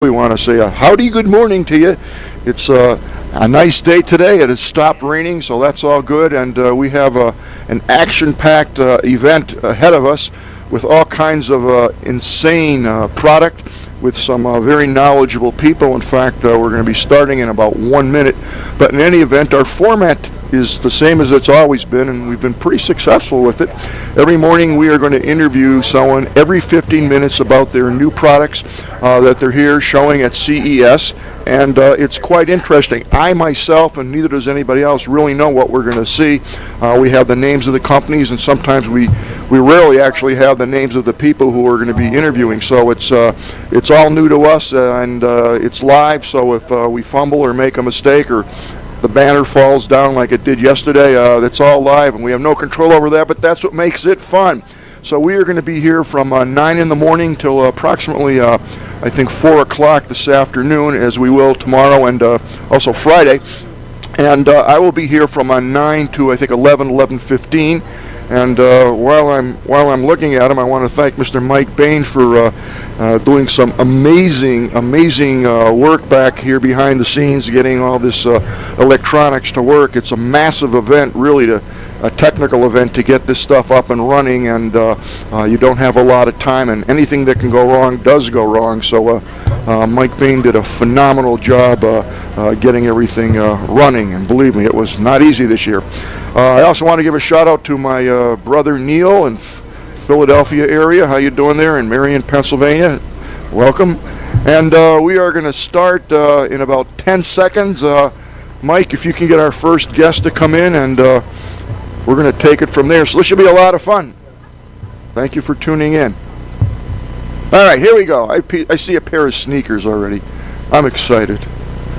We want to say a howdy good morning to you. It's a nice day today. It has stopped raining, so that's all good. And we have an action-packed event ahead of us with all kinds of insane product with some very knowledgeable people. In fact, we're going to be starting in about 1 minute. But in any event, our format is the same as it's always been, and we've been pretty successful with it. Every morning we are going to interview someone every 15 minutes about their new products that they're here showing at CES, and it's quite interesting. I myself, and neither does anybody else, really know what we're going to see. We have the names of the companies, and sometimes we rarely actually have the names of the people who are going to be interviewing, so it's all new to us, and it's live, so if we fumble or make a mistake or the banner falls down like it did yesterday, that's all live, and we have no control over that, but that's what makes it fun. So we are going to be here from 9 in the morning till approximately, I think, 4 o'clock this afternoon, as we will tomorrow and also Friday. And I will be here from 9 to, I think, 11:15. And while I'm looking at him, I want to thank Mr. Mike Bain for doing some amazing work back here behind the scenes, getting all this electronics to work. It's a massive event, really, a technical event to get this stuff up and running, and you don't have a lot of time, and anything that can go wrong does go wrong. So Mike Bain did a phenomenal job getting everything running, and believe me, it was not easy this year. I also want to give a shout out to my brother Neil in Philadelphia area. How you doing there in Marion, Pennsylvania? Welcome. And we are going to start in about 10 seconds. Mike, if you can get our first guest to come in, and we're going to take it from there. So this should be a lot of fun. Thank you for tuning in. All right, here we go. I see a pair of sneakers already. I'm excited.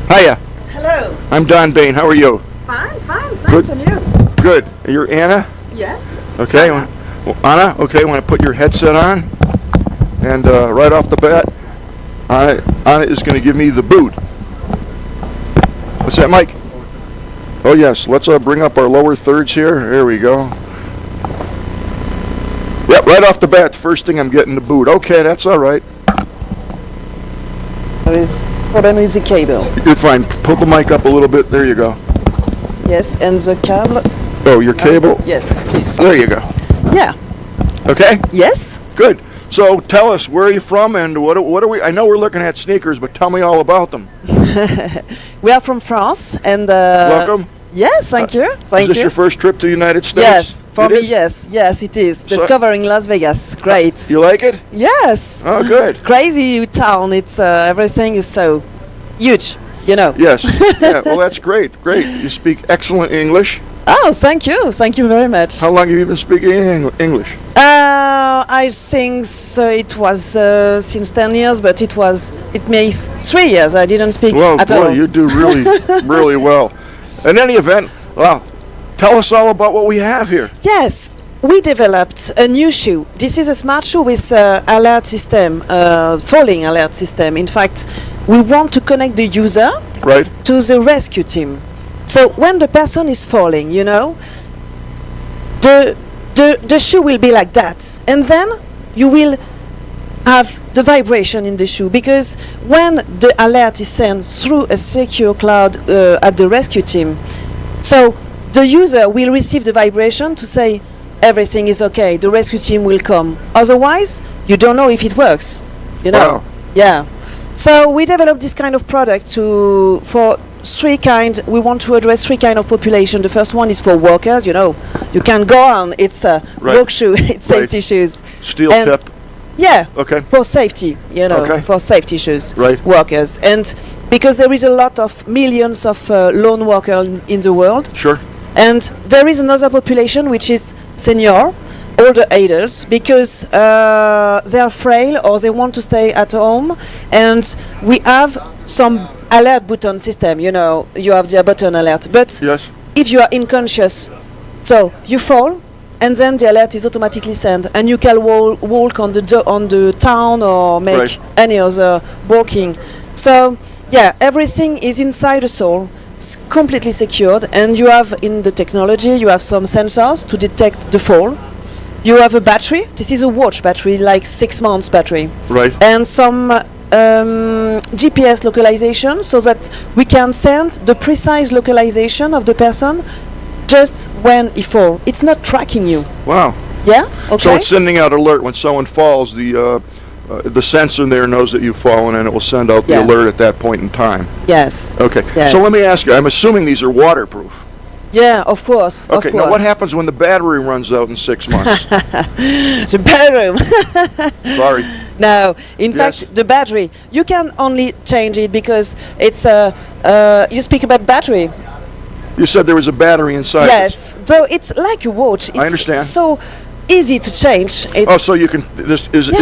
Hiya. Hello. I'm Don Bain. How are you? Fine. Thanks, and you? Good. You're Anna? Yes. Okay. Well, Anna, okay, want to put your headset on? And right off the bat, Anna is going to give me the boot. What's that, Mike? Oh, yes. Let's bring up our lower thirds here. There we go. Yep, right off the bat, first thing I'm getting the boot. Okay, that's all right. There is problem with the cable. You're fine. Pull the mic up a little bit. There you go. Yes, and the cable. Oh, your cable? Yes, please. There you go. Yeah. Okay? Yes. Good. So tell us, where are you from, and what are we? I know we're looking at sneakers, but tell me all about them. We are from France, and welcome. Yes, thank you. Is this your first trip to the United States? Yes, for it me, is? yes, it is. Discovering Las Vegas, great. You like it? Yes. Oh, good. Crazy town. It's everything is so huge, you know. Yes. Yeah. Well, that's great. You speak excellent English. Oh, thank you very much. How long have you been speaking English? I think it was since 10 years, but it makes 3 years I didn't speak at all. Well, you do really well. In any event, well, tell us all about what we have here. Yes, we developed a new shoe. This is a smart shoe with alert system, falling alert system. In fact, we want to connect the user to the rescue team. So when the person is falling, you know, the shoe will be like that, and then you will have the vibration in the shoe, because when the alert is sent through a secure cloud at the rescue team, so the user will receive the vibration to say everything is okay, the rescue team will come. Otherwise, you don't know if it works, you know. Wow. Yeah. So we developed this kind of product we want to address 3 kinds of population. The first one is for workers, you know. You can go on, it's a work shoe, it's safety shoes. Steel tip. Yeah. Okay. For safety, you know, for safety shoes, workers. And because there is a lot of millions of lone workers in the world. Sure. And there is another population which is senior, older adults, because they are frail or they want to stay at home. And we have some alert button system, you know, you have the button alert. But if you are unconscious, so you fall, and then the alert is automatically sent, and you can walk on the town or make any other walking. So yeah, everything is inside the sole, completely secured, and you have in the technology you have some sensors to detect the fall. You have a battery. This is a watch battery, like 6 months battery. Right. And some GPS localization, so that we can send the precise localization of the person just when he falls. It's not tracking you. Wow. Yeah. Okay. So it's sending out alert when someone falls. The sensor there knows that you've fallen, and it will send out the Yeah. alert at that point in time. Yes. Okay. Yes. So let me ask you. I'm assuming these are waterproof. Yeah, of course. Okay. Of course. Now, what happens when the battery runs out in 6 months? The bedroom. Sorry. No, in Yes. fact, the battery, you can only change it because it's you speak about battery. You said there was a battery inside. Yes, though it's like a watch. It's understand. so easy to change. Oh, so you can. Yeah.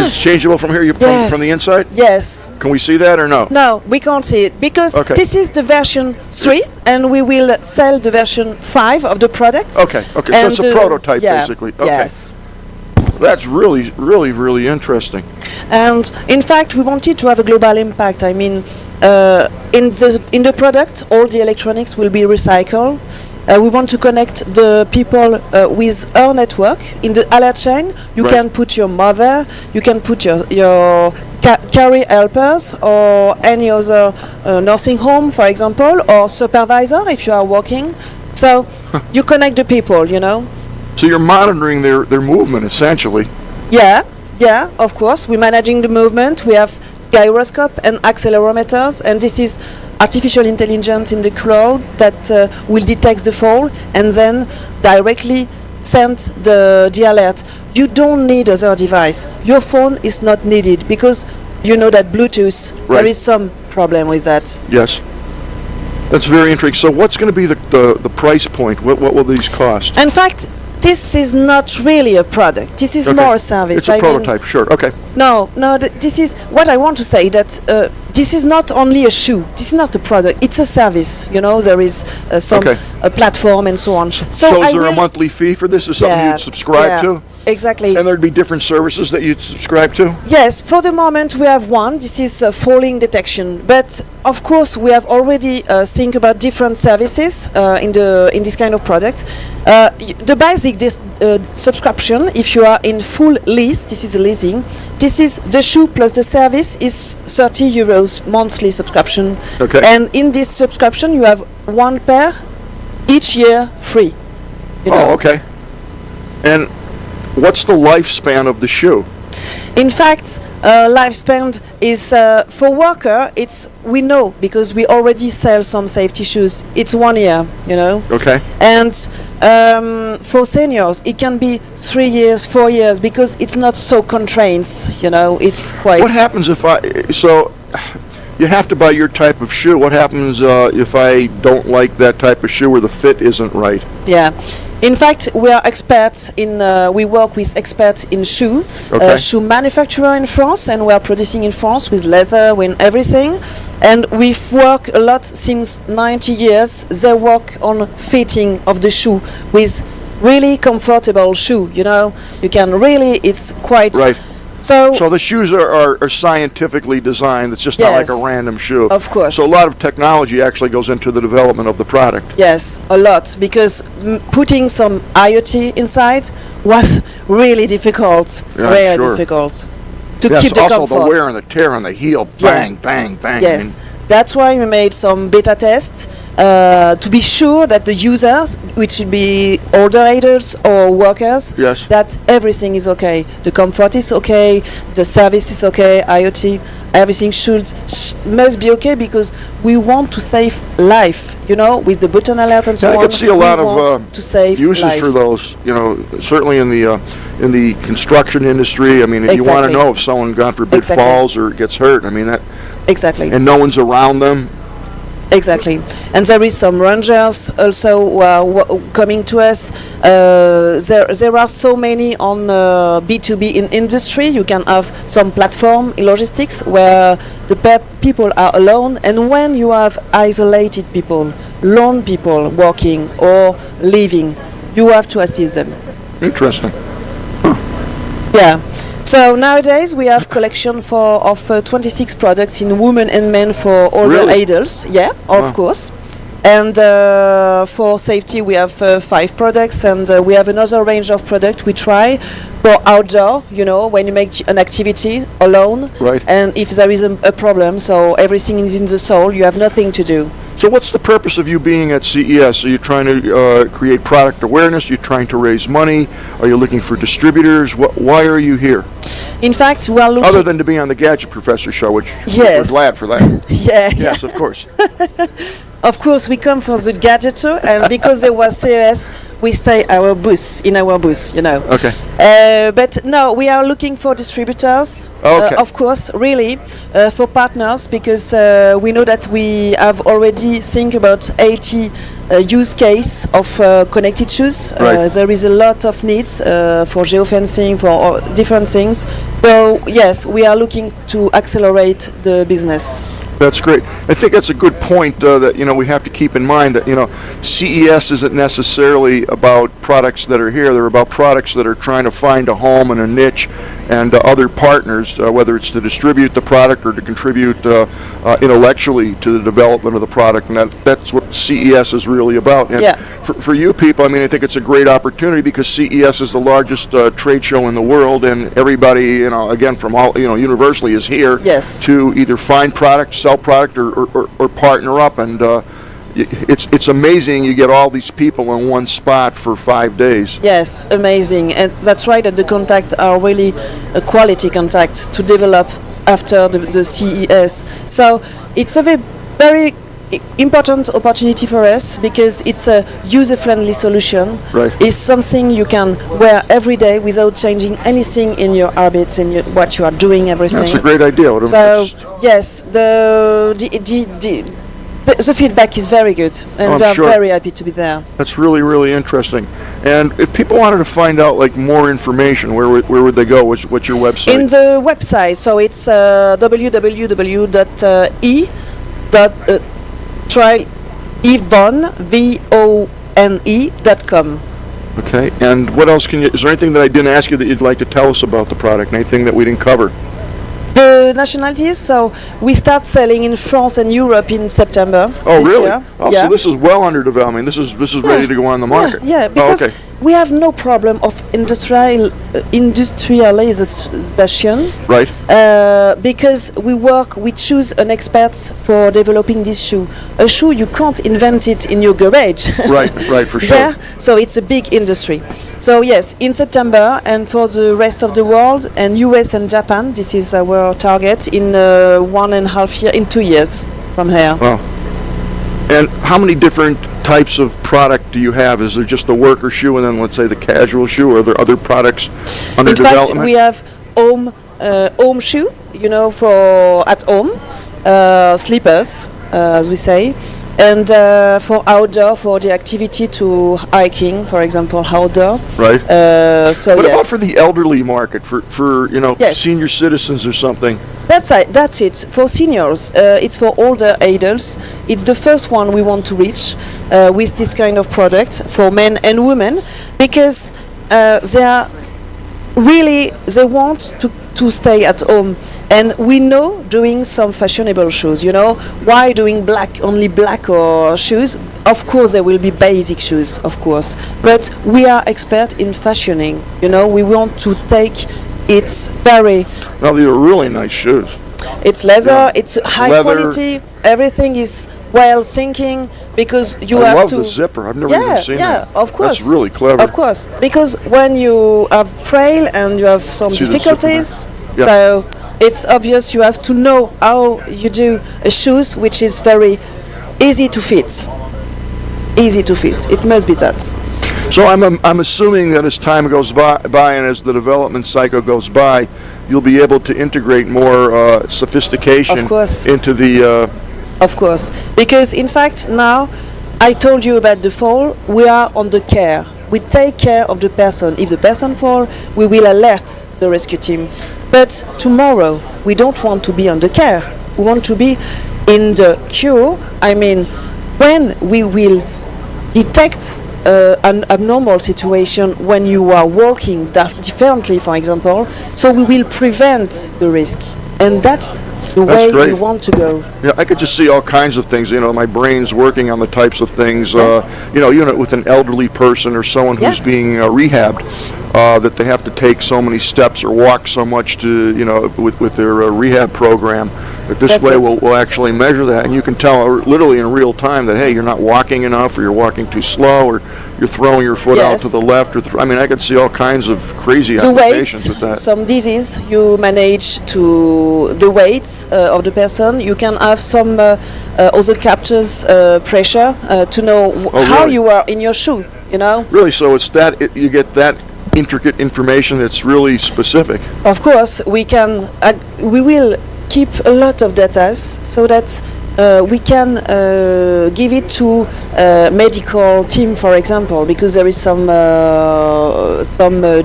It's changeable from here. Yes. From the inside. Yes. Can we see that or no? No, we can't see it because Okay. this is the version 3 and we will sell the version 5 of the product. Okay. Okay. And So it's a prototype, yeah, basically. Okay. Yes. That's really, really, really interesting. And in fact, we wanted to have a global impact. I mean, in the product, all the electronics will be recycled. We want to connect the people with our network. In the alert chain, you Right. can put your mother, you can put your carry helpers or any other nursing home, for example, or supervisor if you are working. So you connect the people, you know. So you're monitoring their movement essentially. Yeah, of course. We're managing the movement. We have gyroscope and accelerometers, and this is artificial intelligence in the cloud that will detect the fall and then directly send the alert. You don't need other device. Your phone is not needed because you know that Bluetooth, Right. there is some problem with that. Yes. That's very interesting. So what's going to be the price point? What will these cost? In fact, this is not really a product. This is Okay. more a service. It's a I mean, prototype, sure. Okay. No, this is what I want to say, that this is not only a shoe. This is not a product. It's a service. You know, there is some Okay. platform and so on. So So I is there a will- monthly fee for this? Is something Yeah, you'd subscribe yeah, to? Exactly. And there'd be different services that you'd subscribe to? Yes, for the moment we have one. This is falling detection. But of course we have already think about different services in this kind of product. The basic subscription, if you are in full lease, this is a leasing. This is the shoe plus the service is 30 euros monthly subscription. Okay. And in this subscription you have one pair each year free. You know? Oh, okay. And what's the lifespan of the shoe? In fact, lifespan is for worker. We know because we already sell some safety shoes. It's 1 year, you know. Okay. And for seniors, it can be 3 years, 4 years because it's not so constrained. You know, it's quite. What happens if so you have to buy your type of shoe. What happens if I don't like that type of shoe or the fit isn't right? Yeah. In fact, we are experts in. We work with experts in shoe, Okay. shoe manufacturer in France, and we are producing in France with leather, with everything. And we've worked a lot since 90 years. They work on fitting of the shoe with really comfortable shoe. You know, you can really. It's quite. Right. So So the shoes are scientifically designed. It's just not like a Yes. random shoe. Of course. So a lot of technology actually goes into the development of the product. yes, a lot, because putting some IoT inside was really difficult. Yeah, very sure. difficult to Yes, keep the also comfort. the wear and the tear on the heel. Yeah. Bang, bang, bang. Yes, that's why we made some beta tests to be sure that the users, which should be older adults or workers, Yes. that everything is okay. The comfort is okay, the service is okay, IoT, everything must be okay because we want to save life. You know, with the button alert and so Yeah, I on. could see a lot we of want to save uses life. for those. You know, certainly in the construction industry. I mean, you want to Exactly. know if someone, God forbid, Exactly. falls or gets hurt. I mean that, Exactly. and no one's around them. Exactly, and there is some rangers also who are coming to us. There are so many on B2B in industry. You can have some platform in logistics where the people are alone, and when you have isolated people, lone people working or living, you have to assist them. Interesting. Yeah. So nowadays we have collection of 26 products in women and men for older Really? adults. Yeah, of Wow. course. And for safety, we have 5 products, and we have another range of products we try for outdoor, when you make an activity alone. Right. And if there is a problem, so everything is in the soul, you have nothing to do. So what's the purpose of you being at CES? Are you trying to create product awareness? Are you trying to raise money? Are you looking for distributors? Why are you here? In fact, we are looking... Other than to be on the Gadget Professor show, which Yes. we're glad for that. Yeah. Yes, of course. Of course, we come for the gadget too, and because there was CES, we stay in our booth, Okay. But no, we are looking for distributors, Okay. of course, really, for partners, because we know that we have already think about 80 use case of connected shoes. Right. There is a lot of needs for geofencing, for different things. So yes, we are looking to accelerate the business. That's great. I think that's a good point that we have to keep in mind that CES isn't necessarily about products that are here. They're about products that are trying to find a home and a niche and other partners, whether it's to distribute the product or to contribute intellectually to the development of the product, and that's what CES is really about. And Yeah. for you people, I think it's a great opportunity because CES is the largest trade show in the world, and everybody, again from all universally is here Yes. to either find product, sell product, or partner up, and it's amazing you get all these people in one spot for 5 days. Yes, amazing. And that's right, that the contacts are really a quality contacts to develop after the CES. So it's a very important opportunity for us because it's a user-friendly solution. Right. It's something you can wear every day without changing anything in your habits and what you are doing, everything. That's a great idea. So yes, the feedback is very good, and I'm we are sure. very happy to be there. That's really, really interesting. And if people wanted to find out more information, where would they go? What's your website? In the website, so it's www.evone.com. Okay. And what else is there anything that I didn't ask you that you'd like to tell us about the product? Anything that we didn't cover? The nationalities, so we start selling in France and Europe in September. Oh, this really? Year. Oh, Yeah. so this is well under development. This is ready to go on the market. Yeah, because Oh, okay. we have no problem of industrialization. Right. Because we choose an expert for developing this shoe. A shoe, you can't invent it in your garage. Right, for sure. Yeah, so it's a big industry. So yes, in September, and for the rest of the world, and US and Japan, this is our target in 1.5 years, in 2 years from here. Wow. And how many different types of product do you have? Is there just the worker shoe and then let's say the casual shoe, or are there other products under In development? fact, we have home shoe, for at home, slippers, as we say, and for outdoor, for the activity to hiking, for example, outdoor. Right. So What yes. about for the elderly market, for Yes. senior citizens or something? That's it. For seniors, it's for older adults. It's the first one we want to reach with this kind of product for men and women, because they want to stay at home. And we know doing some fashionable shoes, why doing only black or shoes? Of course, there will be basic shoes, of course. But we are expert in fashioning, we want to take it very... No, these are really nice shoes. It's leather, Yeah. it's high Leather. quality, everything is well thinking, because you I have love to... the zipper. I've never even seen that. of course. That's really clever. Of course, because when you are frail and you have some See the difficulties, zipper there? Yeah. so it's obvious you have to know how you do a shoes which is very easy to fit. Easy to fit. It must be that. So I'm assuming that as time goes by and as the development cycle goes by, you'll be able to integrate more sophistication Of course. into the. Of course, because in fact now, I told you about the fall, we are on the care. We take care of the person. If the person falls, we will alert the rescue team. But tomorrow, we don't want to be on the care. We want to be in the cure. I mean, when we will detect an abnormal situation when you are walking differently, for example, so we will prevent the risk. And that's the That's way great. we want to go. Yeah, I could just see all kinds of things. You know, my brain's working on the types of things. You know, even with an elderly person or someone who's Yeah. being rehabbed, that they have to take so many steps or walk so much to, you know, with their rehab program. That this That's way it. we'll actually measure that, and you can tell literally in real time that hey, you're not walking enough, or you're walking too slow, or you're throwing your foot out Yes. to the left. Or I mean, I could see all kinds of crazy To weight applications with that. some disease, you manage to the weight of the person. You can have some other captures pressure to know how really? you are in your shoe. You know, Really, so it's that you get that intricate information that's really specific. of course, we will keep a lot of data so that we can give it to medical team, for example, because there is some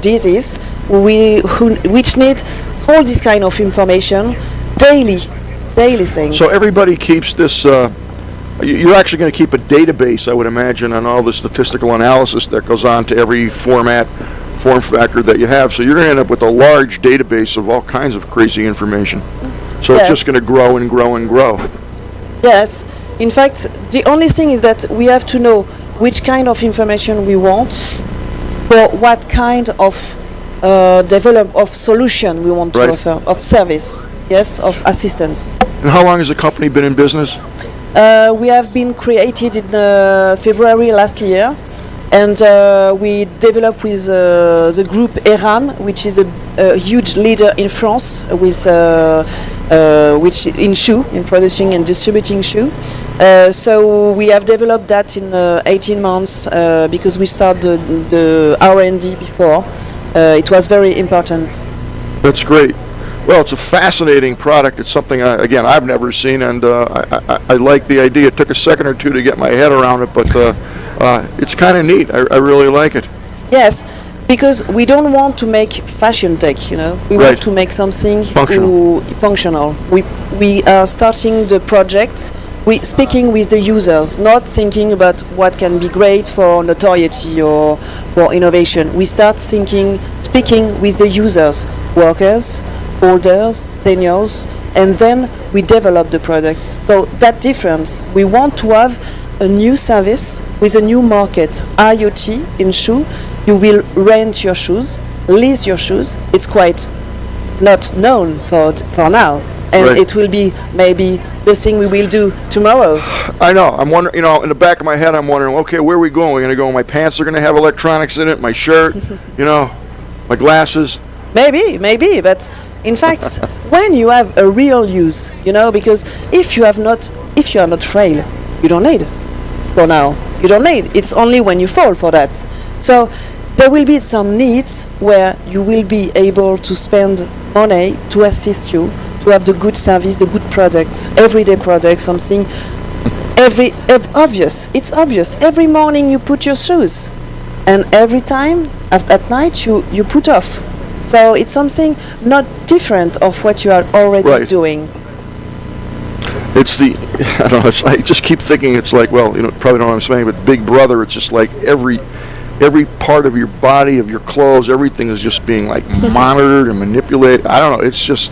disease which need all this kind of information daily things. So everybody keeps this. You're actually going to keep a database, I would imagine, on all the statistical analysis that goes on to every form factor that you have. So you're going to end up with a large database of all kinds of crazy information. So it's Yes. just going to grow and grow and grow. Yes, in fact, the only thing is that we have to know which kind of information we want, for what kind of solution we want to Right. offer, of service, yes, of assistance. And how long has the company been in business? We have been created in February last year, and we developed with the group ERAM, which is a huge leader in France with which in producing and distributing shoe. So we have developed that in 18 months because we started the R&D before. It was very important. That's great. Well, it's a fascinating product. It's something, I've never seen, and I like the idea. It took a second or two to get my head around it, but it's kind of neat. I really like it. Yes, because we don't want to make fashion tech, you know. We Right. want to make something Functional. functional. We are starting the project. We speaking with the users, not thinking about what can be great for notoriety or for innovation. We start speaking with the users, workers, holders, seniors, and then we develop the products. So that difference, we want to have a new service with a new market, IoT in shoe. You will rent your shoes, lease your shoes. It's quite not known for now, and Right. it will be maybe the thing we will do tomorrow. I know. I'm wondering, you know, in the back of my head, I'm wondering, okay, where are we going? We're going to go, my pants are going to have electronics in it, my shirt, you know, my glasses. Maybe, but in fact, when you have a real use, you know, because if you are not frail, you don't need. For now, you don't need. It's only when you fall for that. So there will be some needs where you will be able to spend money to assist you to have the good service, the good products, everyday products, something. Obvious. It's obvious. Every morning you put your shoes, and every time at night you put off. So it's something not different of what you are already Right. doing. It's I don't know, I just keep thinking it's like, well, you know, probably don't know what I'm saying, but Big Brother, it's just like every part of your body, of your clothes, everything is just being like monitored and manipulated. I don't know, it's Yes.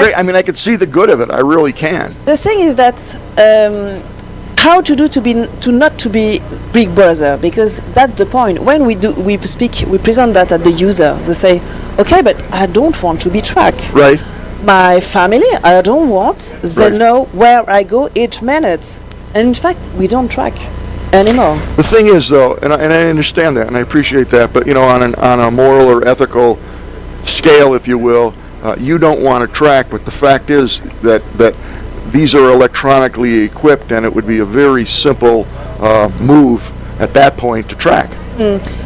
great. I mean, I can see the good of it. I really can. The thing is that how to do to not to be Big Brother, because that's the point. When we present that at the user. They say, okay, but I don't want to be tracked. Right? My family, I don't want. They Right. know where I go each minute, and in fact, we don't track anymore. The thing is, though, and I understand that, and I appreciate that, but you know, on a moral or ethical scale, if you will, you don't want to track. But the fact is that these are electronically equipped, and it would be a very simple move at that point to track.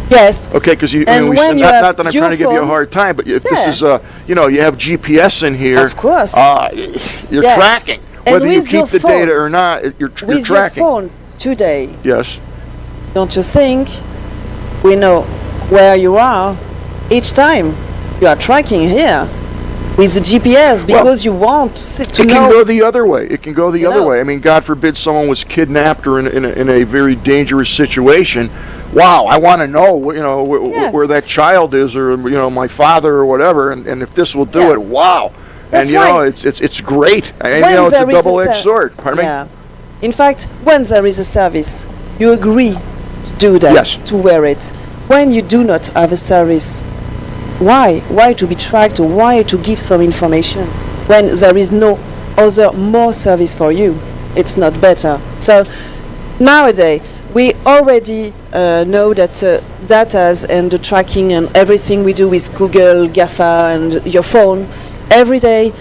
Yes. Okay, because And when you have not that I'm trying to give you a your hard time, but if this Yeah. is you know, you have GPS in here. Of course. You're Yes. tracking And whether you with your keep the phone. data or not. You're With your tracking. phone today, Yes. don't you think we know where you are each time you are tracking here with the GPS because you want to It know. can go the other way. It can go the other know. way. I mean, God forbid someone was kidnapped or in a very dangerous situation. Wow, I want to know, you know, Yeah. where that child is, or you know, my father or whatever. And if this will do Yeah. it, wow. That's you know, why. it's great. And When you know, it's a there is a double-edged ser- sword. Pardon me? Yeah. In fact, when there is a service, you agree to do that, Yes. to wear it. When you do not have a service, why? Why to be tracked, or why to give some information when there is no other more service for you? It's not better. So nowadays, we already know that data and the tracking and everything we do with Google, GAFA and your phone, every day,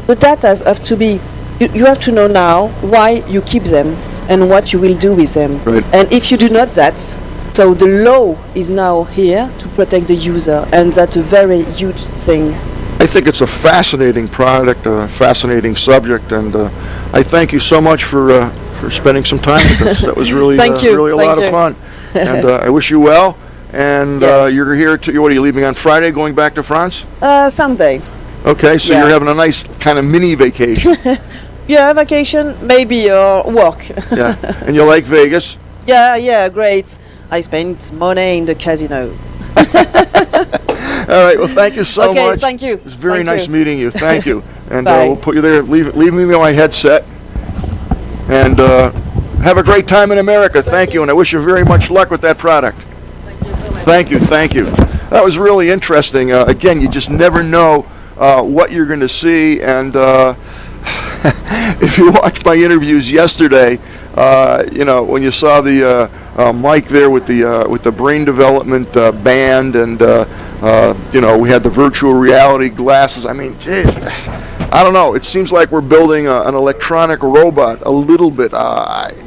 the data have to be, you have to know now why you keep them and what you will do with them. Right. And if you do not that, so the law is now here to protect the user, and that's a very huge thing. I think it's a fascinating product, a fascinating subject, and I thank you so much for spending some time with us. That was really, Thank you. really a Thank lot you. of fun. And I wish you well. And Yes. you're here to, what are you leaving on Friday, going back to France? Someday. Okay, so Yeah. you're having a nice kind of mini vacation. Yeah, vacation, maybe, or work. Yeah. And you like Vegas? Yeah, great. I spent money in the casino. All right, well, thank you so Okay, much. thank you. It was very Thank nice you. meeting you. Thank you. And Bye. we'll put you there. Leave me my headset. And have a great time in America. Thank you. And I wish you very much luck with that product. Thank you so much. Thank you. That was really interesting. Again, you just never know what you're going to see. And if you watched my interviews yesterday, you know, when you saw the Mike there with the brain development band, and you know, we had the virtual reality glasses. I mean, geez, I don't know. It seems like we're building an electronic robot a little bit.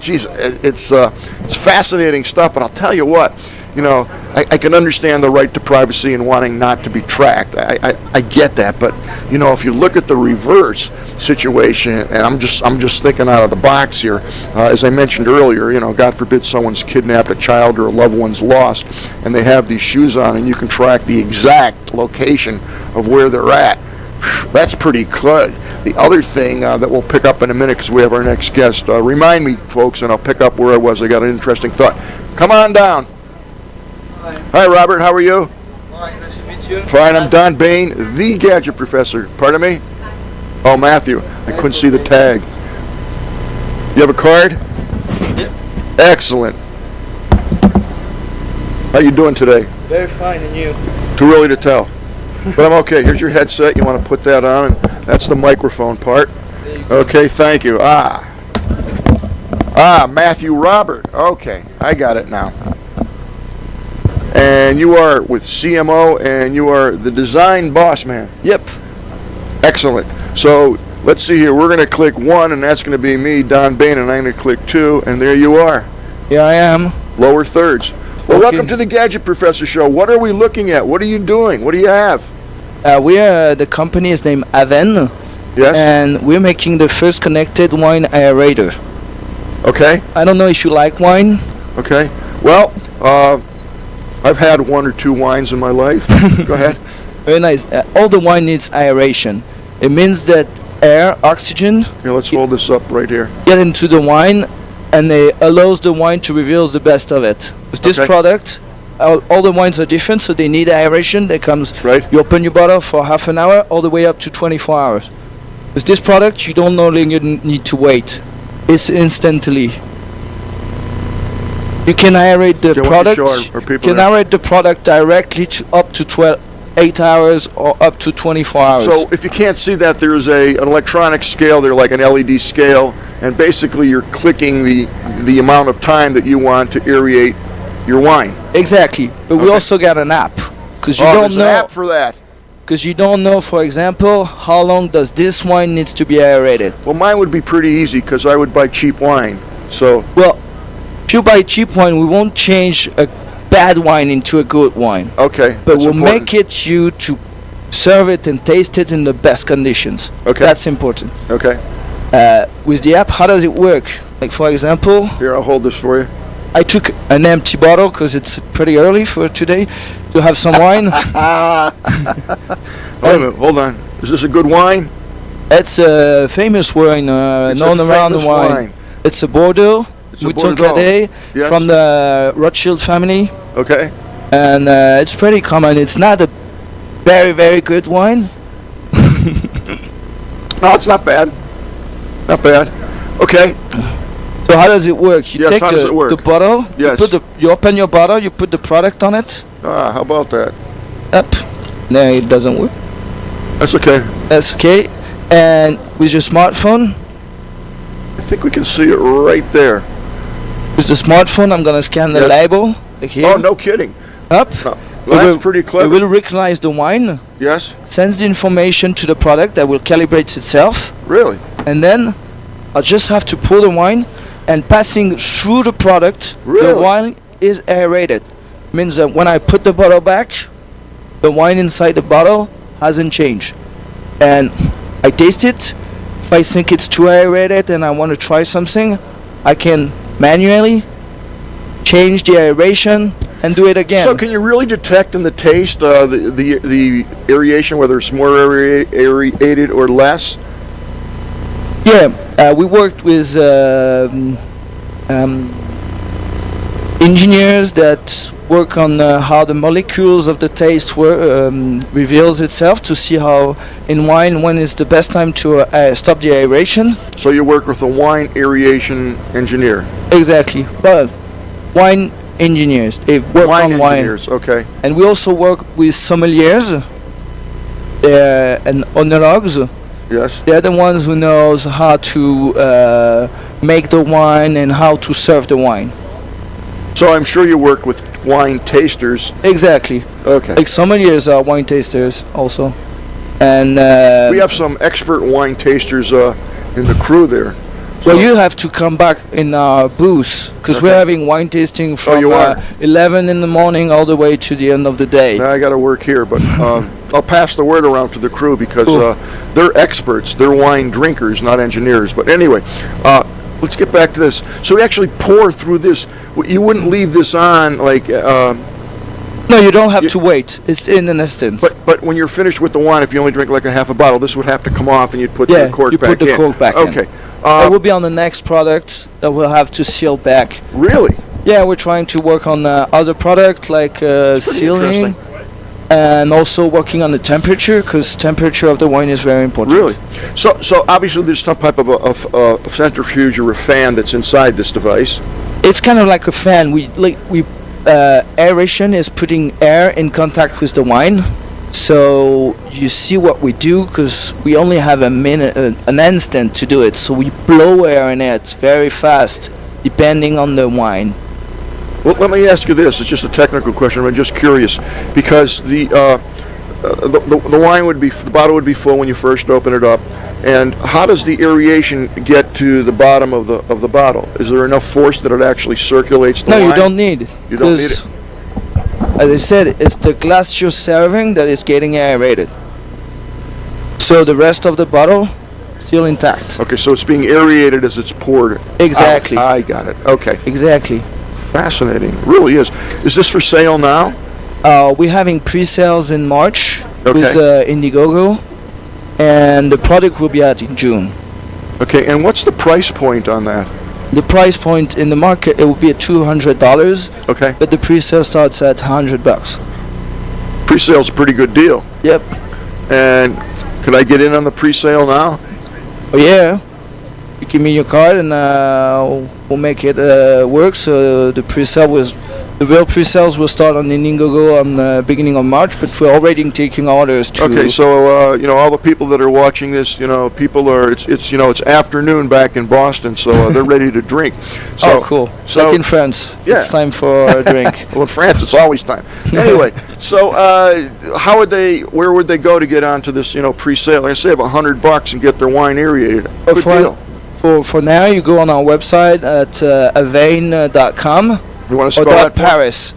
Geez, it's fascinating stuff. But I'll tell you what, you know, I can understand the right to privacy and wanting not to be tracked. I get that, but you know, if you look at the reverse situation, and I'm just thinking out of the box here. As I mentioned earlier, you know, God forbid someone's kidnapped, a child or a loved one's lost, and they have these shoes on, and you can track the exact location of where they're at. That's pretty good. The other thing that we'll pick up in a minute, because we have our next guest. Remind me, folks, and I'll pick up where I was. I got an interesting thought. Come on down. Hi, Robert. How are you? Fine, nice to meet you. Fine. I'm Don Bain, the Gadget Professor. Pardon me? Oh, Matthew. I couldn't see the tag. You have a card? Yep. Excellent. How you doing today? Very fine, and you? Too early to tell. But I'm okay. Here's your headset. You want to put that on, and that's the microphone part. There you go. Okay, thank you. Matthew Robert. Okay, I got it now. And you are with CMO, and you are the design boss man. Yep. Excellent. So let's see here. We're going to click 1, and that's going to be me, Don Bain, and I'm going to click 2, and there you are. Here I am. Lower thirds. Well, Okay. welcome to the Gadget Professor Show. What are we looking at? What are you doing? What do you have? The company is named Aven, Yes? and we're making the first connected wine aerator. Okay. I don't know if you like wine. Okay. Well, I've had 1 or 2 wines in my life. Go ahead. Very nice. All the wine needs aeration. It means that air, oxygen, Here, let's hold this up right here. get into the wine, and it allows the wine to reveal the best of it. With this Okay. product, all the wines are different, so they need aeration. That comes. Right. You open your bottle for half an hour, all the way up to 24 hours. With this product, you don't no longer need to wait. It's instantly. You can aerate the Okay, why don't you product. show our people You can there? aerate the product directly to up to 8 hours or up to 24 hours. So if you can't see that, there's an electronic scale there, like an LED scale, and basically you're clicking the amount of time that you want to aerate your wine. Exactly, but we Okay. also got an app because you Oh, don't there's an know. app for that. Because you don't know, for example, how long does this wine needs to be aerated. Well, mine would be pretty easy because I would buy cheap wine. So, Well, if you buy cheap wine, we won't change a bad wine into a good wine, okay. but that's we'll important. make it you to serve it and taste it in the best conditions. Okay. That's important. Okay. With the app, how does it work? Like, for example, Here, I'll hold this for you. I took an empty bottle because it's pretty early for today to have some wine. Wait a minute. Hold on. Is this a good wine? It's a famous wine It's known a around the famous wine. It's a Bordeaux, It's a Mouton Bordeaux. Cadet, Yes. from the Rothschild family, Okay. and it's pretty common. It's not a very, very good wine. No, it's not bad. Not bad. Okay. So how does it work? You Yes, take how does it work? the bottle. Yes. You open your bottle. You put the product on it. How about that? Up. No, it doesn't work. That's okay. That's okay. And with your smartphone, I think we can see it right there. with the smartphone, I'm gonna scan the Yes. label. Like here. Oh, no kidding. Up. No. It Well, that's will- pretty It clever. will recognize the wine, Yes? sends the information to the product that will calibrate itself, Really? and then I just have to pour the wine, and passing through the product, the Really? wine is aerated. Means that when I put the bottle back, the wine inside the bottle hasn't changed. And I taste it. If I think it's too aerated and I want to try something, I can manually change the aeration and do it again. So can you really detect in the taste the aeration, whether it's more aerated or less? Yeah, we worked with engineers that work on how the molecules of the taste reveals itself to see how in wine when is the best time to stop the aeration. So you work with a wine aeration engineer. Exactly, but wine engineers, they work Wine on wine. engineers, okay. And we also work with sommeliers and oenologues. Yes. They're the ones who knows how to make the wine and how to serve the wine. So I'm sure you work with wine tasters. Exactly. Okay. Like sommeliers are wine tasters also. And We have some expert wine tasters in the crew there. well, So- you have to come back in our booth because we're Okay. having wine tasting from you are? 11 in the morning all the way to the end of the day. Now I got to work here, but I'll pass the word around to the crew because Cool. they're experts. They're wine drinkers, not engineers. But anyway, let's get back to this. So we actually pour through this. You wouldn't leave this on like. No, you don't have You- to wait. It's in an instant. But when you're finished with the wine, if you only drink like a half a bottle, this would have to come off, and you'd put Yeah, the cork you back put the in. cork back in. Okay. That will be on the next product that we'll have to seal back. Really? Yeah, we're trying to work on other product like sealing, interesting. and also working on the temperature because temperature of the wine is very important. Really? So obviously there's some type of a centrifuge or a fan that's inside this device. It's kind of like a fan. We aeration is putting air in contact with the wine. So you see what we do because we only have a minute, an instant to do it. So we blow air in it very fast, depending on the wine. Well, let me ask you this. It's just a technical question. I'm just curious because the wine would be, the bottle would be full when you first open it up. And how does the aeration get to the bottom of the bottle? Is there enough force that it actually circulates the No, wine? you don't need it. You don't need 'cause, as I said, it's the glass you're serving that is getting aerated. So the rest of the bottle still intact. Okay, so it's being aerated as it's poured. Exactly. out. I got it. Okay. Exactly. Fascinating. Really is. Is this for sale now? We're having pre-sales in March Okay. with Indiegogo, and the product will be out in June. Okay, and what's the price point on that? The price point in the market it will be at $200, Okay. but the pre-sale starts at $100. Pre-sale's a pretty good deal. Yep. And could I get in on the pre-sale now? Oh yeah. You give me your card and we'll make it work. So the pre-sale the real pre-sales will start on Indiegogo on the beginning of March, but we're already taking orders to. Okay, so all the people that are watching this, people are it's afternoon back in Boston, so they're ready to drink. So, oh, cool. So Like in France, yeah. it's time for a drink. well, in France, it's always time. Anyway, so where would they go to get onto this, pre-sale? Like I save $100 and get their wine aerated. But Good deal. For now, you go on our website at avain.com You want to or spell dot that? for me? Paris.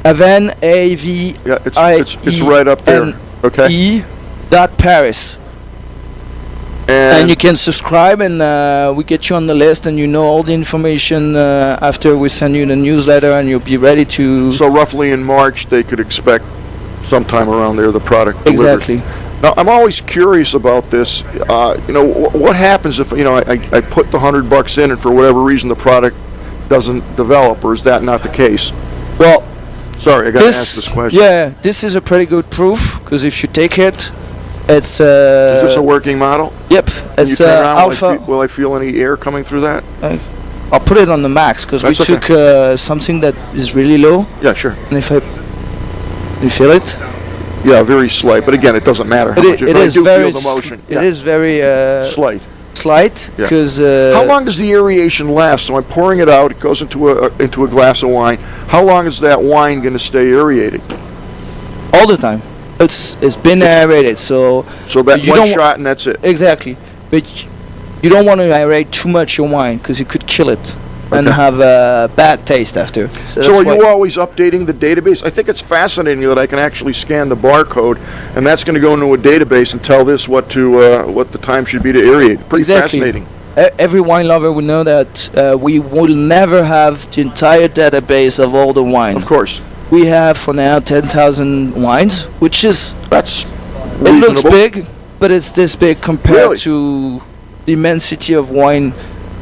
Avain, Yeah, it's AVIN right up there. Okay. E dot Paris. And you can subscribe and we get you on the list and you know all the information after we send you the newsletter and you'll be ready to. So roughly in March, they could expect sometime around there the product delivered. Exactly. Now, I'm always curious about this. What happens if I put the $100 in and for whatever reason the product doesn't develop, or is that not the case? Well, Sorry, I got to ask this question. yeah, this is a pretty good proof because if you take it It's Is this a working model? yep. Can It's you turn it on? alpha. Will I feel any air coming through that? I'll put it on the max because we That's okay. took something that is really low, Yeah, sure. and if I you feel it, Yeah, very slight, but again, it doesn't matter how but much. it But I is do very feel the motion. It is very Slight. slight Yeah. because How long does the aeration last? So I'm pouring it out. It goes into a glass of wine. How long is that wine going to stay aerated? all the time. It's been aerated, so So that You one don't- shot and that's it. exactly. But you don't want to aerate too much your wine because it could kill it and Okay. have a bad taste after. So that's are why- you always updating the database? I think it's fascinating that I can actually scan the barcode, and that's going to go into a database and tell this what the time should be to aerate. Pretty Exactly. fascinating. Every wine lover will know that we will never have the entire database of all the wine. Of course, We have for now 10,000 wines, which is that's it looks reasonable. big, but it's this big compared Really? to the immensity of wine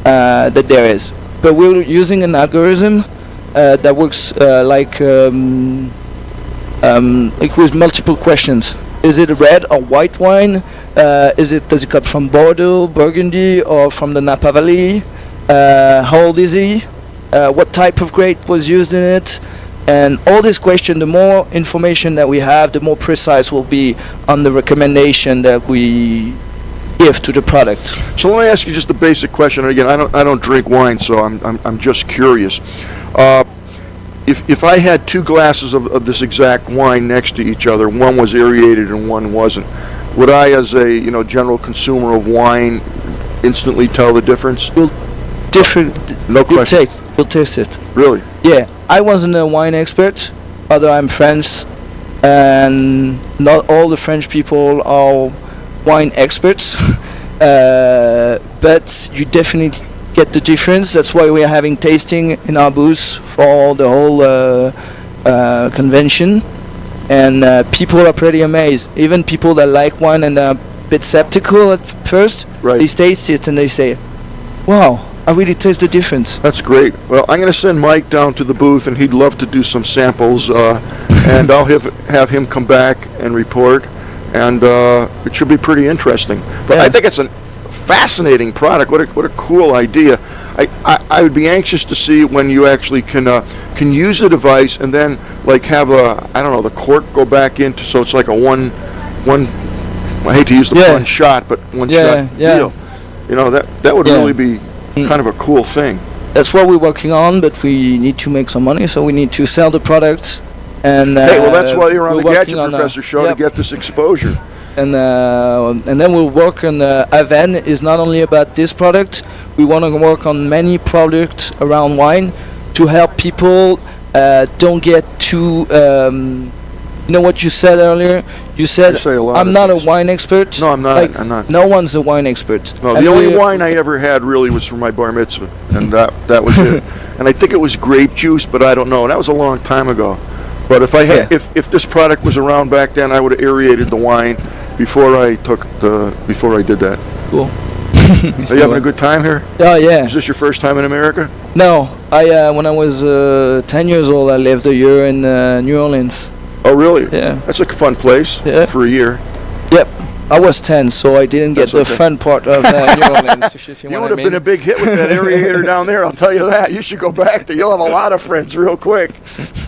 that there is. But we're using an algorithm that works like with multiple questions. Is it a red or white wine? Does it come from Bordeaux, Burgundy, or from the Napa Valley? How old is he? What type of grape was used in it? And all these questions, the more information that we have, the more precise we'll be on the recommendation that we give to the product. So let me ask you just a basic question. And again, I don't drink wine, so I'm just curious. If I had two glasses of this exact wine next to each other, one was aerated and one wasn't, would I, as a general consumer of wine, instantly tell the difference? Different. No question. You'll taste it. Really? Yeah, I wasn't a wine expert, although I'm French, and not all the French people are wine experts. But you definitely get the difference. That's why we are having tasting in our booth for the whole convention, and people are pretty amazed. Even people that like wine and are a bit skeptical at first, Right. they taste it and they say, "Wow, I really taste the difference." That's great. Well, I'm going to send Mike down to the booth, and he'd love to do some samples, and I'll have him come back and report, and it should be pretty interesting. But I Yeah. think it's a fascinating product. What a cool idea. I would be anxious to see when you actually can use the device and then like have the cork go back into, so it's like a one. I hate to use the Yeah. one shot, but one Yeah, shot yeah. deal. That would Yeah. really be kind of a cool thing. That's what we're working on, but we need to make some money, so we need to sell the product. And Hey, well, that's why you're on we're the working Gadget on Professor show yep. to get this exposure. And then we'll work on Aven is not only about this product. We want to work on many products around wine to help people don't get too. You know what you said earlier? You said I say a lot I'm of not a things. wine expert. No, I'm not. Like, I'm not. No one's a wine expert. No, And the only we- wine I ever had really was for my bar mitzvah, and that was it. And I think it was grape juice, but I don't know. And that was a long time ago. But if I had, Yeah. if this product was around back then, I would have aerated the wine before I did that. Cool. Are you having a good time here? Oh yeah. Is this your first time in America? No, I when I was 10 years old, I lived a year in New Orleans. Oh, really? Yeah. That's a fun place Yeah. for a year. Yep. I was 10, so I didn't get That's the okay. fun part of New Orleans. If you see You what would I have mean. been a big hit with that aerator down there, I'll tell you that. You should go back there. You'll have a lot of friends real quick.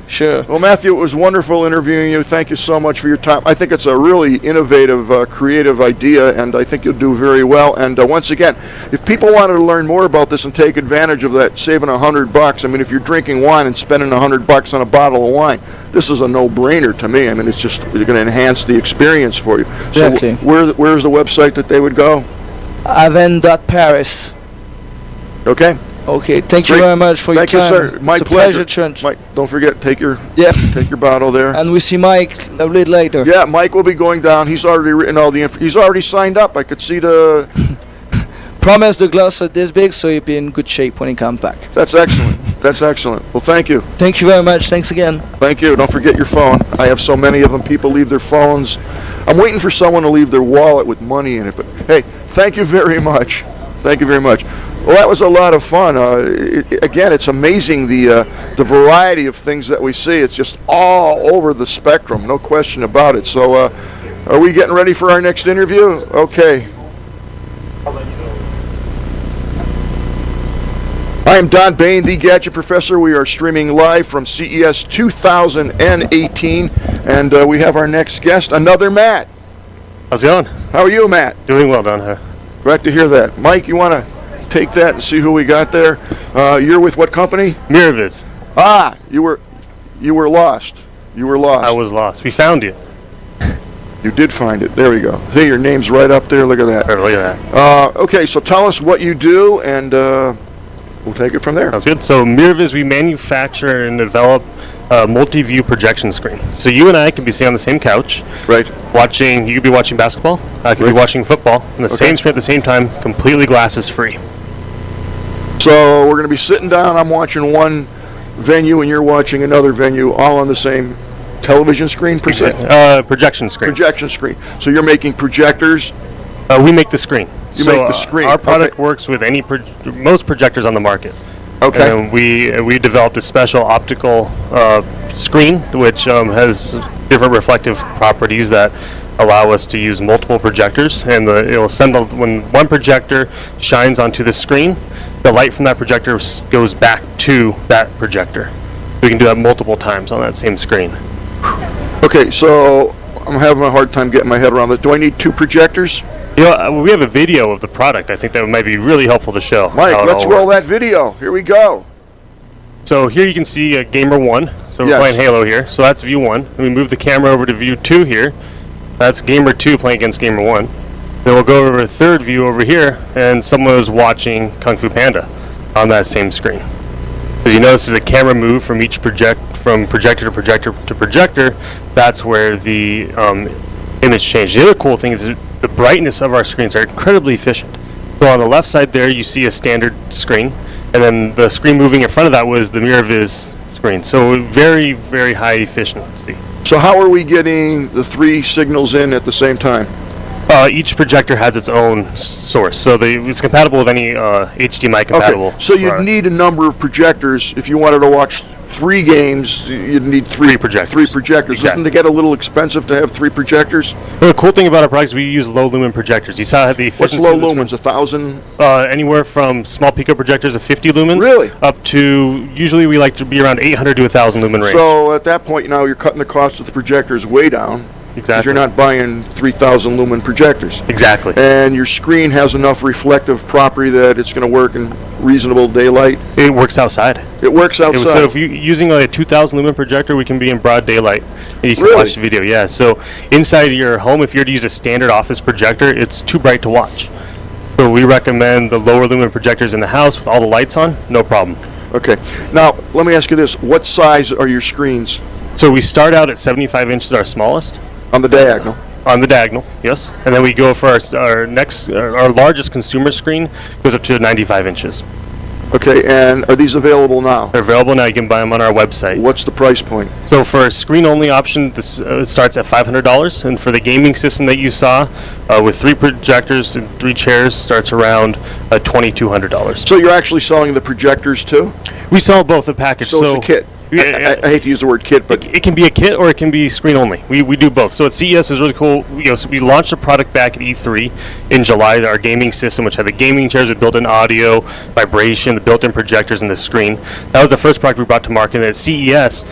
Sure. Well, Matthew, it was wonderful interviewing you. Thank you so much for your time. I think it's a really innovative, creative idea, and I think you'll do very well. And once again, if people wanted to learn more about this and take advantage of that, saving $100, I mean, if you're drinking wine and spending $100 on a bottle of wine, this is a no-brainer to me. I mean, it's just going to enhance the experience for you. So Exactly. where's the website that they would go? Aven.Paris. Okay. Okay, thank you Great. very much for Thank your you, time. sir. My it's a pleasure. Trent. Mike, don't forget, take your Yeah. bottle there. And we see Mike a little later. Yeah, Mike will be going down. He's already written all the he's already signed up. I could see the. Promise the glass are this big, so you'll be in good shape when you come back. That's excellent. That's excellent. Well, thank you. Thank you very much. Thanks again. Thank you. Don't forget your phone. I have so many of them. People leave their phones. I'm waiting for someone to leave their wallet with money in it. But hey, thank you very much. Thank you very much. Well, that was a lot of fun. Again, it's amazing the variety of things that we see. It's just all over the spectrum, no question about it. So Are we getting ready for our next interview? Okay. I am Don Bain, the Gadget Professor. We are streaming live from CES 2018, and we have our next guest, another Matt. How's it going? How are you, Matt? Doing well, Don. Glad to hear that. Mike, you want to take that and see who we got there? You're with what company? Miraviz. Ah, you were lost. You were lost. I was lost. We found you. You did find it. There we go. See, your name's right up there. Look at that. Look at that. Okay, so tell us what you do, and we'll take it from there. Sounds good. So Miraviz, we manufacture and develop a multi-view projection screen. So you and I can be sitting on the same couch, Right. watching. You could be watching basketball. I could Right. be watching football on the same screen at the same time, completely glasses free. So we're going to be sitting down. I'm watching one venue, and you're watching another venue, all on the same television screen, per se? Projection screen. Projection screen. So you're making projectors. We make the screen. You So, make the screen. Our product Okay. works with most projectors on the market. Okay. And we developed a special optical screen which has different reflective properties that allow us to use multiple projectors, and it'll send when one projector shines onto the screen, the light from that projector goes back to that projector. We can do that multiple times on that same screen. Okay, so I'm having a hard time getting my head around this. Do I need two projectors? You know, we have a video of the product. I think that might be really helpful to show. Mike, how it let's all roll that works. video. Here we go. So here you can see Gamer 1. So we're Yes. playing Halo here. So that's view 1. And we move the camera over to view 2 here. That's Gamer 2 playing against Gamer 1. Then we'll go over a third view over here, and someone is watching Kung Fu Panda on that same screen. As you notice, as the camera moved from from projector to projector to projector, that's where the image changed. The other cool thing is that the brightness of our screens are incredibly efficient. So on the left side there, you see a standard screen, and then the screen moving in front of that was the Miraviz screen. So very, very high efficiency. So how are we getting the three signals in at the same time? Each projector has its own source, so it's compatible with any HDMI compatible. Okay, so you'd product. need a number of projectors. If you wanted to watch 3 games, you'd need Three projectors. 3 projectors. Exactly. Doesn't it get a little expensive to have 3 projectors? Well, the cool thing about our products, we use low lumen projectors. You saw the What's efficiency. low of this lumens? 1,000? anywhere from small pico projectors of 50 lumens, Really? up to usually we like to be around 800 to 1,000 lumen range. So at that point now you're cutting the cost of the projectors way down. Because Exactly. you're not buying 3,000 lumen projectors. Exactly. And your screen has enough reflective property that it's going to work in reasonable daylight. It works outside. It works outside. So if you're using a 2,000 lumen projector, we can be in broad daylight. And you can Really? watch the video. Yeah. So inside your home, if you're to use a standard office projector, it's too bright to watch. So we recommend the lower lumen projectors in the house with all the lights on. No problem. Okay. Now, let me ask you this. What size are your screens So we start out at 75 inches, our smallest. on the diagonal? On the diagonal, yes. And then we go for our largest consumer screen goes up to 95 inches. Okay, and are these available now? They're available now. You can buy them on our website. What's the price point? So for a screen-only option, this starts at $500, and for the gaming system that you saw, with 3 projectors and 3 chairs, starts around $2,200. So you're actually selling the projectors too? We sell both the package. So it's a kit. Yeah, I hate to use the word kit, but it can be a kit or it can be screen only. We do both. So at CES is really cool. So we launched a product back at E3 in July, our gaming system, which had the gaming chairs with built-in audio, vibration, the built-in projectors, and the screen. That was the first product we brought to market. And at CES,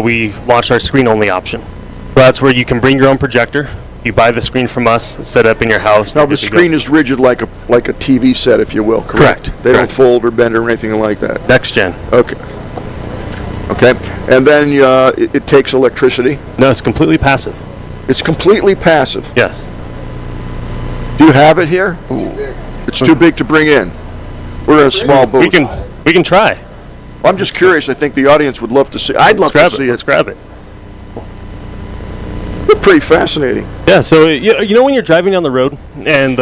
we launched our screen only option. So that's where you can bring your own projector. You buy the screen from us, set it up in your house. now you're the good to go. screen is rigid like a TV set, if you will, correct? Correct. They don't Correct. fold or bend or anything like that. Next gen. Okay. Okay, and then it takes electricity. No, it's completely passive. It's completely passive. Yes. Do you have it here? It's too big to bring in. We're in a small booth. We can try. I'm just curious. I think the audience would love to see. I'd love to Let's see Let's it. grab it. They're pretty fascinating. Yeah, so you know when you're driving down the road and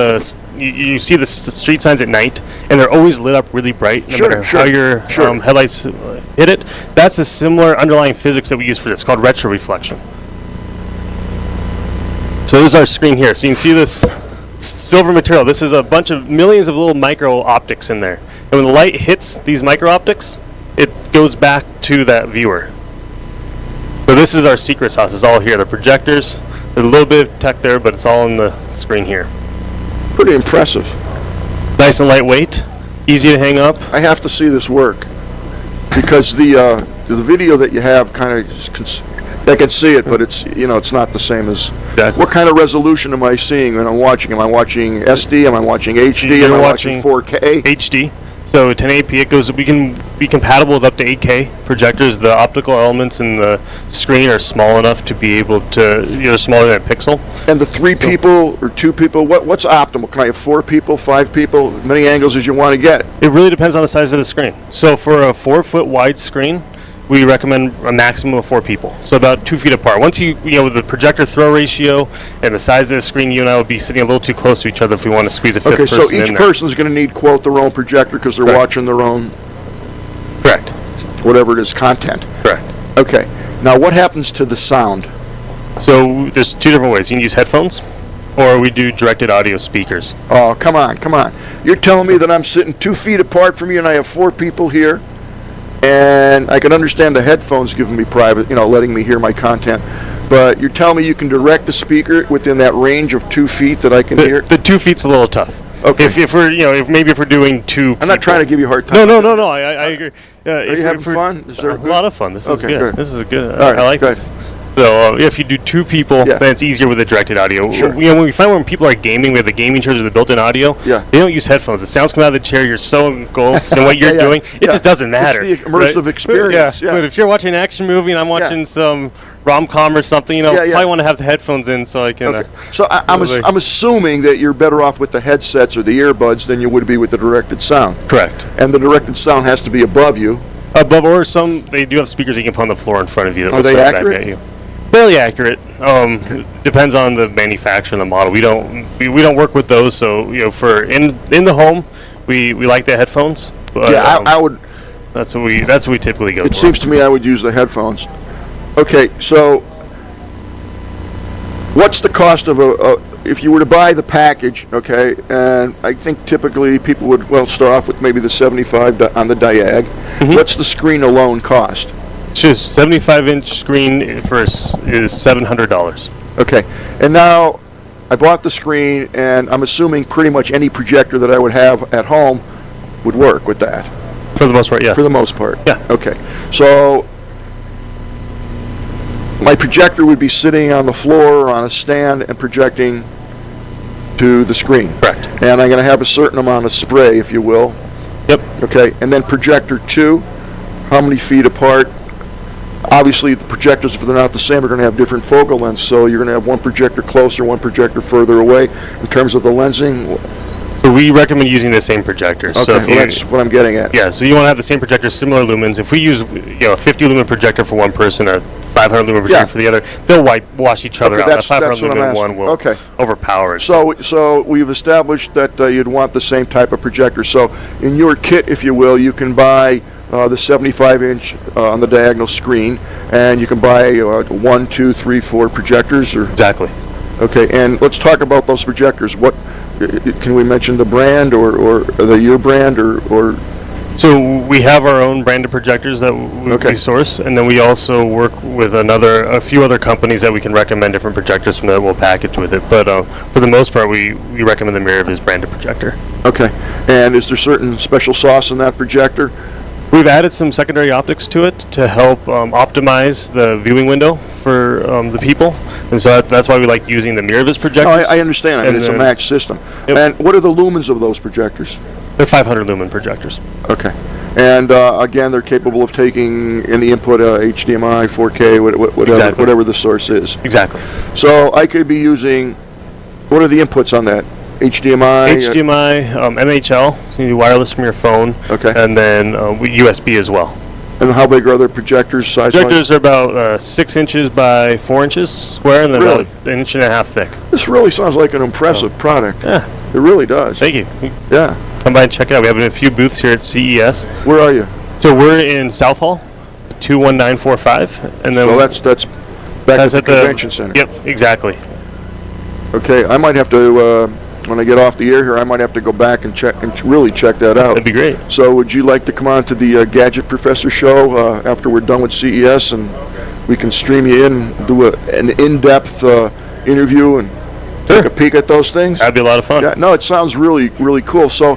you see the street signs at night and they're always lit up really bright, no Sure, matter sure, how your sure. headlights hit it. That's a similar underlying physics that we use for this, called retroreflection. So this is our screen here. So you can see this silver material. This is a bunch of millions of little micro optics in there. And when the light hits these micro optics, it goes back to that viewer. So this is our secret sauce. It's all here. The projectors, There's a little bit of tech there, but it's all on the screen here. Pretty impressive. Nice and lightweight, easy to hang up. I have to see this work because the video that you have kind of, I can see it, but it's it's not the same as. Exactly. What kind of resolution am I seeing when I'm watching? Am I watching SD? Am I watching HD? Am I watching 4K? HD. So 1080p, it goes. We can be compatible with up to 8K projectors. The optical elements in the screen are small enough to be able to, smaller than a pixel. And the 3 people or 2 people, what's optimal? Can I have 4 people, 5 people, as many angles as you want to get? It really depends on the size of the screen. So for a 4-foot wide screen, we recommend a maximum of 4 people. So about 2 feet apart. Once with the projector throw ratio and the size of the screen, you and I would be sitting a little too close to each other if we want to squeeze a 5th person in there. Okay, so each person's going to need, quote, their own projector because they're Correct. watching their own, Correct. whatever it is, content. Correct. Okay. Now, what happens to the sound? So there's 2 different ways. You can use headphones, or we do directed audio speakers. Oh, come on. You're telling me that I'm sitting 2 feet apart from you and I have 4 people here? And I can understand the headphones giving me private, letting me hear my content. But you're telling me you can direct the speaker within that range of 2 feet that I can hear? The 2 feet's a little tough. Okay. If we're, if we're doing 2 I'm not trying to give you a hard time. No, I agree. Are you having fun? Is there a lot of fun. This is Okay, good. good. This is good. All right, I like good. this. So if you do 2 people, Yeah. then it's easier with the directed audio. Sure. When we find when people are gaming, we have the gaming chairs with the built-in audio. Yeah. They don't use headphones. The sounds come out of the chair. You're so engulfed in what you're Yeah, doing. It yeah. just doesn't matter. It's the immersive right? experience. Yeah. But if you're watching an action movie and I'm watching some rom-com or something, Yeah, yeah. probably want to have the headphones in so I can. Okay. So I'm assuming that you're better off with the headsets or the earbuds than you would be with the directed sound. Correct. And the directed sound has to be above you. Above or they do have speakers you can put on the floor in front of you. That Are will they sound back accurate? at you. Fairly accurate. Depends on the manufacturer and the model. We don't work with those. So for in the home, we like the headphones. But, Yeah, I would. That's what we typically go for. It seems to me I would use the headphones. Okay, so what's the cost of if you were to buy the package? Okay, and I think typically people would start off with maybe the 75 on the diag. Mm-hmm. What's the screen alone cost? It's just 75-inch screen is $700. Okay, and now I bought the screen, and I'm assuming pretty much any projector that I would have at home would work with that. For the most part, yes. For the most part. Yeah. Okay. So my projector would be sitting on the floor or on a stand and projecting to the screen. Correct. And I'm going to have a certain amount of spray, if you will. Yep. Okay. And then projector 2, how many feet apart? Obviously, the projectors, if they're not the same, are going to have different focal lengths. So you're going to have one projector closer, one projector further away. In terms of the lensing, So we recommend using the same projector. okay, So if that's what I'm getting at. yeah, so you want to have the same projector, similar lumens. If we use a 50 lumen projector for one person, a 500 lumen projector Yeah. for the other, they'll wash each other Okay, out. that's That 500 what I'm lumen asking. one will Okay. overpower it. So we've established that you'd want the same type of projector. So in your kit, if you will, you can buy the 75-inch on the diagonal screen, and you can buy 1, 2, 3, 4 projectors. Or Exactly. okay, and let's talk about those projectors. What can we mention the brand or your brand or? So we have our own branded projectors that Okay. we source, and then we also work with a few other companies that we can recommend different projectors from that we'll package with it. But for the most part, we recommend the Mirrorvis branded projector. Okay, and is there certain special sauce in that projector? We've added some secondary optics to it to help optimize the viewing window for the people, and so that's why we like using the Mirrorvis No, projectors. I understand. I mean, And it's a then- matched system. Yep. And what are the lumens of those projectors? They're 500 lumen projectors. Okay. And again, they're capable of taking any input, HDMI, 4K, whatever, Exactly. whatever the source is. Exactly. So I could be using, what are the inputs on that? HDMI? HDMI, MHL, so you can do wireless from your phone. Okay. And then USB as well. And how big are the projectors size-wise? Projectors are about 6 inches by 4 inches square, and then Really? about 1.5 inches thick. This really sounds like an impressive product. Yeah. It really does. Thank you. Yeah. Come by and check it out. We have a few booths here at CES. Where are you? So we're in South Hall, 21945, and then So that's back at that's the at the convention center. Yep, exactly. Okay, I might have to, when I get off the air here, I might have to go back and check and really check that out. That'd be great. So would you like to come on to the Gadget Professor show after we're done with CES, and we can stream you in and do an in-depth interview and take a peek at those things? That'd be a lot of fun. Yeah, no, it sounds really, really cool. So,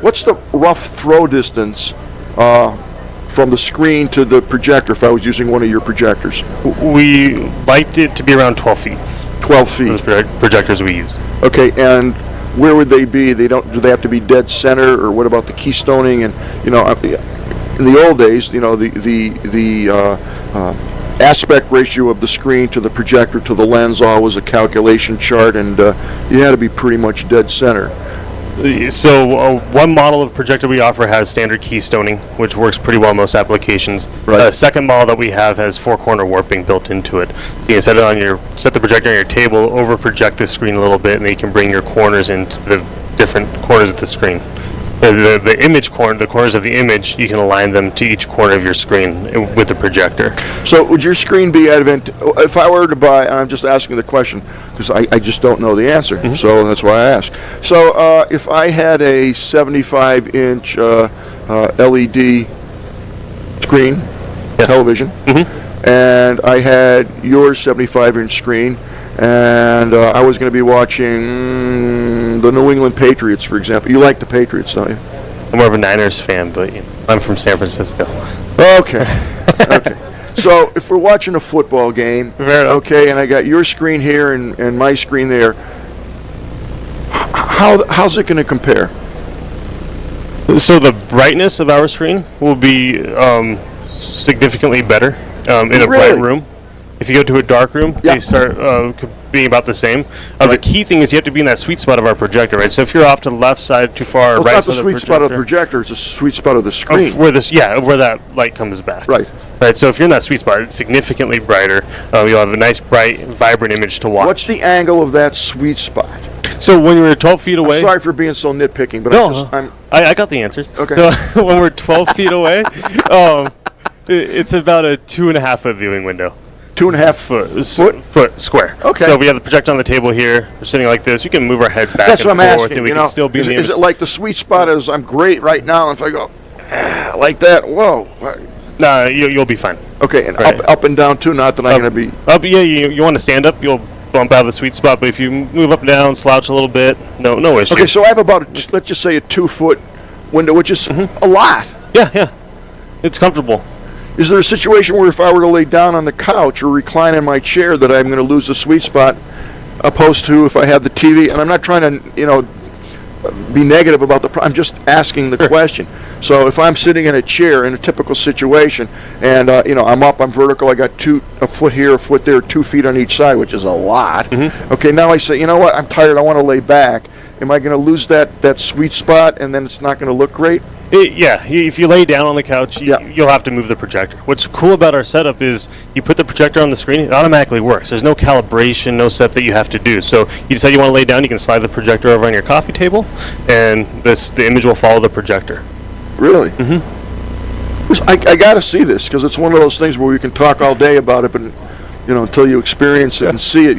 what's the rough throw distance from the screen to the projector if I was using one of your projectors? We liked it to be around 12 feet. 12 For feet. the projectors we use. Okay, and where would they be? Do they have to be dead center, or what about the keystoning? And in the old days, the aspect ratio of the screen to the projector to the lens all was a calculation chart, and you had to be pretty much dead center. So one model of projector we offer has standard keystoning, which works pretty well in most applications. Right. The second model that we have has 4-corner warping built into it. So you can set the projector on your table, over project the screen a little bit, and then you can bring your corners into the different corners of the screen. The image the corners of the image, you can align them to each corner of your screen with the projector. So would your screen be if I were to buy, and I'm just asking the question because I just don't know the answer, so that's why I ask. So if I had a 75-inch LED screen, television, and I had your 75-inch screen, and I was going to be watching the New England Patriots, for example. You like the Patriots, don't you? I'm more of a Niners fan, but I'm from San Francisco. Okay. Okay. So if we're watching a football game, okay, and I got your screen here and my screen there, how's it going to compare? So the brightness of our screen will be significantly better in a bright room. If you go to a dark room, they start being about the same. The key thing is you have to be in that sweet spot of our projector, right? So if you're off to the left side too far, well, right it's not the sweet spot of the projector; it's the sweet spot of the screen. Where that light comes back. Right. Right. So if you're in that sweet spot, it's significantly brighter. You'll have a nice, bright, vibrant image to watch. What's the angle of that sweet spot? So when you're 12 feet away. I'm sorry for being so nitpicking, but I got the answers. Okay. So when we're 12 feet away, it's about a 2.5 foot viewing window. 2.5 foot square. Okay. So we have the projector on the table here. We're sitting like this. We can move our heads back That's and what I'm forth, asking. and we can still be in the is it like the sweet spot is I'm great right now, and if I go like that, whoa. Nah, you'll be fine. Okay, and Right. up and down too. Not that I'm going to be. Up, yeah. You want to stand up, you'll bump out of the sweet spot. But if you move up and down, slouch a little bit, no issue. Okay, so I have about let's just say a 2-foot window, which is a lot. Yeah. It's comfortable. Is there a situation where if I were to lay down on the couch or recline in my chair that I'm going to lose the sweet spot, opposed to if I have the TV? And I'm not trying to, be negative about I'm just asking the question. So if I'm sitting in a chair in a typical situation, and I'm up, I'm vertical, I got a foot here, a foot there, 2 feet on each side, which is a lot. Okay, now I say, you know what? I'm tired. I want to lay back. Am I going to lose that sweet spot, and then it's not going to look great? If you lay down on the couch, you'll have to move the projector. What's cool about our setup is you put the projector on the screen, it automatically works. There's no calibration, no setup that you have to do. So you decide you want to lay down, you can slide the projector over on your coffee table, and the image will follow the projector. Really? I got to see this, because it's one of those things where we can talk all day about it, but until you experience it and see it,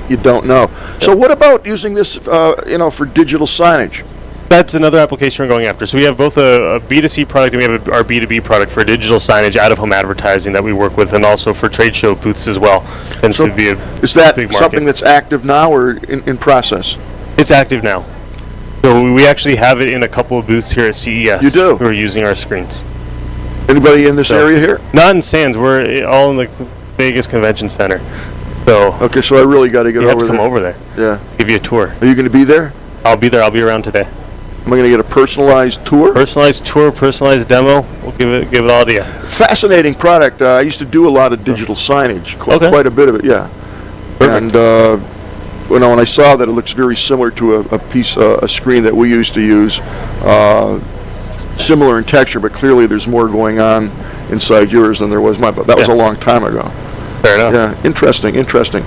you don't know. So what about using this, for digital signage? That's another application we're going after. So we have both a B2C product and we have our B2B product for digital signage, out-of-home advertising that we work with, and also for trade show booths as well. Tends to be is that big market. Something that's active now or in process? It's active now. So we actually have it in a couple of booths here at CES. You do? Who are using our screens. Anybody in this area here? Not in Sands. We're all in the Vegas Convention Center. So okay, so I really got to get over there. You have to come over there. Yeah. Give you a tour. Are you going to be there? I'll be there. I'll be around today. Am I going to get a personalized tour? Personalized tour, personalized demo. We'll give it all to you. Fascinating product. I used to do a lot of digital signage, quite a bit of it, yeah. Perfect. And when I saw that, it looks very similar to a screen that we used to use. Similar in texture, but clearly there's more going on inside yours than there was mine. But that was a long time ago. Fair enough. Yeah, interesting.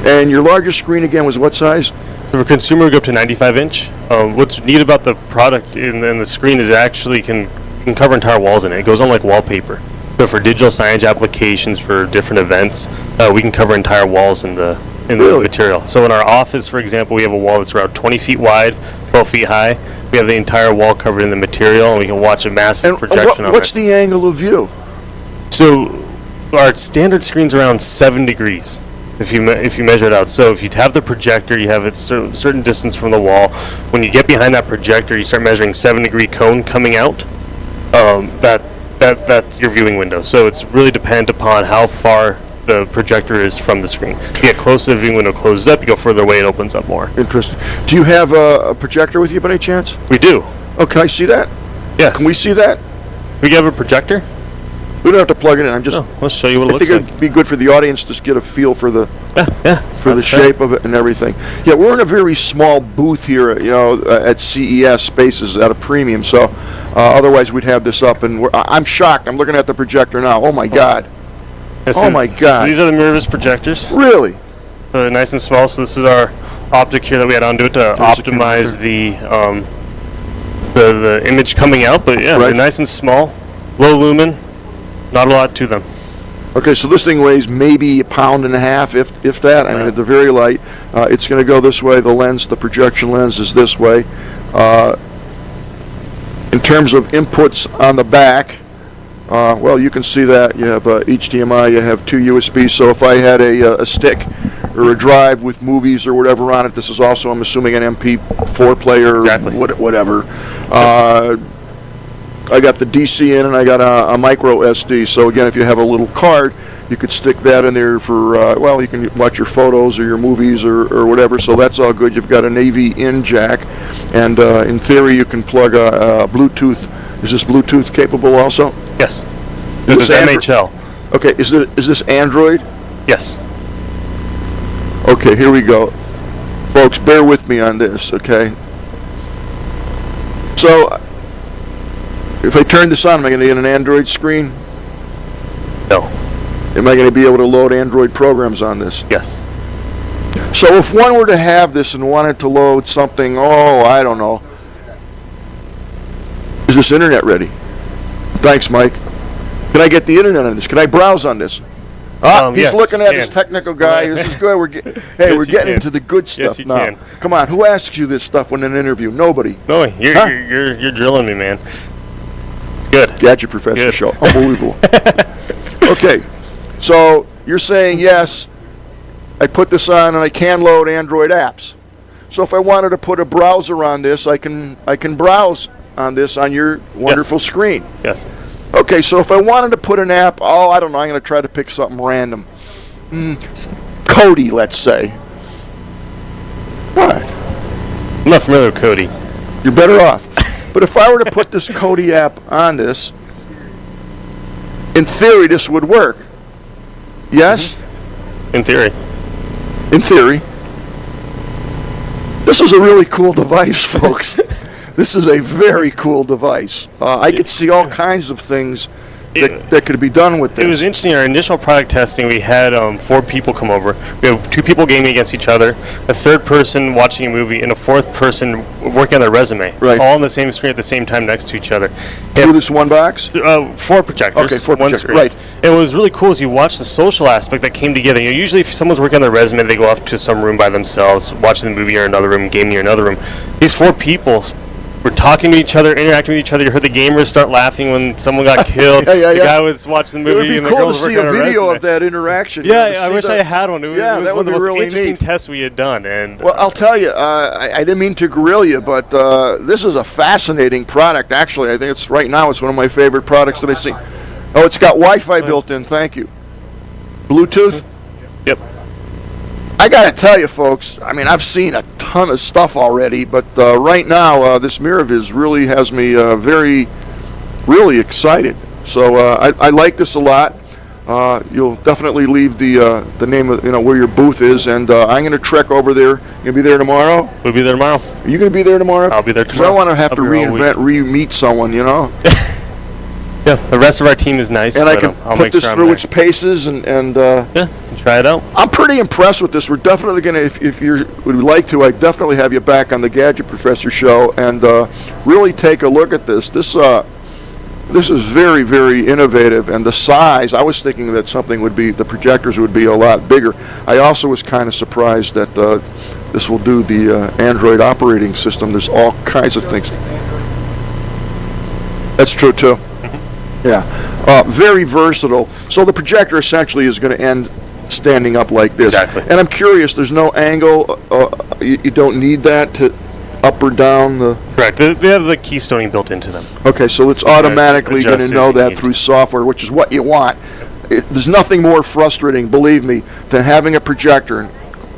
And your largest screen again was what size? For consumer, we go up to 95-inch. What's neat about the product and the screen is it actually can cover entire walls in it. It goes on like wallpaper. So for digital signage applications for different events, we can cover entire walls in the material. So in our office, for example, we have a wall that's around 20 feet wide, 12 feet high. We have the entire wall covered in the material, and we can watch a massive projection on it. What's the angle of view? So our standard screen's around 7 degrees. if you measure it out. So if you have the projector, you have it certain distance from the wall. When you get behind that projector, you start measuring 7-degree cone coming out. That's your viewing window. So it's really dependent upon how far the projector is from the screen. If you get close to the viewing window, closes up. You go further away, it opens up more. Interesting. Do you have a projector with you by any chance? We do. Oh, can I see that? Yes. Can we see that? We have a projector? We don't have to plug it in. I'm just. Oh, let's show you what it I looks think like. it'd be good for the audience to get a feel for the Yeah. for the That's shape of it and everything. Yeah, we're in a very small booth here, at CES. Space is at a premium, so otherwise we'd have this up. And I'm shocked. I'm looking at the projector now. Oh my God! Oh my God! So these are the mirrorless projectors. Really? So they're nice and small. So this is our optic here that we had onto it to optimize the image coming out. But yeah, Right. they're nice and small, low lumen, not a lot to them. Okay, so this thing weighs maybe 1.5 pounds, if that. I mean, at the very light. It's going to go this way. The lens, the projection lens, is this way. In terms of inputs on the back, well, you can see that you have HDMI, you have 2 USB. So if I had a stick or a drive with movies or whatever on it, this is also, I'm assuming, an MP4 player, Exactly. whatever. I got the DC in, and I got a micro SD. So again, if you have a little card, you could stick that in there for, well, you can watch your photos or your movies or whatever. So that's all good. You've got an AV in jack, and in theory, you can plug a Bluetooth. Is this Bluetooth capable also? Yes. Is This this is Andro- MHL. Okay, is this Android? Yes. Okay, here we go. Folks, bear with me on this, okay? So, if I turn this on, am I going to get an Android screen? No. Am I going to be able to load Android programs on this? Yes. So if one were to have this and wanted to load something, I don't know. Is this internet ready? Thanks, Mike. Can I get the internet on this? Can I browse on this? He's Yes, looking at you his can. technical guy. This is good. Yes, We're you getting can. into the good stuff you now. can. Come on, who asks you this stuff in an interview? Nobody. No, you're, Huh? you're drilling me, man. It's good. Gadget Professor Good. Show. Unbelievable. Okay, so you're saying yes, I put this on and I can load Android apps. So if I wanted to put a browser on this, I can browse on this on your wonderful screen. Yes. Okay, so if I wanted to put an app, I don't know, I'm going to try to pick something random. Kodi, let's say. What? I'm not familiar with Cody. You're better off. But if I were to put this Kodi app on this, in theory, this would work. Yes? In theory. In theory. This is a really cool device, folks. This is a very cool device. I could see all kinds of things that could be done with this. It was interesting. Our initial product testing, we had 4 people come over. We have 2 people gaming against each other, a third person watching a movie, and a 4th person working on their resume. Right. All on the same screen at the same time next to each other. Through this one box? 4 projectors. Okay, 4 one projectors, screen. right. And what was really cool is you watch the social aspect that came together. Usually if someone's working on their resume, they go off to some room by themselves, watching the movie or another room, gaming or another room. These 4 people were talking to each other, interacting with each other. You heard the gamers start laughing when someone got killed. Yeah. The guy was watching the It movie would and be the cool girl to was see working a on her video resume. of that interaction. Yeah, to I see wish the- I had one. It was, Yeah, it was that one of would the be most really interesting neat. tests we had done. And Well, I'll tell you, I didn't mean to grill you, but this is a fascinating product. Actually, I think right now it's one of my favorite products that I've seen. Oh, it's got Wi-Fi built in. Thank you. Bluetooth. yep. I got to tell you, folks. I mean, I've seen a ton of stuff already, but right now this Miraviz really has me really excited. So I like this a lot. You'll definitely leave the name of where your booth is, and I'm going to trek over there. You gonna be there tomorrow? We'll be there tomorrow. Are you going to be there tomorrow? I'll be there Because I tomorrow. want to have I'll to be there all week. re-meet someone, Yeah, the rest of our team is nice. and I but, can I'll put make this sure I'm through there. its paces, and Yeah, try it out. I'm pretty impressed with this. We're definitely going to, if you would like to, I'd definitely have you back on the Gadget Professor show and really take a look at this. This is very, very innovative, and the size, I was thinking that the projectors would be a lot bigger. I also was kind of surprised that this will do the Android operating system. There's all kinds of things. That's true, too. Yeah. Very versatile. So the projector essentially is going to end standing up like this. Exactly. And I'm curious, there's no angle, you don't need that to up or down the... Correct. They have the keystoning built into them. Okay, so it's automatically going to adjust know as you that need. through software, which is what you want. There's nothing more frustrating, believe me, than having a projector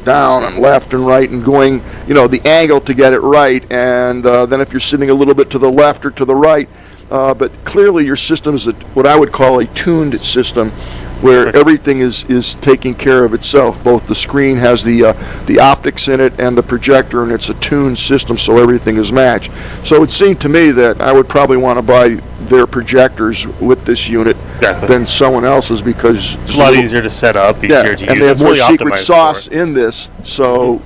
down and left and right and going, the angle to get it right, and then if you're sitting a little bit to the left or to the right, but clearly your system is what I would call a tuned system, where everything is taking care of itself. Both the screen has the optics in it and the projector, and it's a tuned system, so everything is matched. So it seemed to me that I would probably want to buy their projectors with this unit than someone else's, because It's a lot easier to set up, easier to use. and they have It's more really secret optimized sauce for it. in this, so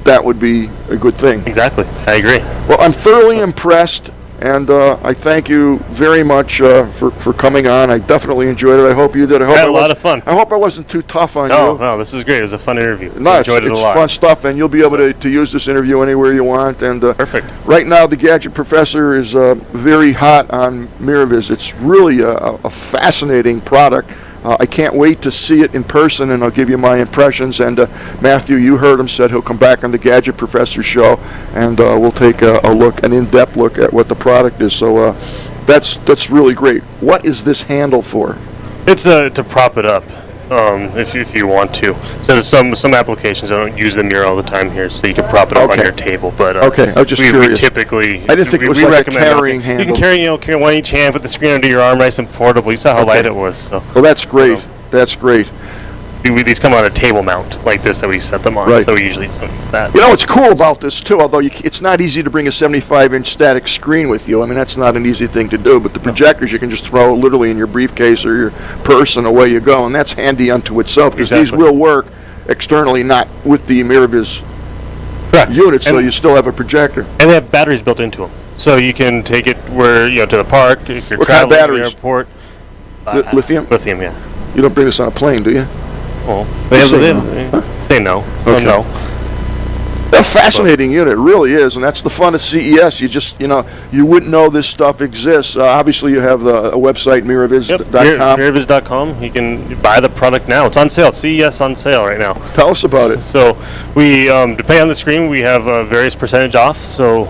that would be a good thing. Exactly. I agree. Well, I'm thoroughly impressed, and I thank you very much for coming on. I definitely enjoyed it. I hope you did. I hope Had I a lot wasn't- of fun. I hope I wasn't too tough on No, you. no, this is great. It was a fun interview. No, I it's enjoyed it a lot. fun stuff, and you'll be able to use this interview anywhere you want. And Perfect. right now, the Gadget Professor is very hot on MiraViz. It's really a fascinating product. I can't wait to see it in person, and I'll give you my impressions. And Matthew, you heard him, said he'll come back on the Gadget Professor show, and we'll take an in-depth look at what the product is. So that's really great. What is this handle for? It's to prop it up, if you want to. So some applications, I don't use the mirror all the time here, so you can prop it up on Okay. your table. But Okay, I was just we curious. typically I didn't think it was we like a recommend carrying You handle. can carry one each hand, put the screen under your arm, nice and portable. You saw how light it was. So Well, that's great. That's great. these come on a table mount like this that we set them on. Right. So we usually use that. You know what's cool about this too, although it's not easy to bring a 75-inch static screen with you. I mean, that's not an easy thing to do. But the projectors you can just throw literally in your briefcase or your purse, and away you go. And that's handy unto itself, because these Exactly. will work externally, not with the MiraViz Correct. unit, so And- you still have a projector. And they have batteries built into them, so you can take it to the park if you're What kind of traveling to batteries? the airport. Lithium? Lithium, yeah. You don't bring this on a plane, do you? Well, they have Say say no. So Okay. no. A fascinating unit, it really is, and that's the fun of CES. You just, you wouldn't know this stuff exists. Obviously, you have a website, miraviz.com. Miraviz.com. You can buy the product now. It's on sale. CES on sale right now. Tell us about it. So we, depending on the screen, we have various percentage off. So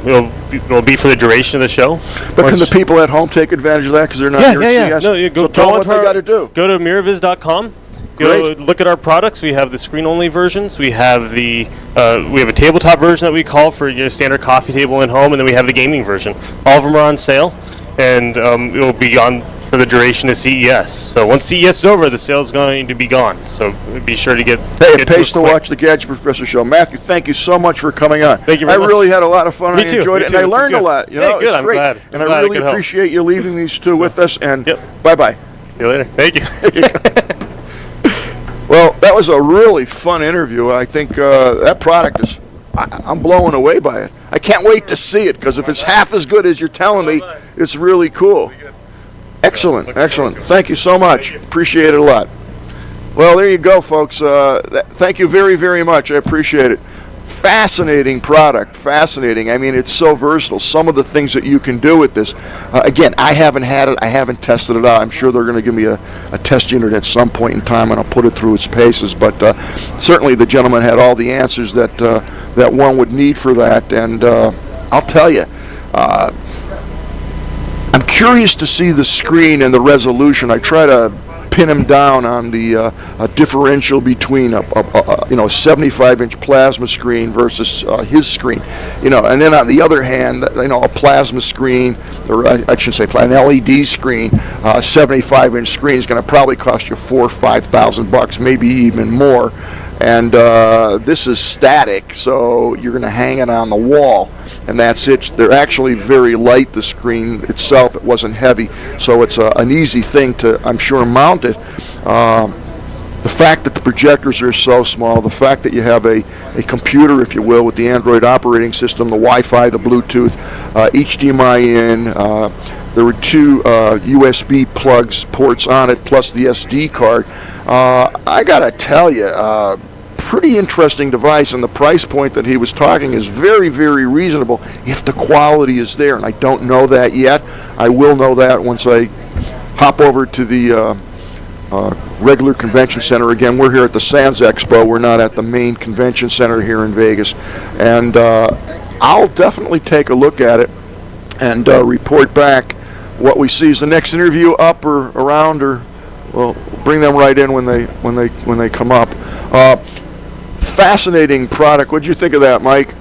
it'll be for the duration of the show. But can the people at home take advantage of that because they're not here at CES? No, you go, so tell them go what they onto got to do. Go to miraviz.com. Go Great. look at our products. We have the screen-only versions. We have we have a tabletop version that we call for your standard coffee table in home, and then we have the gaming version. All of them are on sale, and it will be on for the duration of CES. So once CES is over, the sale is going to be gone. So be sure to get. Hey, get it pays it to quick. watch the Gadget Professor show. Matthew, thank you so much for coming on. Thank you very I much. really had a lot of fun. Me I too, enjoyed me it, too. and I This is learned a good. lot. Hey, It's good. I'm great. glad. And I'm I glad I really could help. appreciate you leaving these two with us. And Yep. bye-bye. See you later. Thank you. Well, that was a really fun interview. I think that product is, I'm blown away by it. I can't wait to see it, because if it's half as good as you're telling me, it's really cool. Excellent, excellent. Thank you so much. Appreciate it a lot. Well, there you go, folks. Thank you very, very much. I appreciate it. Fascinating product, fascinating. I mean, it's so versatile. Some of the things that you can do with this. Again, I haven't had it. I haven't tested it out. I'm sure they're going to give me a test unit at some point in time, and I'll put it through its paces. But certainly the gentleman had all the answers that that one would need for that. And I'll tell you, I'm curious to see the screen and the resolution. I try to pin him down on the differential between a 75-inch plasma screen versus his screen, and then on the other hand, a plasma screen, or I shouldn't say an LED screen, 75-inch screen is going to probably cost you $4,000 or $5,000, maybe even more. And this is static, so you're going to hang it on the wall, and that's it. They're actually very light, the screen itself. It wasn't heavy, so it's an easy thing to, I'm sure, mount it. The fact that the projectors are so small, the fact that you have a computer, if you will, with the Android operating system, the Wi-Fi, the Bluetooth, HDMI in, there were two USB ports on it, plus the SD card. I got to tell you, pretty interesting device, and the price point that he was talking is very, very reasonable if the quality is there, and I don't know that yet. I will know that once I hop over to the regular convention center. Again, we're here at the Sands Expo. We're not at the main convention center here in Vegas. And I'll definitely take a look at it and report back what we see. Is the next interview up or around, or well, bring them right in when they come up. Fascinating product. What'd you think of that, Mike?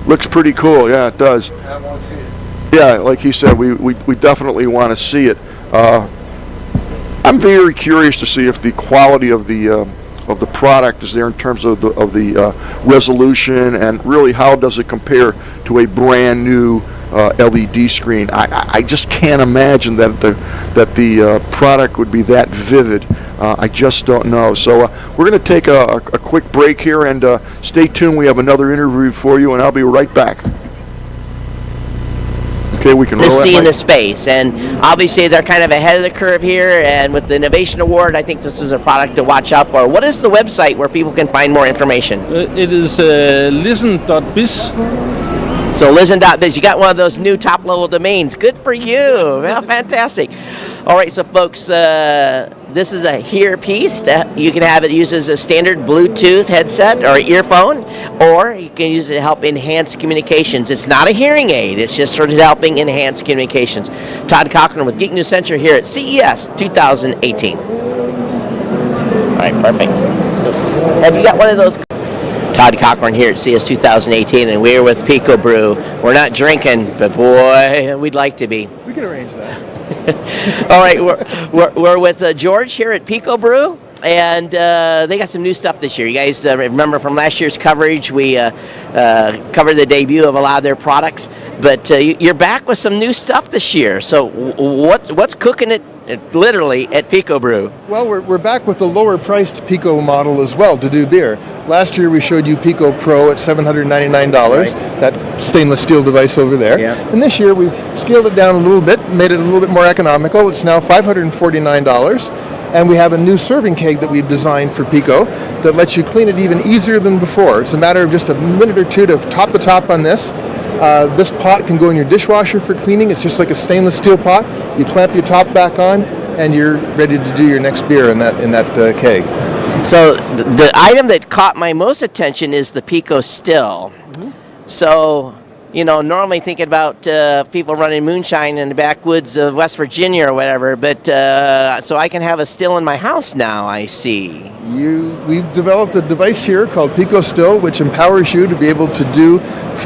Looks pretty cool. Yeah, it does. I want to see it. Yeah, like he said, we definitely want to see it. I'm very curious to see if the quality of the product is there in terms of the resolution, and really how does it compare to a brand new LED screen. I just can't imagine that the product would be that vivid. I just don't know. So we're going to take a quick break here, and stay tuned. We have another interview for you, and I'll be right back. Okay, we can roll to that, see in Mike? the space, and obviously they're kind of ahead of the curve here, and with the Innovation Award, I think this is a product to watch out for. What is the website where people can find more information? It is listen.biz. So listen.biz, you got one of those new top-level domains. Good for you. Well, fantastic. All right, so folks, this is a hear piece. You can have it used as a standard Bluetooth headset or earphone, or you can use it to help enhance communications. It's not a hearing aid. It's just sort of helping enhance communications. Todd Cochran with Geek News Center here at CES 2018. All right, perfect. Have you got one of those? Todd Cochran here at CES 2018, and we're with Pico Brew. We're not drinking, but boy, we'd like to be. We can arrange that. All right, we're with George here at Pico Brew, and they got some new stuff this year. You guys remember from last year's coverage, we covered the debut of a lot of their products, but you're back with some new stuff this year. So what's cooking it literally at Pico Brew? Well, we're back with the lower priced Pico model as well to do beer. Last year we showed you Pico Pro at $799, that stainless steel device over there. Yeah. And this year we've scaled it down a little bit, made it a little bit more economical. It's now $549. And we have a new serving keg that we've designed for Pico that lets you clean it even easier than before. It's a matter of just a minute or two to top the top on this. This pot can go in your dishwasher for cleaning. It's just like a stainless steel pot. You clamp your top back on, and you're ready to do your next beer in that keg. So the item that caught my most attention is the Pico Still. Mm-hmm. So, you know, normally thinking about people running moonshine in the backwoods of West Virginia or whatever, but so I can have a still in my house now, I see. We've developed a device here called Pico Still, which empowers you to be able to do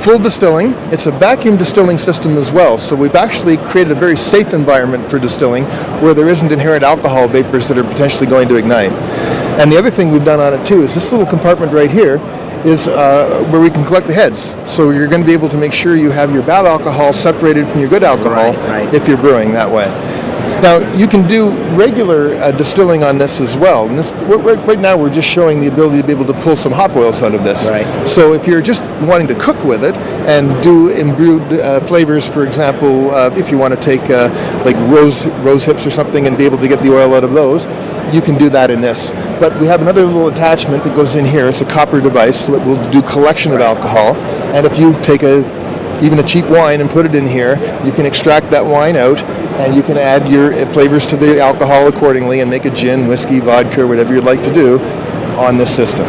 full distilling. It's a vacuum distilling system as well, so we've actually created a very safe environment for distilling where there isn't inherent alcohol vapors that are potentially going to ignite. And the other thing we've done on it too is this little compartment right here is where we can collect the heads. So you're going to be able to make sure you have your bad alcohol separated from your good alcohol if you're brewing that way. Now, you can do regular distilling on this as well. And right now, we're just showing the ability to be able to pull some hop oils out of this. Right. So if you're just wanting to cook with it and do imbued flavors, for example, if you want to take like rose hips or something and be able to get the oil out of those, you can do that in this. But we have another little attachment that goes in here. It's a copper device that will do collection of alcohol. And if you take even a cheap wine and put it in here, you can extract that wine out, and you can add your flavors to the alcohol accordingly and make a gin, whiskey, vodka, whatever you'd like to do on this system.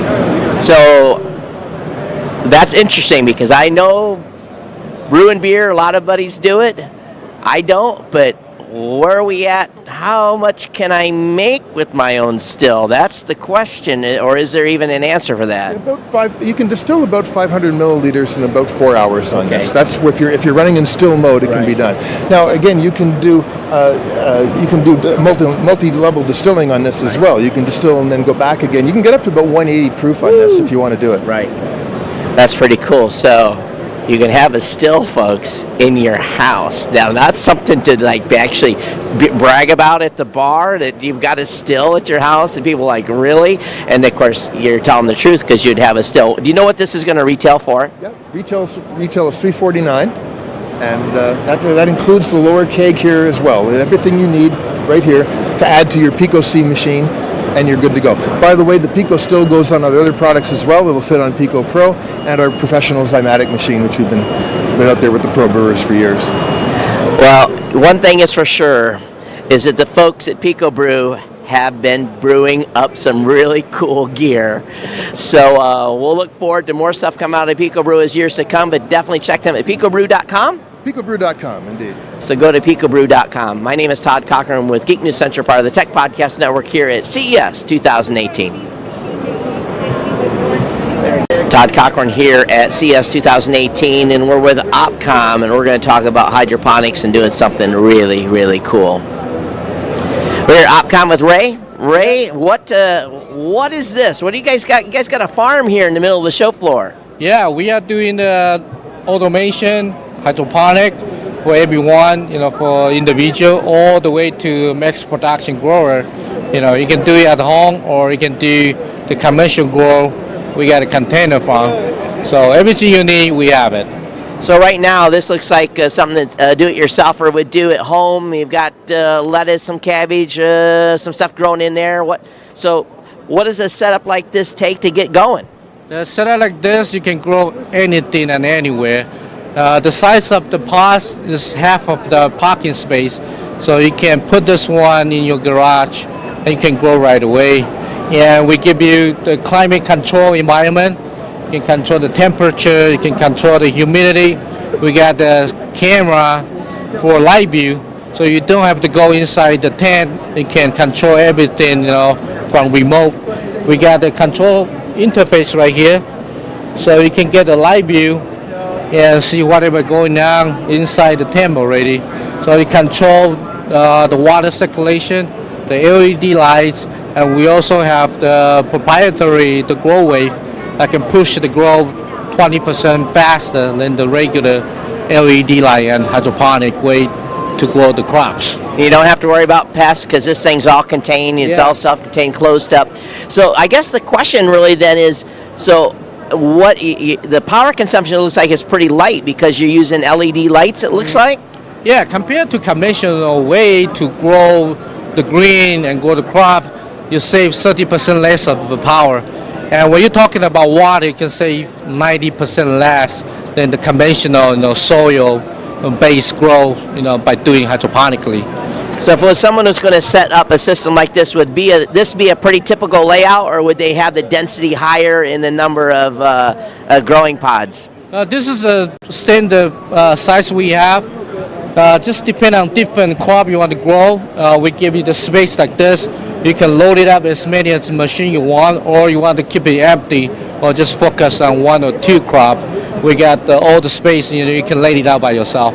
So that's interesting because I know brewing beer, a lot of buddies do it. I don't, but where are we at? How much can I make with my own still? That's the question, or is there even an answer for that? You can distill about 500 milliliters in about 4 hours on Okay. this. That's if you're running in still mode, it can be done. Now again, you can do multi-level distilling on this as well. You can distill and then go back again. You can get up to about 180 proof on this if you want to do it. Right. That's pretty cool. So you can have a still, folks, in your house. Now, that's something to like actually brag about at the bar, that you've got a still at your house, and people are like, really? And of course, you're telling the truth because you'd have a still. Do you know what this is going to retail for? Yeah, retail is $349, and that includes the lower keg here as well. Everything you need right here to add to your Pico C machine, and you're good to go. By the way, the Pico still goes on our other products as well. It'll fit on Pico Pro and our professional Zymatic machine, which we've been out there with the pro brewers for years. Well, one thing is for sure is that the folks at Pico Brew have been brewing up some really cool gear. So we'll look forward to more stuff coming out of Pico Brew as years to come, but definitely check them at picobrew.com. PicoBrew.com, indeed. So go to picobrew.com. My name is Todd Cochran with Geek News Central, part of the Tech Podcast Network here at CES 2018. Todd Cochran here at CES 2018, and we're with Opcom, and we're going to talk about hydroponics and doing something really, really cool. We're here at Opcom with Ray. Ray, what is this? What do you guys got? You guys got a farm here in the middle of the show floor. Yeah, we are doing the automation, hydroponic for everyone, for individual all the way to mass production grower. You can do it at home or you can do the commercial grow. We got a container farm. So everything you need, we have it. So right now, this looks like something that a do-it-yourselfer would do at home. You've got lettuce, some cabbage, some stuff growing in there. What does a setup like this take to get going? The setup like this, you can grow anything and anywhere. The size of the pots is half of the parking space. So you can put this one in your garage and you can grow right away. And we give you the climate control environment. You can control the temperature, you can control the humidity. We got the camera for light view, so you don't have to go inside the tent. You can control everything, from remote. We got the control interface right here, so you can get the light view and see whatever going on inside the tent already. So you control the water circulation, the LED lights, and we also have the proprietary, the grow wave, that can push the grow 20% faster than the regular LED light and hydroponic way to grow the crops. You don't have to worry about pests because this thing's all contained. It's all self-contained, closed up. So I guess the question really then is, so what the power consumption looks like is pretty light because you're using LED lights, it looks like? Yeah, compared to conventional way to grow the green and grow the crop, you save 30% less of the power. And when you're talking about water, you can save 90% less than the conventional, soil-based grow, by doing hydroponically. So if it was someone who's going to set up a system like this, would this be a pretty typical layout, or would they have the density higher in the number of growing pods? This is the standard size we have. Just depend on different crop you want to grow. We give you the space like this. You can load it up as many as machine you want, or you want to keep it empty, or just focus on one or two crop. We got all the space. You can lay it out by yourself.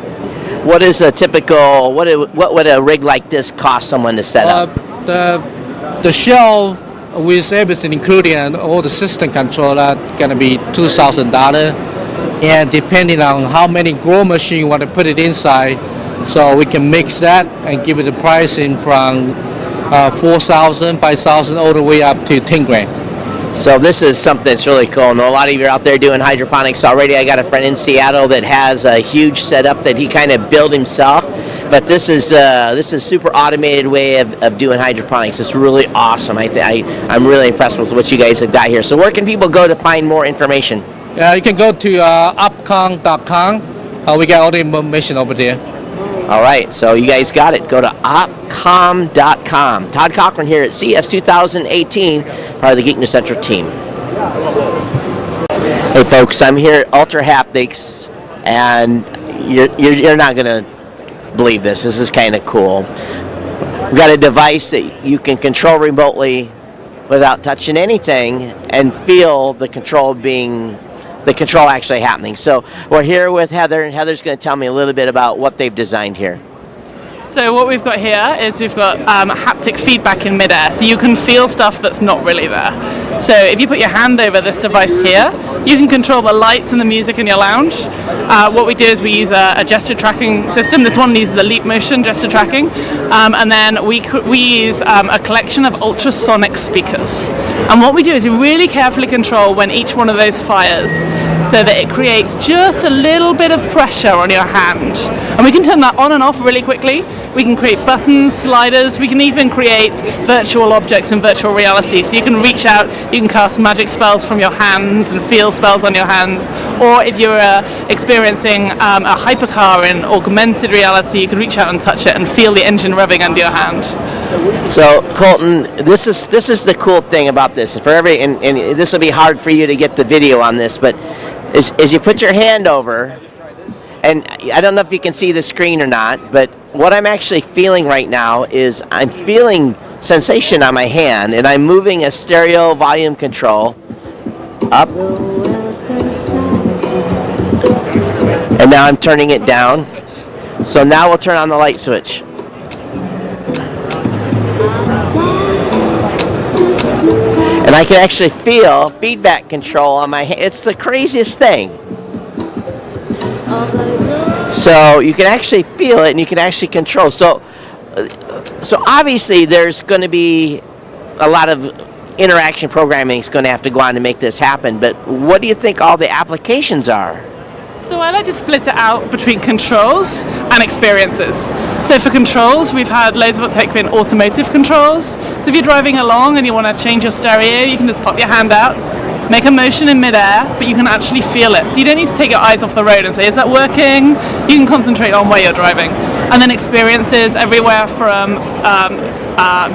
What is a typical? What would a rig like this cost someone to set up? The shell with everything including and all the system controller gonna be $2,000, and depending on how many grow machine you want to put it inside, so we can mix that and give it the pricing from $4,000, $5,000, all the way up to $10,000. So this is something that's really cool. I know a lot of you are out there doing hydroponics already. I got a friend in Seattle that has a huge setup that he kind of built himself. But this is super automated way of doing hydroponics. It's really awesome. I'm really impressed with what you guys have got here. So where can people go to find more information? You can go to opcom.com. We got all the information over there. All right, so you guys got it. Go to opcom.com. Todd Cochran here at CES 2018, part of the Geek News Central team. Hey folks, I'm here at Ultra Haptics, and you're not going to believe this. This is kind of cool. We've got a device that you can control remotely without touching anything and feel the control actually happening. So we're here with Heather, and Heather's going to tell me a little bit about what they've designed here. So what we've got here is we've got haptic feedback in midair, so you can feel stuff that's not really there. So if you put your hand over this device here, you can control the lights and the music in your lounge. What we do is we use a gesture tracking system. This one uses the Leap Motion gesture tracking, and then we use a collection of ultrasonic speakers. And what we do is we really carefully control when each one of those fires, so that it creates just a little bit of pressure on your hand. And we can turn that on and off really quickly. We can create buttons, sliders. We can even create virtual objects in virtual reality. So you can reach out, you can cast magic spells from your hands and feel spells on your hands. Or if you're experiencing a hypercar in augmented reality, you can reach out and touch it and feel the engine revving under your hand. So Colton, this is the cool thing about this. And this will be hard for you to get the video on this, but as you put your hand over, and I don't know if you can see the screen or not, but what I'm actually feeling right now is I'm feeling sensation on my hand, and I'm moving a stereo volume control up, and now I'm turning it down. So now we'll turn on the light switch. And I can actually feel feedback control on my hand. It's the craziest thing. So you can actually feel it and you can actually control. So obviously there's going to be a lot of interaction programming is going to have to go on to make this happen. But what do you think all the applications are? So I like to split it out between controls and experiences. So for controls, we've had loads of what take in automotive controls. So if you're driving along and you want to change your stereo, you can just pop your hand out, make a motion in midair, but you can actually feel it. So you don't need to take your eyes off the road and say, is that working? You can concentrate on where you're driving. And then experiences everywhere from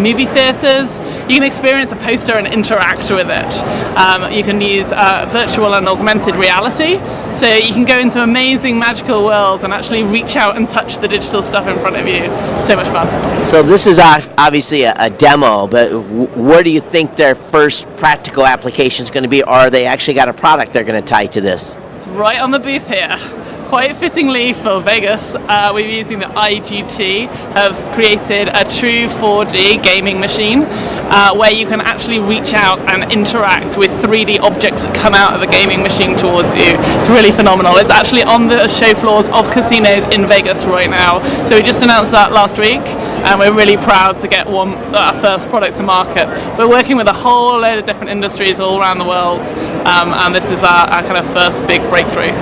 movie theaters. You can experience a poster and interact with it. You can use virtual and augmented reality. So you can go into amazing magical worlds and actually reach out and touch the digital stuff in front of you. So much fun. So this is obviously a demo, but where do you think their first practical application is going to be, or are they actually got a product they're going to tie to this? It's right on the booth here. Quite fittingly for Vegas, we're using the IGT, have created a true 4D gaming machine where you can actually reach out and interact with 3D objects that come out of a gaming machine towards you. It's really phenomenal. It's actually on the show floors of casinos in Vegas right now. So we just announced that last week, and we're really proud to get our first product to market. We're working with a whole load of different industries all around the world, and this is our kind of first big breakthrough.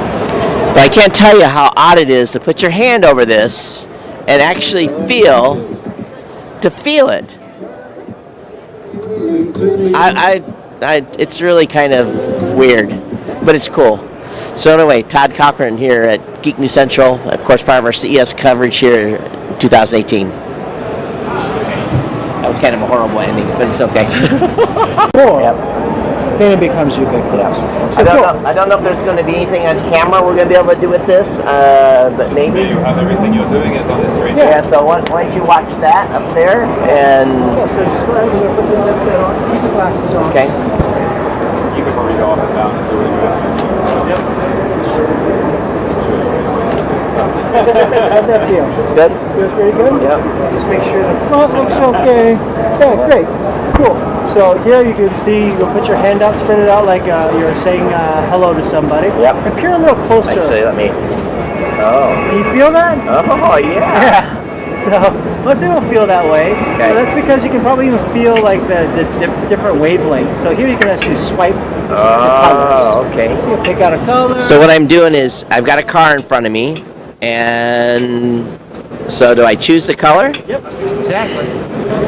But I can't tell you how odd it is to put your hand over this and actually feel it. It's really kind of weird, but it's cool. So anyway, Todd Cochran here at Geek News Central, of course part of our CES coverage here in 2018. That was kind of a horrible ending, but it's okay. Cool. Yep. Then it becomes ubiquitous. I don't know if there's going to be anything on camera we're going to be able to do with this, but maybe. You have everything you're doing is on the screen. Yeah, so why don't you watch that up there? And Yeah, so just go ahead and put this headset on, keep the glasses on. okay. You can probably go up and down and do it. How's that feel? Good? Feels pretty good? Yep. Just make sure the front looks okay. Yeah, great. Cool. So here you can see, you'll put your hand out, spread it out like you're saying hello to somebody. Yep. And peer a little closer. Actually, let me. Oh. Can you feel that? Oh, yeah. Yeah. So most people feel that way. Okay. So that's because you can probably even feel like the different wavelengths. So here you can actually swipe the colors. Okay. So you pick out a color. So what I'm doing is I've got a car in front of me, and so do I choose the color? Yep, exactly.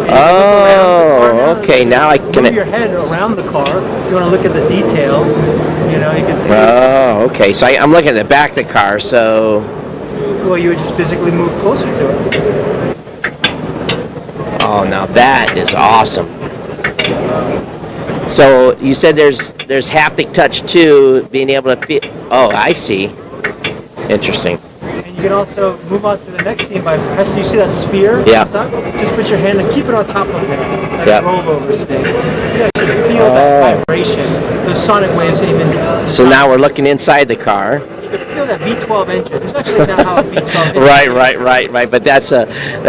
Oh, okay. Now I can. Move your head around the car. If you want to look at the detail, you know, you can see. Oh, okay. So I'm looking at the back of the car. So. Well, you would just physically move closer to it. Oh, now that is awesome. So you said there's haptic touch too, being able to feel. Oh, I see. Interesting. And you can also move on to the next scene by pressing. You see that sphere? Yeah. on top? Just put your hand and keep it on top of it. Like Yep. a rollover stick. You actually feel that vibration, those sonic waves even. So now we're looking inside the car. You can feel that V12 engine. It's actually not how a V12 engine Right. But that's a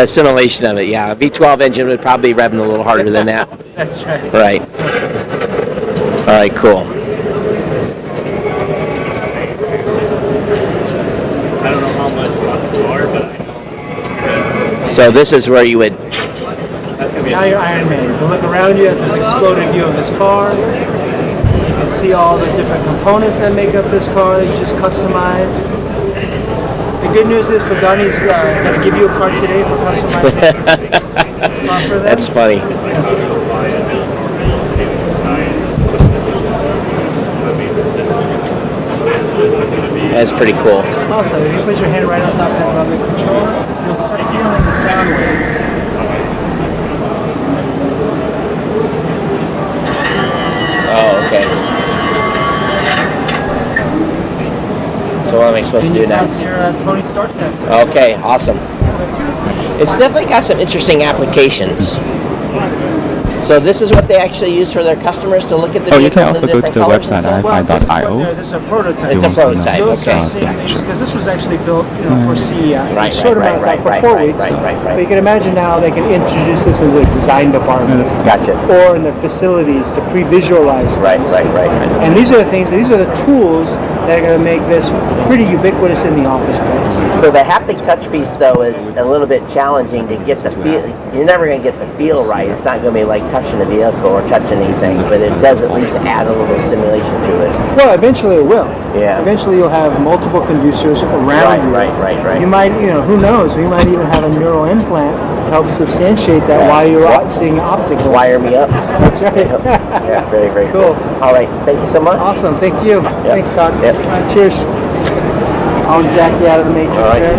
simulation of it. Yeah, a V12 engine would probably be revving a little harder than that. That's right. Right. All right. Cool. I don't know how much about the car, but I know. So this is where you would. That's gonna be Now you're Iron Man. You can look around you as this exploded view of this car. You can see all the different components that make up this car that you just customized. The good news is Pagani's going to give you a card today for customized That's fun for them. That's funny. That's pretty cool. Also, if you put your hand right on top of that rubber controller, you'll start feeling the sound waves. Oh, okay. So what am I supposed to do now? That's your Tony Stark test. Okay, awesome. It's definitely got some interesting applications. So this is what they actually use for their customers to look at the Oh, you can vehicles in also go to different the colors website and stuff? ifi.io. This is a prototype. It's a prototype, okay. Because this was actually built, for CES. Right, Short right, amount of right, time for right, 4 right, weeks. right. But you can imagine now they can introduce this in the design department. Gotcha. Or in the facilities to pre-visualize Right, things. right. And these are the things, these are the tools that are going to make this pretty ubiquitous in the office space. So the haptic touch piece, though, is a little bit challenging to get the feel. You're never going to get the feel right. It's not going to be like touching a vehicle or touching anything, but it does at least add a little simulation to it. Well, eventually it will. Yeah. Eventually you'll have multiple conducers around you. Right. You might, who knows, you might even have a neural implant to help substantiate that while you're out seeing optical. Wire me up. That's right. Yeah, very, very Cool. All right, thank you so much. Awesome, thank you. Thanks, Todd. Yep. Cheers. I'll jack you out of the matrix All right. there.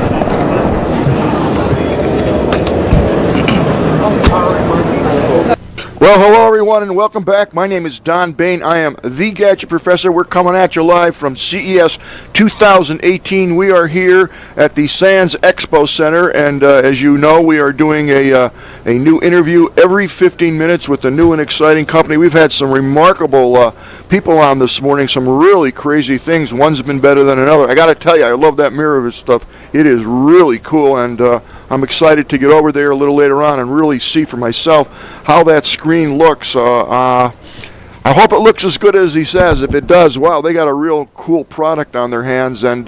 Well, hello everyone and welcome back. My name is Don Bain. I am the Gadget Professor. We're coming at you live from CES 2018. We are here at the Sands Expo Center, and as you know, we are doing a new interview every 15 minutes with a new and exciting company. We've had some remarkable people on this morning, some really crazy things. One's been better than another. I got to tell you, I love that mirror stuff. It is really cool, and I'm excited to get over there a little later on and really see for myself how that screen looks. I hope it looks as good as he says. If it does, wow, they got a real cool product on their hands, and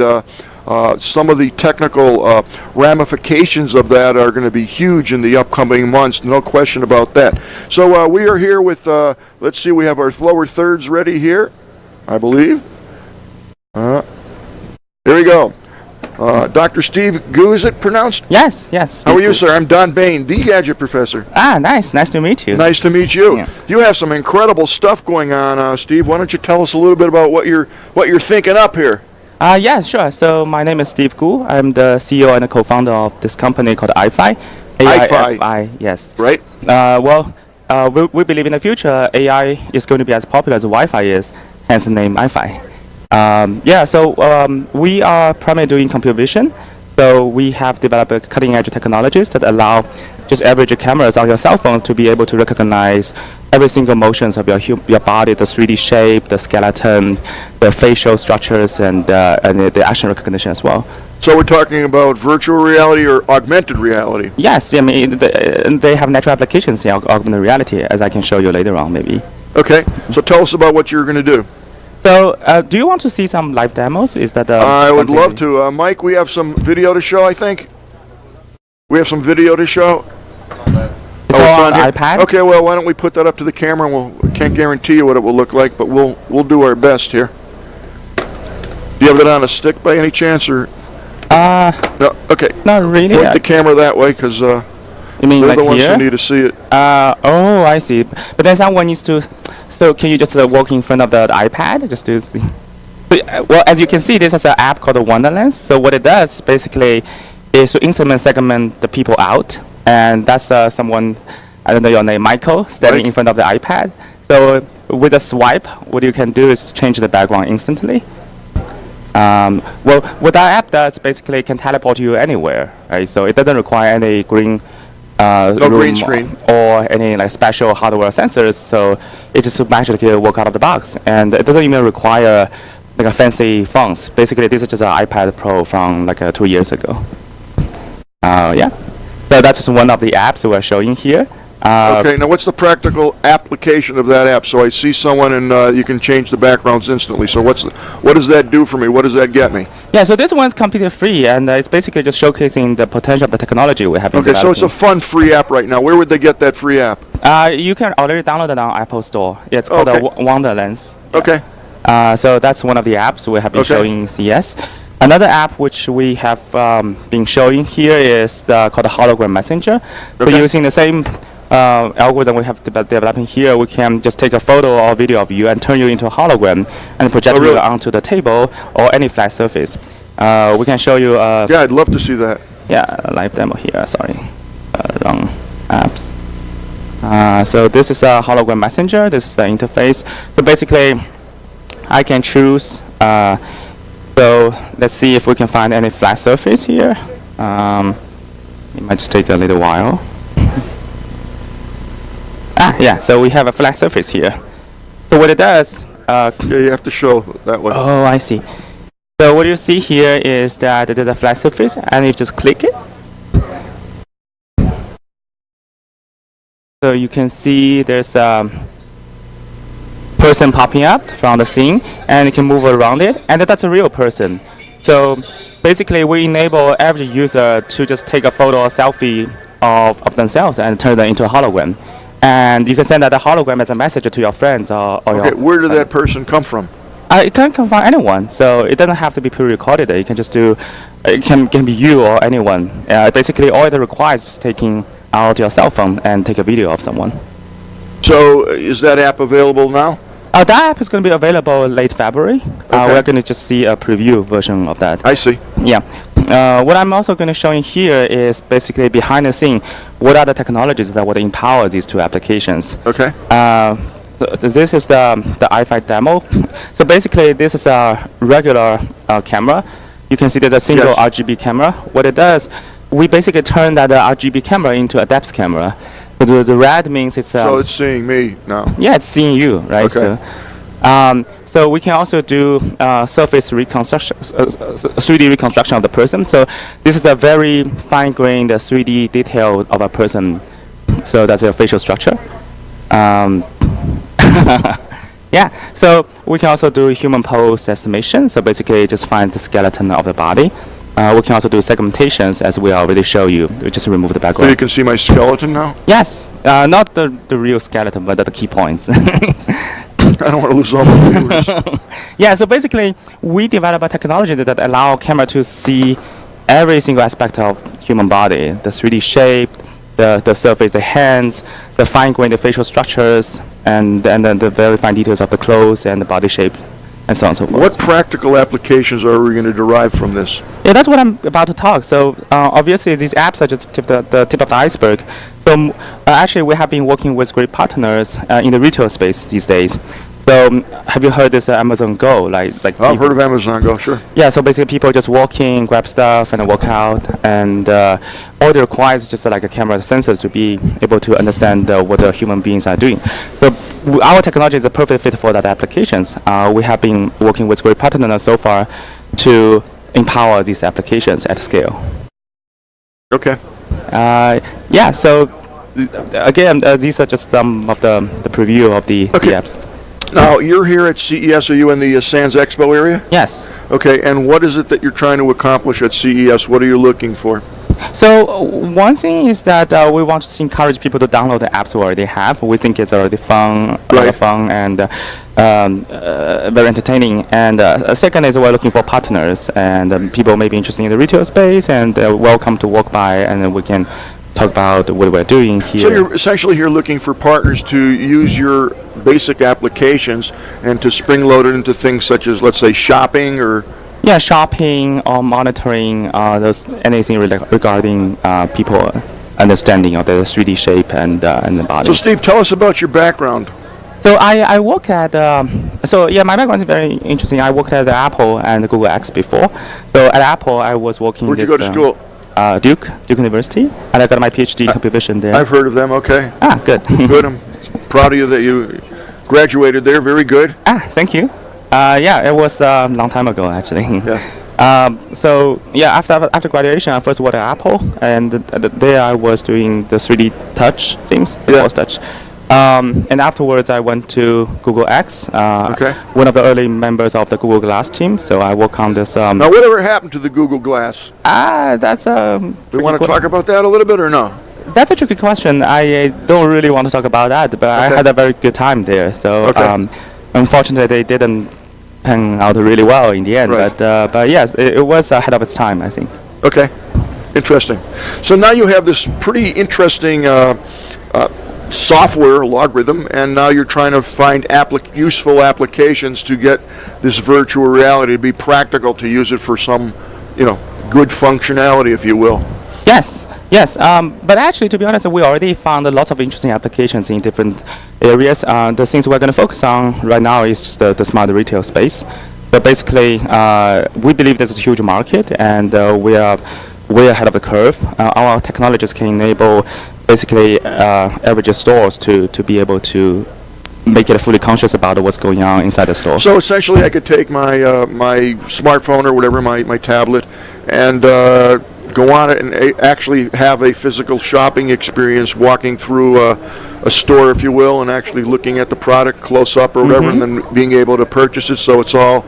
some of the technical ramifications of that are going to be huge in the upcoming months, no question about that. So we are here with, let's see, we have our lower thirds ready here, I believe. Here we go. Dr. Steve Gu, is it pronounced? Yes. How are you, sir? I'm Don Bain, the Gadget Professor. Ah, nice to meet you. Nice to meet you. Yeah. You have some incredible stuff going on, Steve. Why don't you tell us a little bit about what you're thinking up here? Yeah, sure. So my name is Steve Gu. I'm the CEO and the co-founder of this company called iFi. iFi. Yes. Right? We believe in the future AI is going to be as popular as Wi-Fi is, hence the name iFi. We are primarily doing computer vision. So we have developed cutting-edge technologies that allow just average cameras on your cell phones to be able to recognize every single motions of your body, the 3D shape, the skeleton, the facial structures, and the action recognition as well. So we're talking about virtual reality or augmented reality? Yes, I mean, they have natural applications in augmented reality, as I can show you later on, maybe. Okay, so tell us about what you're going to do. So, do you want to see some live demos? Is that I would love to. Mike, we have some video to show, I think. We have some video to show. It's on here? iPad. Okay, well, why don't we put that up to the camera, and we can't guarantee you what it will look like, but we'll do our best here. Do you have it on a stick by any chance, or? No, okay. Not really. Point the camera that way, because you mean they're like the ones here? who need to see it. Oh, I see. But then someone needs to. So can you just walk in front of the iPad just to see? Well, as you can see, this is an app called Wonderlands. So what it does basically is to instrument segment the people out, and that's someone, I don't know your name, Michael, standing in front of the iPad. So with a swipe, what you can do is change the background instantly. Well, what that app does basically can teleport you anywhere, right? So it doesn't require any green green screen or any like special hardware sensors. So it just magically work out of the box, and it doesn't even require like a fancy phones. Basically, this is just an iPad Pro from like 2 years ago. So that's just one of the apps we're showing here. Okay, now what's the practical application of that app? So I see someone and you can change the backgrounds instantly. So what does that do for me? What does that get me? Yeah, so this one's completely free, and it's basically just showcasing the potential of the technology we have. Okay, so it's a fun free app right now. Where would they get that free app? You can already download it on Apple Store. It's called Wonderlands. Okay. So that's one of the apps we have been showing in CES. Another app which we have been showing here is called the Hologram Messenger. So Okay. using the same algorithm we have developing here, we can just take a photo or video of you and turn you into a hologram and project Oh, really? you onto the table or any flat surface. We can show you Yeah, I'd love to see that. a live demo here. Sorry, wrong apps. So this is a hologram messenger. This is the interface. So basically, I can choose. So let's see if we can find any flat surface here. It might just take a little while. Yeah. So we have a flat surface here. So what it does. Yeah, you have to show that way. Oh, I see. So what you see here is that there's a flat surface, and you just click it. So you can see there's a person popping up from the scene, and you can move around it, and that's a real person. So basically, we enable every user to just take a photo or selfie of themselves and turn them into a hologram. And you can send that hologram as a message to your friends or Okay, your. where did that person come from? It can come from anyone, so it doesn't have to be pre-recorded. You can just do. It can be you or anyone. Basically, all it requires is just taking out your cell phone and take a video of someone. So, is that app available now? That app is going to be available late February. Okay. We're going to just see a preview version of that. I see. Yeah. What I'm also going to show you here is basically behind the scene, what are the technologies that would empower these two applications. Okay. This is the iFi demo. So basically, this is a regular camera. You can see there's a single Yes. RGB camera. What it does, we basically turn that RGB camera into a depth camera. So the red means it's So it's seeing me now. yeah, it's seeing you, right? Okay. So we can also do surface reconstruction, 3D reconstruction of the person. So this is a very fine-grained 3D detail of a person. So that's a facial structure. Yeah, so we can also do human pose estimation. So basically, it just finds the skeleton of the body. We can also do segmentations, as we already show you. We just remove the So you background. can see my skeleton now? Yes, not the real skeleton, but the key points. I don't want to lose all my viewers. Yeah, so basically, we develop a technology that allow camera to see every single aspect of human body, the 3D shape, the surface, the hands, the fine-grained facial structures, and then the very fine details of the clothes and the body shape, and so on and so forth. What practical applications are we going to derive from this? Yeah, that's what I'm about to talk. So obviously, these apps are just the tip of the iceberg. So actually, we have been working with great partners in the retail space these days. So have you heard this Amazon Go? Like I've people- heard of Amazon Go, sure. Yeah, so basically people just walk in, grab stuff, and walk out, and all they require is just like a camera sensors to be able to understand what the human beings are doing. So our technology is a perfect fit for that applications. We have been working with great partners so far to empower these applications at scale. Okay. Yeah, so again, these are just some of the preview of the Okay. apps. Now, you're here at CES. Are you in the Sands Expo area? Yes. Okay, and what is it that you're trying to accomplish at CES? What are you looking for? So one thing is that we want to encourage people to download the apps we already have. We think it's already fun, a lot of fun, and very entertaining. And second is we're looking for partners, and people may be interested in the retail space, and welcome to walk by, and then we can talk about what we're doing here. So you're essentially here looking for partners to use your basic applications and to spring load it into things such as, let's say, shopping or... Yeah, shopping or monitoring those anything regarding people understanding of the 3D shape and the body. So Steve, tell us about your background. So I work at my background is very interesting. I worked at Apple and Google X before. So at Apple, I was working. Where'd you go to school? Duke University, and I got my PhD in computer vision there. I've heard of them, okay. Good. Good, I'm proud of you that you graduated there, very good. Thank you. Yeah, it was a long time ago, actually. Yeah. So yeah, after graduation, I first worked at Apple, and there I was doing the 3D touch things, the Yeah. force touch. And afterwards, I went to Google X, Okay. one of the early members of the Google Glass team. So I work on this. Now, whatever happened to the Google Glass? That's We want to talk about that a little bit or no? That's a tricky question. I don't really want to talk about that, but I Okay. had a very good time there. So Okay. unfortunately, they didn't pan out really well in the end. Right. But yes, it was ahead of its time, I think. Okay, interesting. So now you have this pretty interesting software logarithm, and now you're trying to find useful applications to get this virtual reality to be practical, to use it for some, good functionality, if you will. Yes, yes. But actually, to be honest, we already found a lot of interesting applications in different areas. The things we're going to focus on right now is just the smart retail space. But basically, we believe there's a huge market, and we are way ahead of the curve. Our technologies can enable basically average stores to be able to make it fully conscious about what's going on inside the store. So essentially, I could take my my smartphone or whatever, my tablet, and go on it and actually have a physical shopping experience, walking through a store, if you will, and actually looking at the product close up or whatever, and then being able to purchase it. So it's all,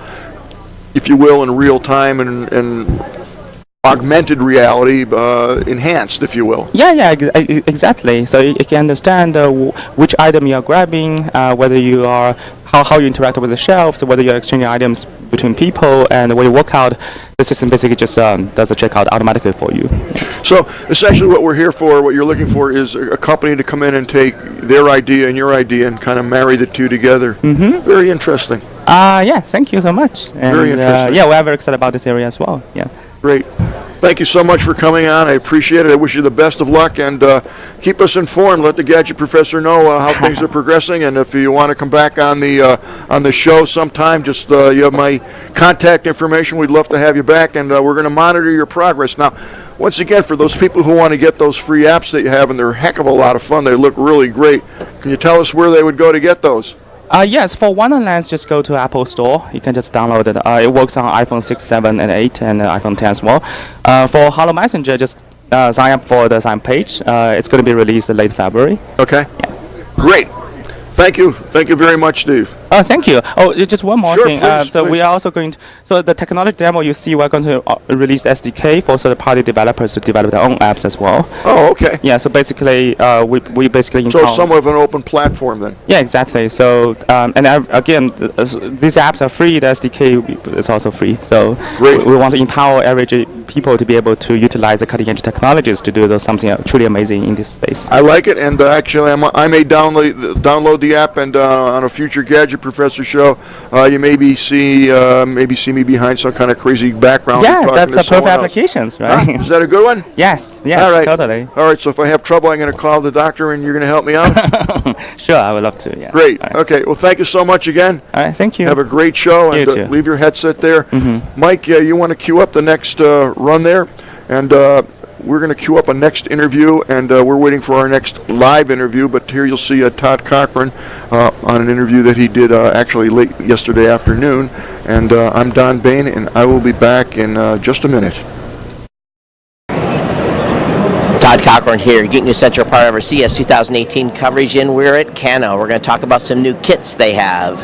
if you will, in real time and augmented reality, enhanced, if you will. Yeah, exactly. So you can understand which item you are grabbing, whether you are how you interact with the shelves, whether you're exchanging items between people, and when you walk out, the system basically just does the checkout automatically for you. So essentially, what we're here for, what you're looking for, is a company to come in and take their idea and your idea and kind of marry the two together. Very interesting. Yeah, thank you so much. And, Very interesting. Yeah, we're very excited about this area as well. Yeah. Great. Thank you so much for coming on. I appreciate it. I wish you the best of luck, and keep us informed. Let the Gadget Professor know how things are progressing, and if you want to come back on the show sometime, just you have my contact information. We'd love to have you back, and we're going to monitor your progress. Now, once again, for those people who want to get those free apps that you have, and they're a heck of a lot of fun, they look really great. Can you tell us where they would go to get those? Yes, for Wonderlands, just go to Apple Store. You can just download it. It works on iPhone 6, 7, and 8, and iPhone 10 as well. For Hello Messenger, just sign up for the sign page. It's going to be released late February. Okay. Yeah. Great. Thank you. Thank you very much, Steve. Thank you. Oh, just one more Sure, thing. please, So please. we are also going to, so the technology demo you see, we're going to release SDK for third-party developers to develop their own apps as well. Oh, okay. Yeah, so basically, we basically So it's somewhat of an open platform then. Yeah, exactly. So, again, these apps are free. The SDK is also free. So Great. we want to empower average people to be able to utilize the cutting-edge technologies to do something truly amazing in this space. I like it, and actually, I may download the app, and on a future Gadget Professor show, you maybe see me behind some kind of crazy background. Yeah, talking that's to a perfect someone else. applications, right? Huh? Is that a good one? Yes, All right. totally. All right, so if I have trouble, I'm going to call the doctor, and you're going to help me out? Sure, I would love to, yeah. Great. All right. Okay, well, thank you so much again. All right, thank you. Have a great show, You and too. leave your headset there. Mike, you want to queue up the next run there? And we're going to queue up a next interview, and we're waiting for our next live interview. But here you'll see Todd Cochran on an interview that he did actually late yesterday afternoon. And I'm Don Bain, and I will be back in just a minute. Todd Cochran here, Geek News Central, part of our CES 2018 coverage, and we're at Cano. We're going to talk about some new kits they have.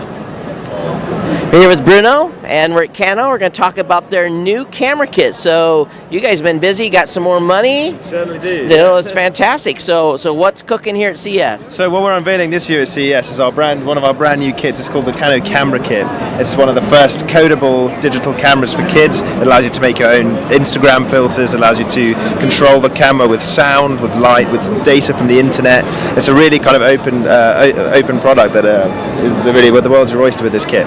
We're here with Bruno, and we're at Cano. We're going to talk about their new camera kit. So you guys have been busy, got some more money. Certainly do. Still, it's fantastic. So what's cooking here at CES? So what we're unveiling this year at CES is one of our brand new kits. It's called the Cano Camera Kit. It's one of the first codable digital cameras for kids. It allows you to make your own Instagram filters, allows you to control the camera with sound, with light, with data from the internet. It's a really kind of open product that is really the world's your oyster with this kit.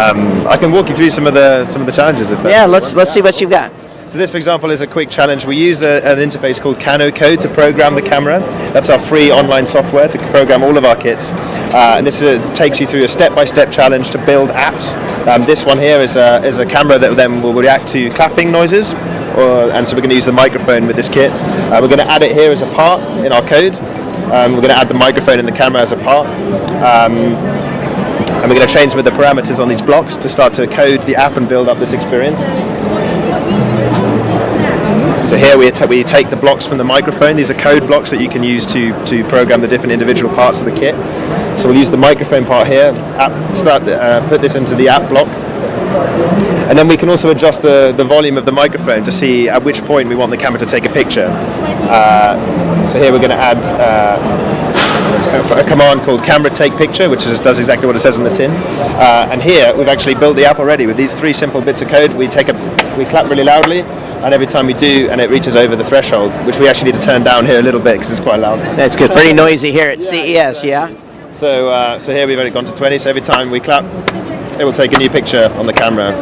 I can walk you through some of the challenges if that's Yeah, let's see what you've got. So this, for example, is a quick challenge. We use an interface called Cano Code to program the camera. That's our free online software to program all of our kits. And this takes you through a step-by-step challenge to build apps. This one here is a camera that then will react to clapping noises. And so we're going to use the microphone with this kit. We're going to add it here as a part in our code. We're going to add the microphone in the camera as a part. And we're going to change some of the parameters on these blocks to start to code the app and build up this experience. So here we take the blocks from the microphone. These are code blocks that you can use to program the different individual parts of the kit. So we'll use the microphone part here, put this into the app block. And then we can also adjust the volume of the microphone to see at which point we want the camera to take a picture. So here we're going to add a command called camera take picture, which does exactly what it says on the tin. And here we've actually built the app already with these 3 simple bits of code. We clap really loudly, and every time we do, and it reaches over the threshold, which we actually need to turn down here a little bit because it's quite loud. That's good. Pretty noisy here at CES, yeah? So here we've only gone to 20, so every time we clap, it will take a new picture on the camera.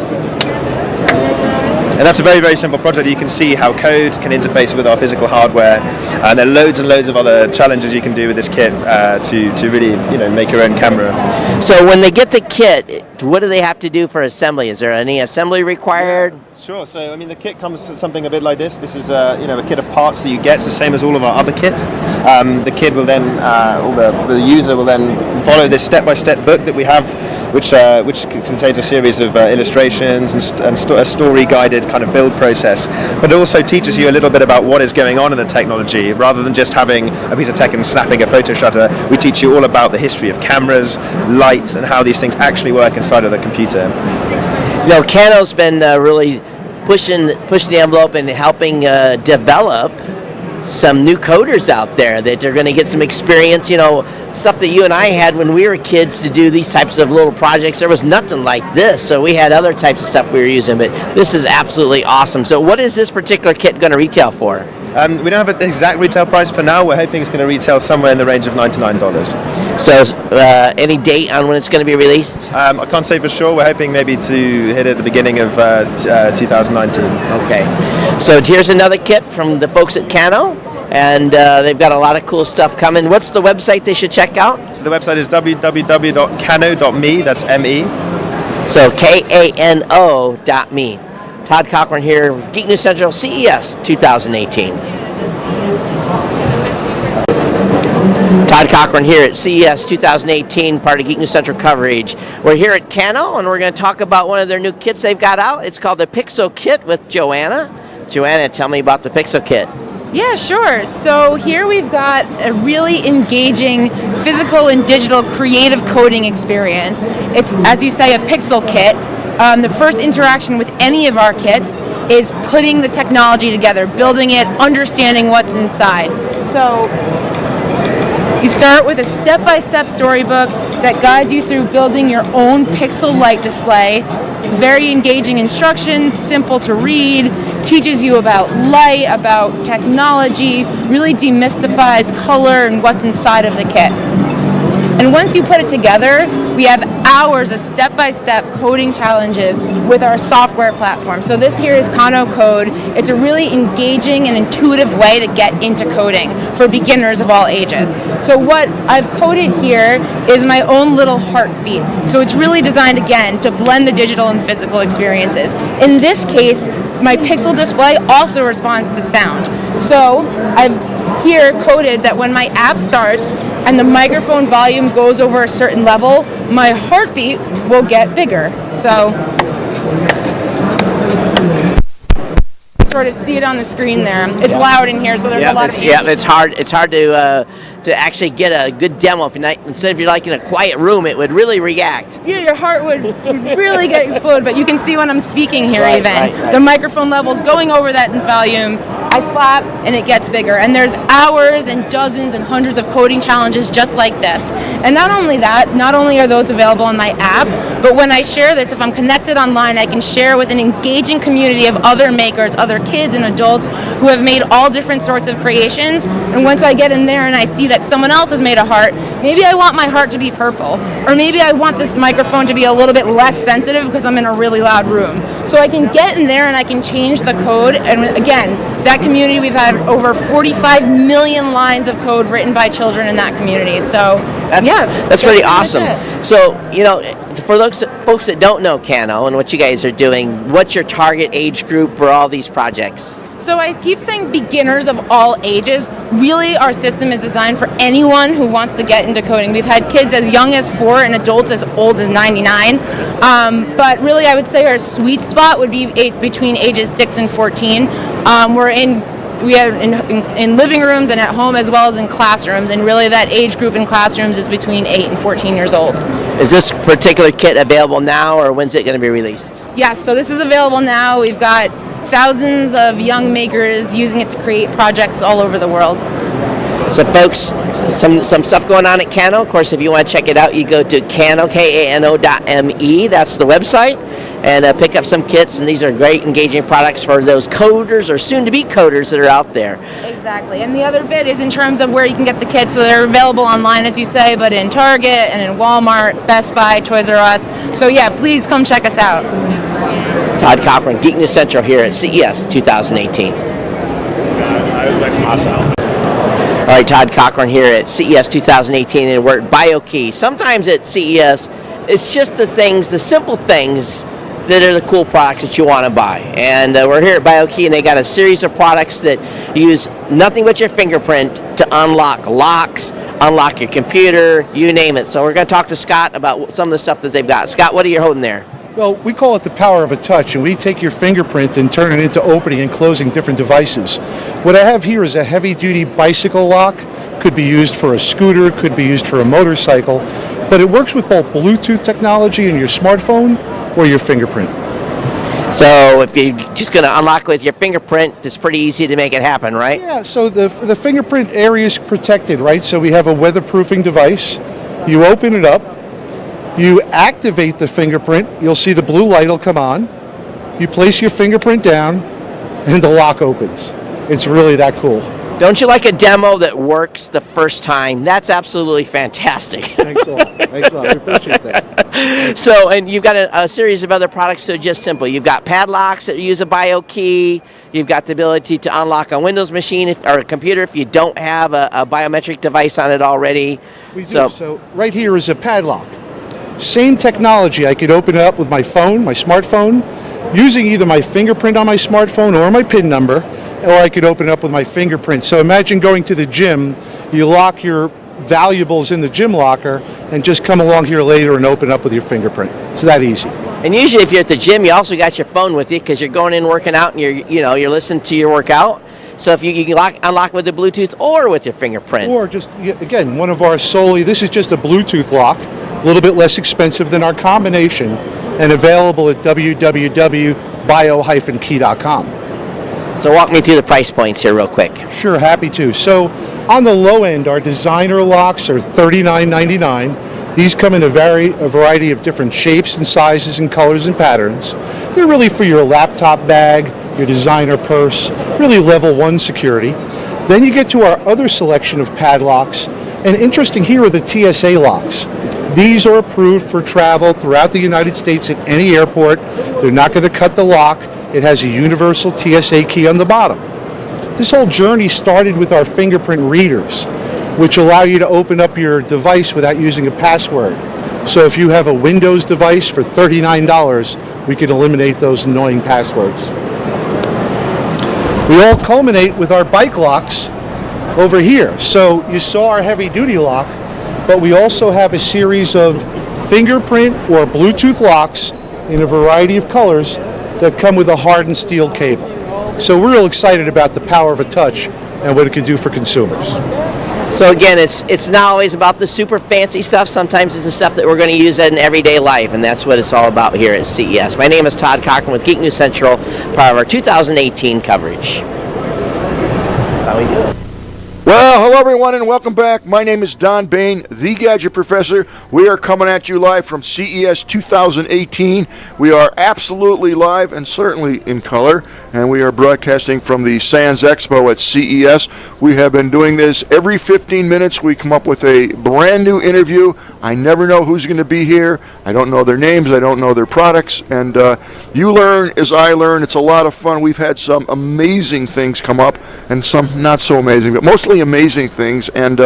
And that's a very, very simple project. You can see how code can interface with our physical hardware, and there are loads and loads of other challenges you can do with this kit to really, make your own camera. So when they get the kit, what do they have to do for assembly? Is there any assembly required? Sure. So the kit comes with something a bit like this. This is a kit of parts that you get. It's the same as all of our other kits. The kid will then, or the user will then follow this step-by-step book that we have, which contains a series of illustrations and a story-guided kind of build process. But it also teaches you a little bit about what is going on in the technology. Rather than just having a piece of tech and snapping a photo shutter, we teach you all about the history of cameras, light, and how these things actually work inside of the computer. Cano's been really pushing the envelope and helping develop some new coders out there that are going to get some experience, stuff that you and I had when we were kids to do these types of little projects. There was nothing like this, so we had other types of stuff we were using, but this is absolutely awesome. So what is this particular kit going to retail for? We don't have an exact retail price for now. We're hoping it's going to retail somewhere in the range of $99. So any date on when it's going to be released? I can't say for sure. We're hoping maybe to hit it at the beginning of 2019. Okay. So here's another kit from the folks at Cano, and they've got a lot of cool stuff coming. What's the website they should check out? So the website is www.cano.me. That's M-E. So Kano.me. Todd Cochran here, Geek News Central, CES 2018. Todd Cochran here at CES 2018, part of Geek News Central coverage. We're here at Cano, and we're going to talk about one of their new kits they've got out. It's called the Pixel Kit with Joanna. Joanna, tell me about the Pixel Kit. Yeah, sure. So here we've got a really engaging physical and digital creative coding experience. It's, as you say, a pixel kit. The first interaction with any of our kits is putting the technology together, building it, understanding what's inside. So you start with a step-by-step storybook that guides you through building your own pixel-like display. Very engaging instructions, simple to read, teaches you about light, about technology, really demystifies color and what's inside of the kit. And once you put it together, we have hours of step-by-step coding challenges with our software platform. So this here is Kano Code. It's a really engaging and intuitive way to get into coding for beginners of all ages. So what I've coded here is my own little heartbeat. So it's really designed, again, to blend the digital and physical experiences. In this case, my pixel display also responds to sound. So I've here coded that when my app starts and the microphone volume goes over a certain level, my heartbeat will get bigger. So sort of see it on the screen there. It's loud in here, so there's a lot of it's hard to actually get a good demo. Instead of you're like in a quiet room, it would really react. Yeah, your heart would really get exploded, but you can see when I'm speaking here Right, even. right. The microphone level's going over that in volume. I clap and it gets bigger. And there's hours and dozens and hundreds of coding challenges just like this. And not only that, not only are those available on my app, but when I share this, if I'm connected online, I can share with an engaging community of other makers, other kids and adults who have made all different sorts of creations. And once I get in there and I see that someone else has made a heart, maybe I want my heart to be purple. Or maybe I want this microphone to be a little bit less sensitive because I'm in a really loud room. So I can get in there and I can change the code. And again, that community, we've had over 45 million lines of code written by children in that community. So That's pretty awesome. So, for those folks that don't know Cano and what you guys are doing, what's your target age group for all these projects? So I keep saying beginners of all ages. Really, our system is designed for anyone who wants to get into coding. We've had kids as young as 4 and adults as old as 99. But really, I would say our sweet spot would be between ages 6 and 14. We are in living rooms and at home as well as in classrooms, and really that age group in classrooms is between 8 and 14 years old. Is this particular kit available now, or when's it going to be released? Yes, so this is available now. We've got thousands of young makers using it to create projects all over the world. So folks, some stuff going on at Kano. Of course, if you want to check it out, you go to Kano, Kano.me. That's the website. And pick up some kits, and these are great engaging products for those coders or soon-to-be coders that are out there. Exactly. And the other bit is in terms of where you can get the kits. So they're available online, as you say, but in Target and in Walmart, Best Buy, Toys R Us. So yeah, please come check us out. Todd Cochran, Geek News Central here at CES 2018. Awesome. All right, Todd Cochran here at CES 2018, and we're at BioKey. Sometimes at CES, it's just the things, the simple things that are the cool products that you want to buy. And we're here at BioKey, and they got a series of products that use nothing but your fingerprint to unlock locks, unlock your computer, you name it. So we're going to talk to Scott about some of the stuff that they've got. Scott, what are you holding there? Well, we call it the power of a touch, and we take your fingerprint and turn it into opening and closing different devices. What I have here is a heavy-duty bicycle lock. Could be used for a scooter, could be used for a motorcycle, but it works with both Bluetooth technology in your smartphone or your fingerprint. So if you're just going to unlock with your fingerprint, it's pretty easy to make it happen, right? Yeah, so the fingerprint area is protected, right? So we have a weatherproofing device. You open it up. You activate the fingerprint. You'll see the blue light will come on. You place your fingerprint down, and the lock opens. It's really that cool. Don't you like a demo that works the first time? That's absolutely fantastic. Thanks a lot. Thanks a lot. I appreciate that. So, and you've got a series of other products that are just simple. You've got padlocks that use a BioKey. You've got the ability to unlock a Windows machine or a computer if you don't have a biometric device on it already. We do. So right here is a padlock. Same technology. I could open it up with my phone, my smartphone, using either my fingerprint on my smartphone or my PIN number, or I could open it up with my fingerprint. So imagine going to the gym, you lock your valuables in the gym locker, and just come along here later and open up with your fingerprint. It's that easy. And usually if you're at the gym, you also got your phone with you because you're going in working out and you're listening to your workout. So if you can unlock with the Bluetooth or with your fingerprint. Or just, again, one of our this is just a Bluetooth lock, a little bit less expensive than our combination, and available at www.bio-key.com. So walk me through the price points here real quick. Sure, happy to. So on the low end, our designer locks are $39.99. These come in a variety of different shapes and sizes and colors and patterns. They're really for your laptop bag, your designer purse, really level 1 security. Then you get to our other selection of padlocks, and interesting here are the TSA locks. These are approved for travel throughout the United States at any airport. They're not going to cut the lock. It has a universal TSA key on the bottom. This whole journey started with our fingerprint readers, which allow you to open up your device without using a password. So if you have a Windows device for $39, we can eliminate those annoying passwords. We all culminate with our bike locks over here. So you saw our heavy duty lock, but we also have a series of fingerprint or Bluetooth locks in a variety of colors that come with a hardened steel cable. So we're real excited about the power of a touch and what it can do for consumers. So again, it's not always about the super fancy stuff. Sometimes it's the stuff that we're going to use in everyday life, and that's what it's all about here at CES. My name is Todd Cochran with Geek News Central, part of our 2018 coverage. How we doing? Well, hello everyone and welcome back. My name is Don Bain, the Gadget Professor. We are coming at you live from CES 2018. We are absolutely live and certainly in color, and we are broadcasting from the Sands Expo at CES. We have been doing this every 15 minutes. We come up with a brand new interview. I never know who's going to be here. I don't know their names. I don't know their products. And you learn as I learn. It's a lot of fun. We've had some amazing things come up and some not so amazing, but mostly amazing things. And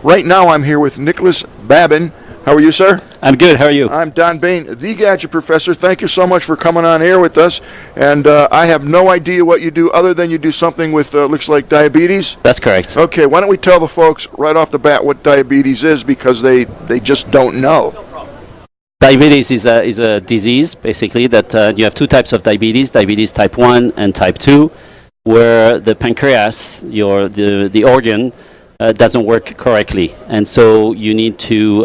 right now I'm here with Nicholas Babin. How are you, sir? I'm good. How are you? I'm Don Bain, the Gadget Professor. Thank you so much for coming on air with us. And I have no idea what you do other than you do something with, looks like diabetes. That's correct. Okay, why don't we tell the folks right off the bat what diabetes is, because they just don't know. Diabetes is a disease, basically, that you have two types of diabetes type 1 and type 2, where the pancreas, the organ, doesn't work correctly. And so you need to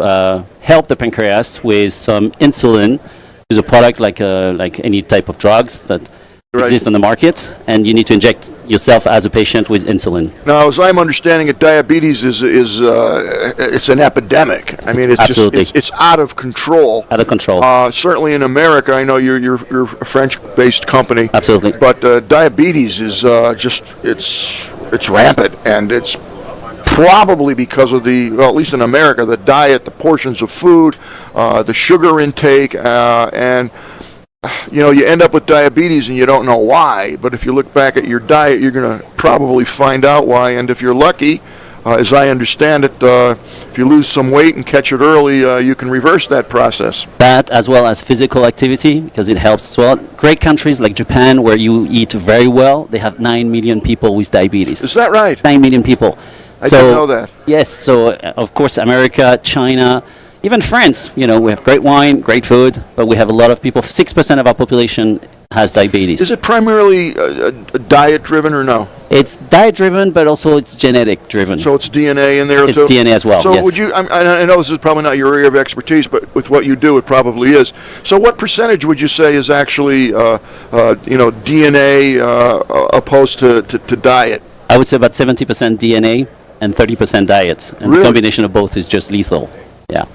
help the pancreas with some insulin, which is a product like any type of drugs that exist on the market, and you need to inject yourself as a patient with insulin. Now, as I'm understanding it, diabetes is it's an epidemic. I mean, it's Absolutely. just it's out of control. Out of control. Certainly in America, I know you're a French-based company. Absolutely. But diabetes is it's rampant, and it's probably because of at least in America, the diet, the portions of food, the sugar intake, and you end up with diabetes and you don't know why. But if you look back at your diet, you're going to probably find out why. And if you're lucky, as I understand it, if you lose some weight and catch it early, you can reverse that process. That, as well as physical activity, because it helps as well. Great countries like Japan, where you eat very well, they have 9 million people with diabetes. Is that right? 9 million people. I didn't know that. Yes, so of course America, China, even France, we have great wine, great food, but we have a lot of people, 6% of our population has diabetes. Is it primarily diet-driven or no? It's diet-driven, but also it's genetic-driven. So it's DNA in there too? It's DNA as well, So yes. would you, I know this is probably not your area of expertise, but with what you do, it probably is. So what percentage would you say is actually, DNA opposed to diet? I would say about 70% DNA and 30% diet. And Really? the combination of both is just lethal. Yeah.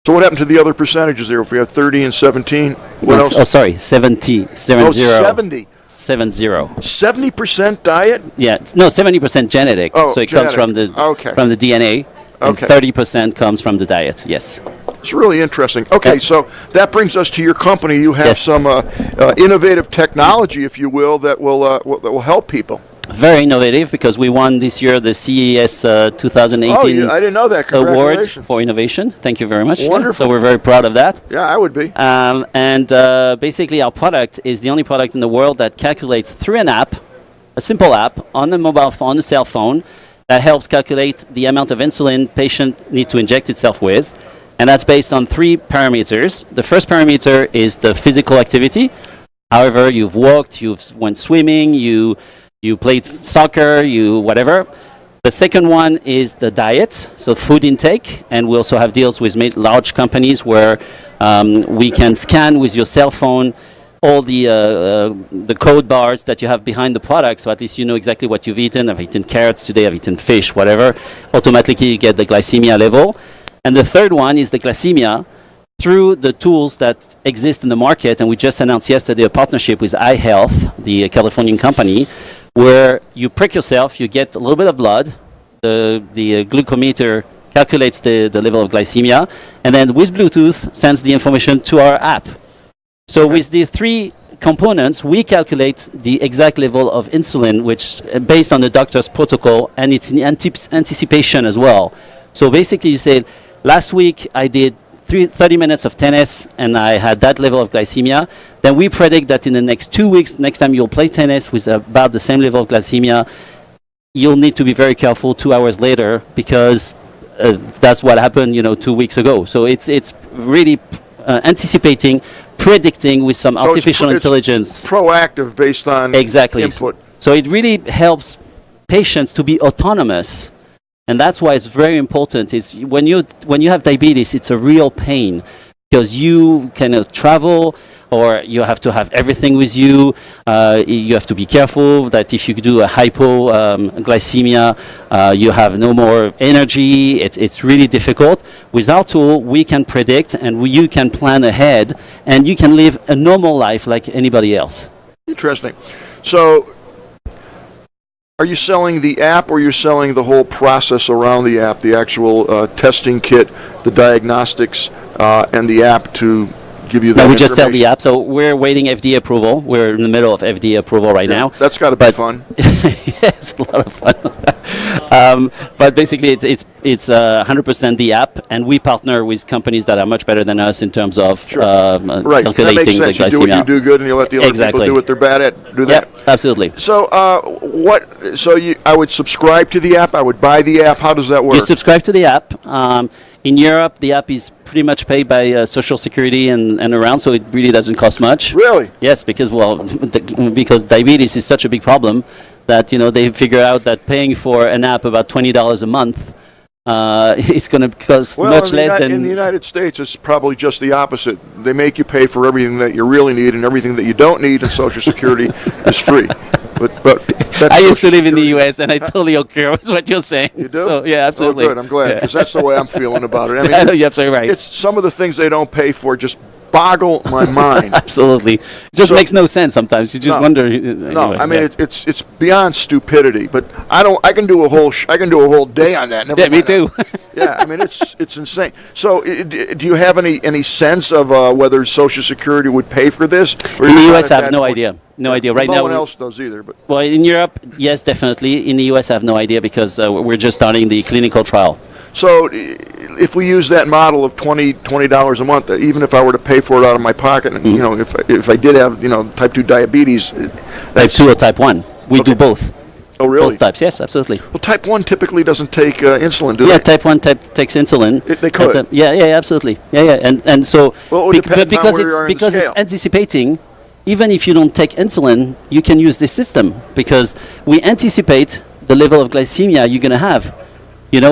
So what happened to the other percentages there? If we have 30 and 17, what else? Oh, sorry, 70. 70. 70. 70. 70% diet? Yeah, no, 70% genetic. Oh, so it genetic. comes from the DNA, and Okay. 30% comes from the diet. Yes. It's really interesting. Okay, so that brings us to your company. You have Yes. some innovative technology, if you will, that will help people. Very innovative, because we won this year the CES 2018 I didn't know that. award Congratulations. for innovation. Thank you very much. Wonderful. So we're very proud of that. Yeah, I would be. And basically, our product is the only product in the world that calculates through an app, a simple app on the mobile phone, on the cell phone, that helps calculate the amount of insulin patient need to inject itself with. And that's based on 3 parameters. The first parameter is the physical activity. However, you've walked, you've went swimming, you played soccer, you whatever. The second one is the diet, so food intake, and we also have deals with large companies where we can scan with your cell phone all the code bars that you have behind the product, so at least you know exactly what you've eaten. I've eaten carrots today, I've eaten fish, whatever. Automatically you get the glycemia level. And the third one is the glycemia through the tools that exist in the market, and we just announced yesterday a partnership with iHealth, the Californian company, where you prick yourself, you get a little bit of blood, the glucometer calculates the level of glycemia, and then with Bluetooth sends the information to our app. So with these 3 components, we calculate the exact level of insulin, which based on the doctor's protocol, and it's in anticipation as well. So basically you say, last week I did 30 minutes of tennis and I had that level of glycemia, then we predict that in the next 2 weeks, next time you'll play tennis with about the same level of glycemia, you'll need to be very careful 2 hours later, because that's what happened 2 weeks ago. So it's really anticipating, predicting with some artificial intelligence. Proactive based on input. So it really helps patients to be autonomous. And that's why it's very important. Is when you have diabetes, it's a real pain, because you cannot travel, or you have to have everything with you. You have to be careful that if you do a hypoglycemia, you have no more energy. It's really difficult. With our tool, we can predict, and you can plan ahead, and you can live a normal life like anybody else. Interesting. So, are you selling the app, or you're selling the whole process around the app, the actual testing kit, the diagnostics, and the app to give you that No, we just sell the information? app. So we're waiting FDA approval. We're in the middle of FDA approval right now. That's got to be fun. It's a lot of fun. But basically, it's 100% the app, and we partner with companies that are much better than us in terms of Right. That calculating makes sense. the You do what you glycemia. do good, and you let the other Exactly. people do what they're bad at. Do that. Yep, absolutely. So, I would subscribe to the app. I would buy the app. How does that work? You subscribe to the app. In Europe, the app is pretty much paid by Social Security and around, so it really doesn't cost much. Really? Yes, because because diabetes is such a big problem that they figure out that paying for an app about $20 a month it's going to cost Well, much in, less in than. the United States, it's probably just the opposite. They make you pay for everything that you really need, and everything that you don't need in Social Security is free. But that's I used to Social live in the Security. U.S. and I totally agree with what you're saying. You do? So, yeah, absolutely. Oh, good. I'm glad, because that's the way I'm feeling about it. I I know mean, you're absolutely right. it's some of the things they don't pay for just boggle my mind. Absolutely. It just So- makes no sense sometimes. You just No. wonder. No, anyway, I mean yeah. it's beyond stupidity. But I can do a whole day on that. Never Yeah, me mind. too. Yeah, I mean it's insane. So do you have any sense of whether Social Security would pay for this? Or In you're the not U.S., at I have that no point? idea. No idea. Well, Right no now, one else does either. But well, in Europe, yes, definitely. In the U.S., I have no idea because we're just starting the clinical trial. so if we use that model of $20 a month, even if I were to pay for it out of my pocket, and you know, if I did have type 2 diabetes, Type 2 or type 1. We do both. Oh, really? Both types, yes, absolutely. Well, type 1 typically doesn't take insulin, do Yeah, they? type 1 takes insulin. They could. Yeah, absolutely. Yeah. And so, Well, it would depend but upon because where you it's are in the because it's scale. anticipating, even if you don't take insulin, you can use this system because we anticipate the level of glycemia you're going to have.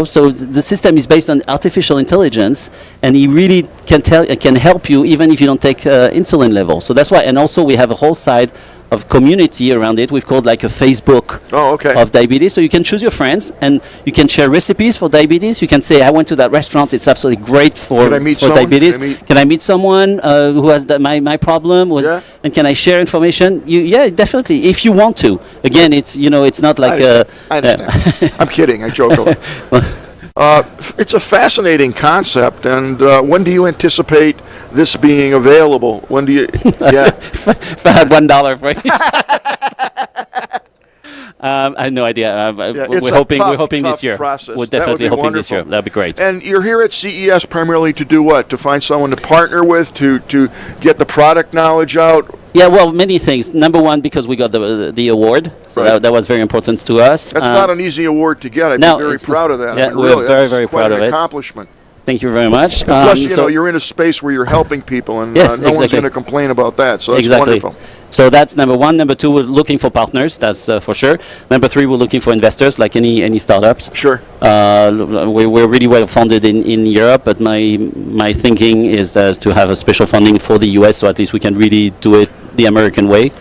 So the system is based on artificial intelligence, and it really can help you even if you don't take insulin level. So that's why, and also we have a whole side of community around it. We've called like a Facebook of diabetes. So you can choose your friends, and you can share recipes for diabetes. You can say, I went to that restaurant. It's absolutely great for Can I meet someone? diabetes. Can I meet- Can I meet someone who has my problem? And can I share information? Yeah, definitely. If you want to. Again, it's not like I understand. I'm kidding. I joke a lot. It's a fascinating concept, and when do you anticipate this being available? When do you? Yeah. If I had $1 for each. I have no idea. It's We're a hoping tough this year. process. We're That would definitely be hoping this year. wonderful. That'd be great. And you're here at CES primarily to do what? To find someone to partner with, to get the product knowledge out. Yeah, well, many things. Number one, because we got the award, so Right. that was very important to us. That's not an easy award to get. I'd no, be very it's proud not. of that. Yeah, I mean, we're really, very, that's very quite proud an of it. accomplishment. Thank you very much. Plus, so- you're in a space where you're helping people, and Yes, no one's exactly. going to complain about that. So that's Exactly. wonderful. So that's number one. Number two, we're looking for partners. That's for sure. Number three, we're looking for investors, like any startups. Sure. We're really well funded in Europe, but my thinking is that to have a special funding for the US, so at least we can really do it the American way,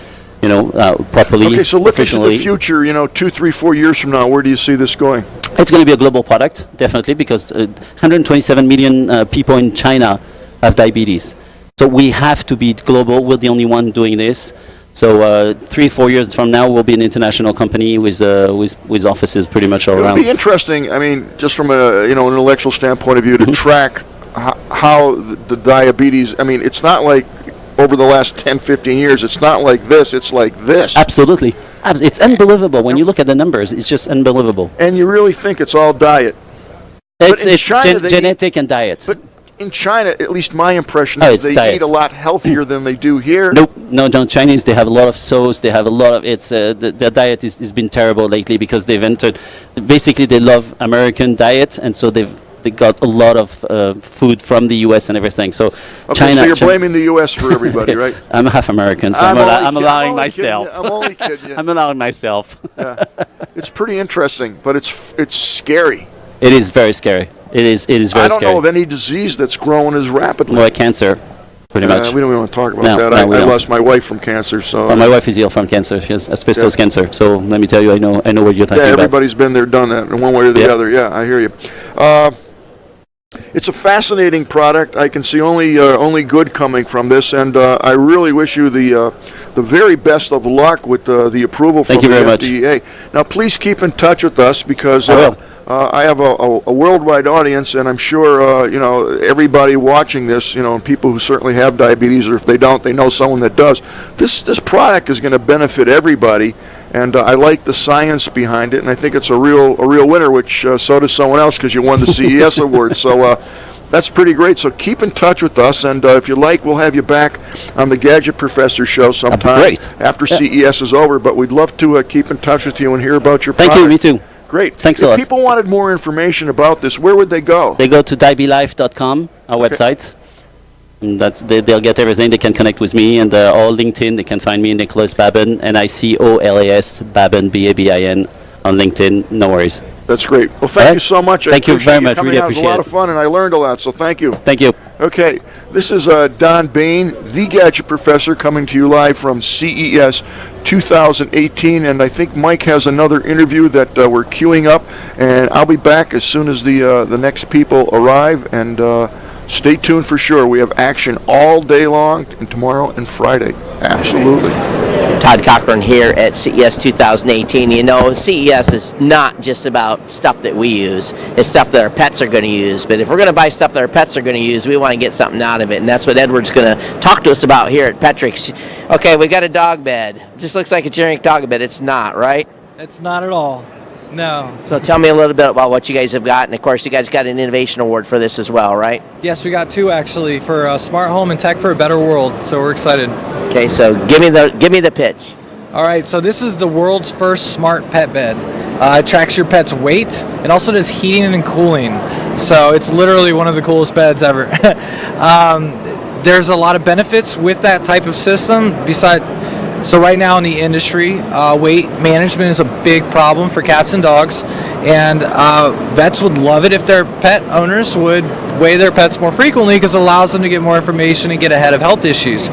properly. Okay, so look into the professionally. future. 2, 3, 4 years from now, where do you see this going? It's going to be a global product, definitely, because 127 million people in China have diabetes. So we have to be global. We're the only one doing this. So 3, 4 years from now, we'll be an international company with offices pretty much all It would around. be interesting. I mean, just from an intellectual standpoint of view, to track how the diabetes. I mean, it's not like over the last 10, 15 years. It's not like this. It's like this. Absolutely. It's unbelievable. When you look at the numbers, it's just unbelievable. And you really think it's all diet. It's in China, they genetic and diet. But in China, at least my impression Oh, is it's they diet. eat a lot healthier than they do here. Nope, no, Chinese, they have a lot of sauce, they have a lot of, their diet has been terrible lately because they've entered, basically they love American diet, and so they got a lot of food from the US and everything. So Okay, China. so you're blaming the U.S. for everybody, right? I'm half American, so I'm I'm only allowing kidding myself. you. I'm only kidding you. I'm allowing myself. Yeah. It's pretty interesting, but it's scary. It is very scary. It is very scary. I don't know of any disease that's growing as rapidly. Well, cancer, pretty much. We don't even want to talk about No, that. no, we I don't. lost my wife from cancer, so. Well, my wife is ill from cancer. She has asbestos cancer. So let me tell you, I know what you're talking Yeah, about. everybody's been there, done that, in one way or the Yep. other. Yeah, I hear you. It's a fascinating product. I can see only good coming from this, and I really wish you the very best of luck with the approval from Thank you the very much. FDA. Now, please keep in touch with us because I will. I have a worldwide audience, and I'm sure everybody watching this, and people who certainly have diabetes, or if they don't, they know someone that does. This product is going to benefit everybody. And I like the science behind it, and I think it's a real winner, which so does someone else because you won the CES award. So that's pretty great. So keep in touch with us, and if you like, we'll have you back on the Gadget Professor show sometime great. after Yeah. CES is over. But we'd love to keep in touch with you and hear about your Thank product. you, me too. Great. Thanks a if lot. people wanted more information about this, where would they go? They go to diabylife.com, our website. And they'll get everything. They can connect with me, and or LinkedIn. They can find me, Nicholas Babin, NICOLAS Babin, BABIN, on LinkedIn. No worries. That's great. Well, thank you so much. Thank you very appreciate much. coming Really out. It was a appreciate lot it. of fun, and I learned a lot, so thank you. Thank you. Okay, this is Don Bain, the Gadget Professor, coming to you live from CES 2018, and I think Mike has another interview that we're queuing up, and I'll be back as soon as the next people arrive, and stay tuned for sure. We have action all day long, and tomorrow and Friday. Absolutely. Todd Cochran here at CES 2018. You know, CES is not just about stuff that we use. It's stuff that our pets are going to use. But if we're going to buy stuff that our pets are going to use, we want to get something out of it. And that's what Edward's going to talk to us about here at Petrick's. Okay, we got a dog bed. It just looks like a generic dog bed. It's not, right? It's not at all. No. So tell me a little bit about what you guys have got. And of course, you guys got an innovation award for this as well, right? Yes, we got 2 actually for Smart Home and Tech for a Better World. So we're excited. Okay, so give me the pitch. All right, so this is the world's first smart pet bed. It tracks your pet's weight. It also does heating and cooling. So it's literally one of the coolest beds ever. There's a lot of benefits with that type of system. So right now in the industry, weight management is a big problem for cats and dogs, and vets would love it if their pet owners would weigh their pets more frequently because it allows them to get more information and get ahead of health issues.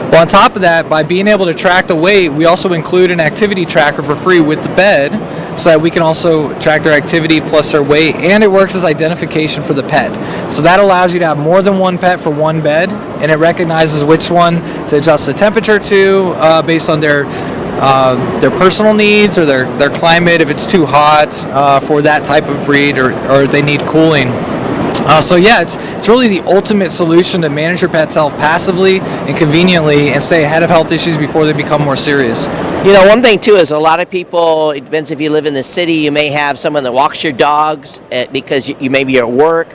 Well, on top of that, by being able to track the weight, we also include an activity tracker for free with the bed so that we can also track their activity plus their weight, and it works as identification for the pet. So that allows you to have more than one pet for one bed, and it recognizes which one to adjust the temperature to based on their personal needs or their climate, if it's too hot for that type of breed or they need cooling. So yeah, it's really the ultimate solution to manage your pet's health passively and conveniently and stay ahead of health issues before they become more serious. You know, one thing too is a lot of people, it depends if you live in the city, you may have someone that walks your dogs because you may be at work.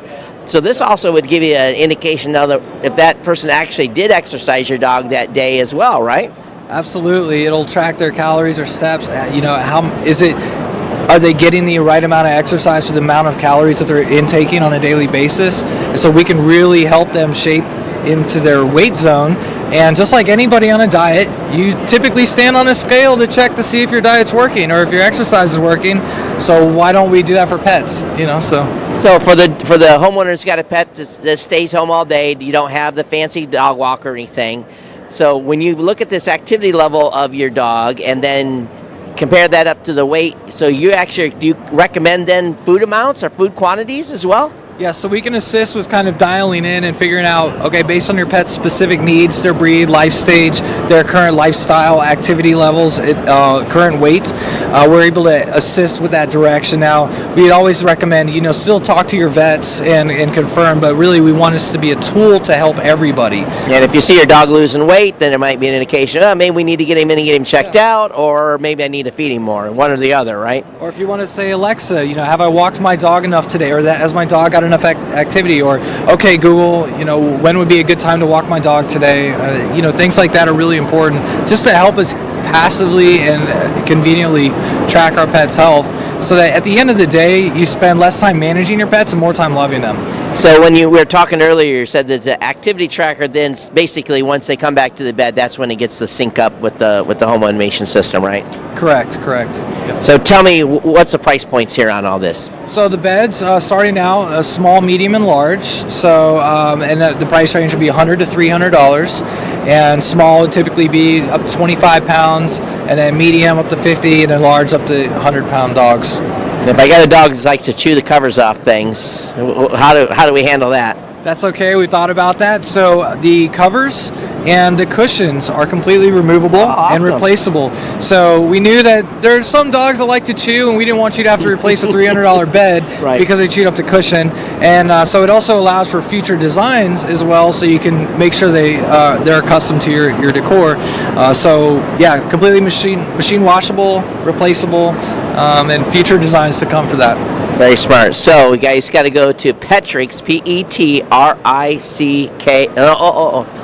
So this also would give you an indication of if that person actually did exercise your dog that day as well, right? Absolutely. It'll track their calories or steps. Are they getting the right amount of exercise for the amount of calories that they're intaking on a daily basis? And so we can really help them shape into their weight zone. And just like anybody on a diet, you typically stand on a scale to check to see if your diet's working or if your exercise is working. So why don't we do that for pets? So for the homeowner who's got a pet that stays home all day, you don't have the fancy dog walker or anything. So when you look at this activity level of your dog and then compare that up to the weight, so do you recommend then food amounts or food quantities as well? Yeah, so we can assist with kind of dialing in and figuring out, okay, based on your pet's specific needs, their breed, life stage, their current lifestyle, activity levels, current weight, we're able to assist with that direction. Now, we'd always recommend, still talk to your vets and confirm, but really we want this to be a tool to help everybody. And if you see your dog losing weight, then it might be an indication, maybe we need to get him in and get him checked out, or maybe I need to feed him more, one or the other, right? Or if you want to say, Alexa, have I walked my dog enough today, or has my dog got enough activity, or okay Google, when would be a good time to walk my dog today? Things like that are really important just to help us passively and conveniently track our pets' health so that at the end of the day you spend less time managing your pets and more time loving them. So when we were talking earlier, you said that the activity tracker then basically once they come back to the bed, that's when it gets to sync up with the home automation system, right? Correct. Yep. So tell me, what's the price points here on all this? So the beds starting out small, medium, and large. So and the price range would be $100 to $300, and small would typically be up to 25 pounds, and then medium up to 50, and then large up to 100-pound dogs. And if I got a dog that likes to chew the covers off things, how do we handle that? That's okay. We thought about that. So the covers and the cushions are completely removable and replaceable. So we knew that there's some dogs that like to chew, and we didn't want you to have to replace a $300 bed because they chewed up the cushion. And so it also allows for future designs as well, so you can make sure they're accustomed to your decor. So yeah, completely machine washable, replaceable, and future designs to come for that. Very smart. So, you guys got to go to Petrick's, Petrick.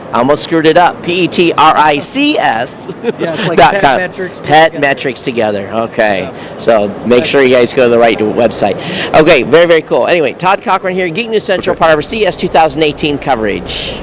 I almost screwed it up. Petricks. Yeah, it's like Pet Metrics. Pet Metrics together. Okay. Yeah. So, make sure you guys go to the right website. Okay, very, very cool. Anyway, Todd Cochran here, Geek News Central, part of our CES 2018 coverage.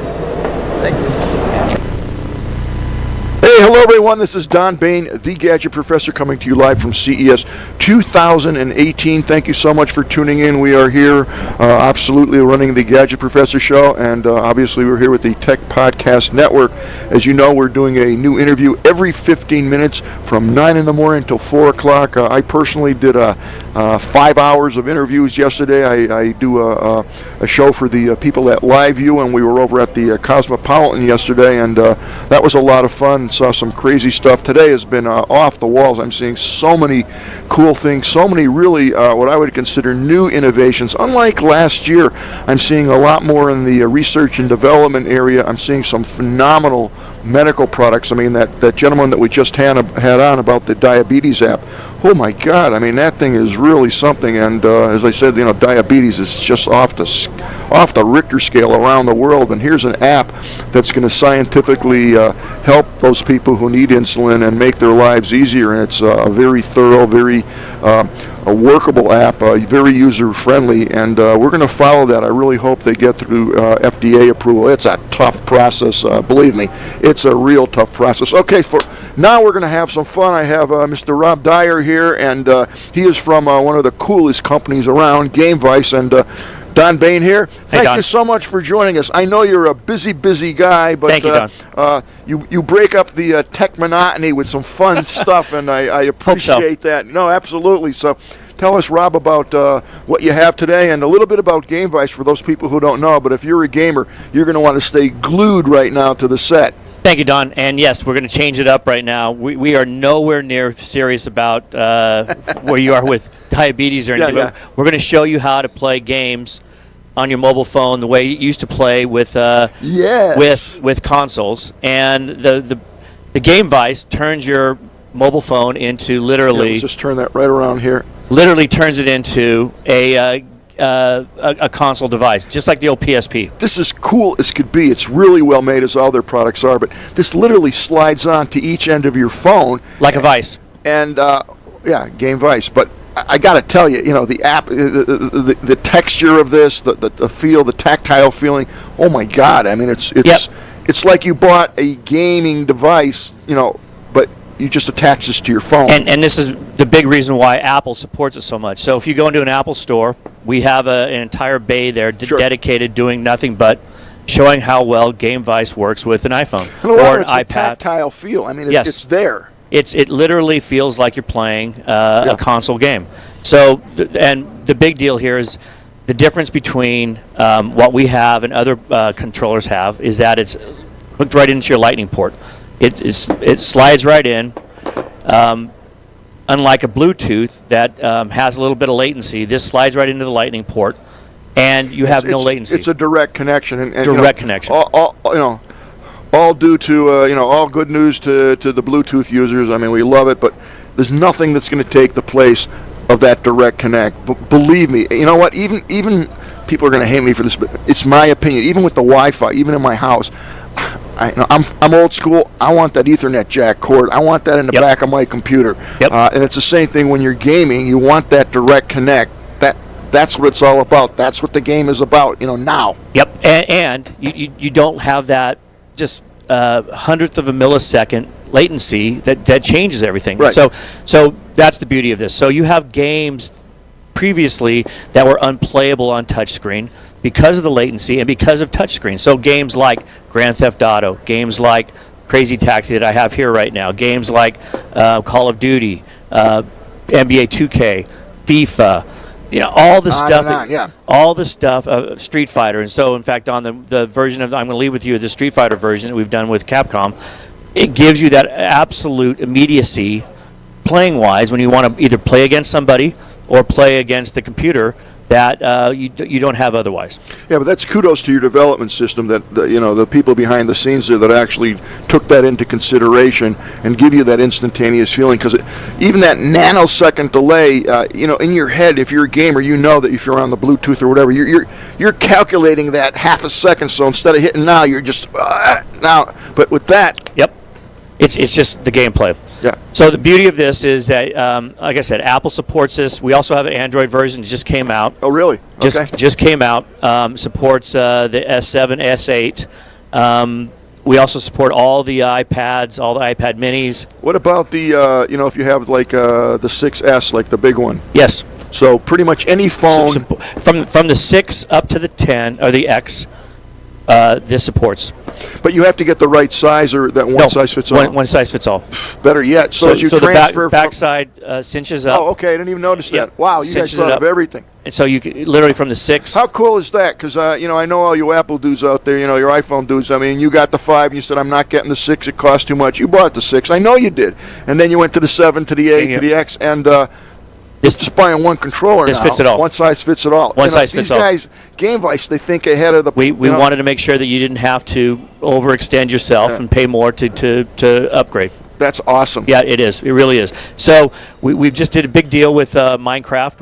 Hey, hello everyone. everyone. This is Don Bain, the Gadget Professor, coming to you live from CES 2018. Thank you so much for tuning in. We are here absolutely running the Gadget Professor show, and obviously we're here with the Tech Podcast Network. As you know, we're doing a new interview every 15 minutes from 9 in the morning until 4 o'clock. I personally did 5 hours of interviews yesterday. I do a show for the people at Live View, and we were over at the Cosmopolitan yesterday, and that was a lot of fun. Saw some crazy stuff. Today has been off the walls. I'm seeing so many cool things, so many really what I would consider new innovations. Unlike last year, I'm seeing a lot more in the research and development area. I'm seeing some phenomenal medical products. I mean, that gentleman that we just had on about the diabetes app, oh my God, I mean, that thing is really something. And as I said, you know, diabetes is just off the Richter scale around the world. And here's an app that's going to scientifically help those people who need insulin and make their lives easier. And it's a very thorough, very a workable app, very user-friendly, and we're going to follow that. I really hope they get through FDA approval. It's a tough process, believe me. It's a real tough process. Okay, for now we're going to have some fun. I have Mr. Rob Dyer here, and he is from one of the coolest companies around, GameVice, and Don Bain here. Thank you so much for joining us. I know you're a busy guy, but thank you, Don. You break up the tech monotony with some fun stuff, and I appreciate that. No, absolutely. So tell us, Rob, about what you have today and a little bit about GameVice for those people who don't know. But if you're a gamer, you're going to want to stay glued right now to the set. Thank you, Don. And yes, we're going to change it up right now. We are nowhere near serious about where you are with diabetes or anything. Yeah. We're going to show you how to play games on your mobile phone the way you used to play with with consoles. And the GameVice turns your mobile phone into literally. Let's just turn that right around here. Literally turns it into a console device, just like the old PSP. This is cool as could be. It's really well made, as all their products are, but this literally slides on to each end of your phone. Like a Vice. And, yeah, GameVice. But I got to tell you, you know, the app, the texture of this, the feel, the tactile feeling, oh my God. I mean, it's like you bought a gaming device, you know, but you just attach this to your phone. And this is the big reason why Apple supports it so much. So if you go into an Apple store, we have an entire bay there dedicated doing nothing but showing how well GameVice works with an iPhone or an iPad. A tactile feel. I mean, it's there. It literally feels like you're playing a console game. So, and the big deal here is the difference between what we have and other controllers have is that it's hooked right into your Lightning port. It slides right in. Unlike a Bluetooth that has a little bit of latency, this slides right into the Lightning port, and you have no latency. It's a direct connection. And direct connection. All due to all good news to the Bluetooth users. I mean, we love it, but there's nothing that's going to take the place of that direct connect. Believe me, you know what? Even people are going to hate me for this, but it's my opinion. Even with the Wi-Fi, even in my house, I'm old school. I want that Ethernet jack cord. I want that in the back of my computer. And it's the same thing when you're gaming. You want that direct connect. That's what it's all about. That's what the game is about. You know, now. Yep. And you don't have that just hundredth of a millisecond latency that changes everything. Right. So that's the beauty of this. So you have games previously that were unplayable on touchscreen because of the latency and because of touchscreen. So games like Grand Theft Auto, games like Crazy Taxi that I have here right now, games like Call of Duty, NBA 2K, FIFA, you know, all the stuff, all the stuff of Street Fighter. And so, in fact, on the version of, I'm going to leave with you the Street Fighter version that we've done with Capcom, it gives you that absolute immediacy playing-wise when you want to either play against somebody or play against the computer that you don't have otherwise. Yeah, but that's kudos to your development system that the people behind the scenes there that actually took that into consideration and give you that instantaneous feeling, because even that nanosecond delay, in your head, if you're a gamer, you know that if you're on the Bluetooth or whatever, you're calculating that half a second. So instead of hitting now, you're just now. But with that, it's just the gameplay. Yeah. So the beauty of this is that, like I said, Apple supports this. We also have an Android version that just came out. Oh, really? Just came out. Supports the S7, S8. We also support all the iPads, all the iPad minis. What about the, if you have like the 6S, like the big one? Yes. So pretty much any phone. From the 6 up to the 10 or the X, this supports. But you have to get the right size, or that one size fits all. One size fits all. Better yet. So as you transfer the backside cinches up. Oh, okay. I didn't even notice that. Wow, you guys Cinches thought it of up. everything. And so you can, literally from the 6. How cool is that? Because I know all you Apple dudes out there. Your iPhone dudes. I mean, you got the 5, and you said, "I'm not getting the 6. It costs too much." You bought the 6. I know you did. And then you went to the 7, to the 8, to the X, and it's just buying one controller. This now. fits it all. One size fits it all. One size fits all. These guys, GameVice, they think ahead of the. We wanted to make sure that you didn't have to overextend yourself and pay more to upgrade. That's awesome. Yeah, it is. It really is. So we just did a big deal with Minecraft.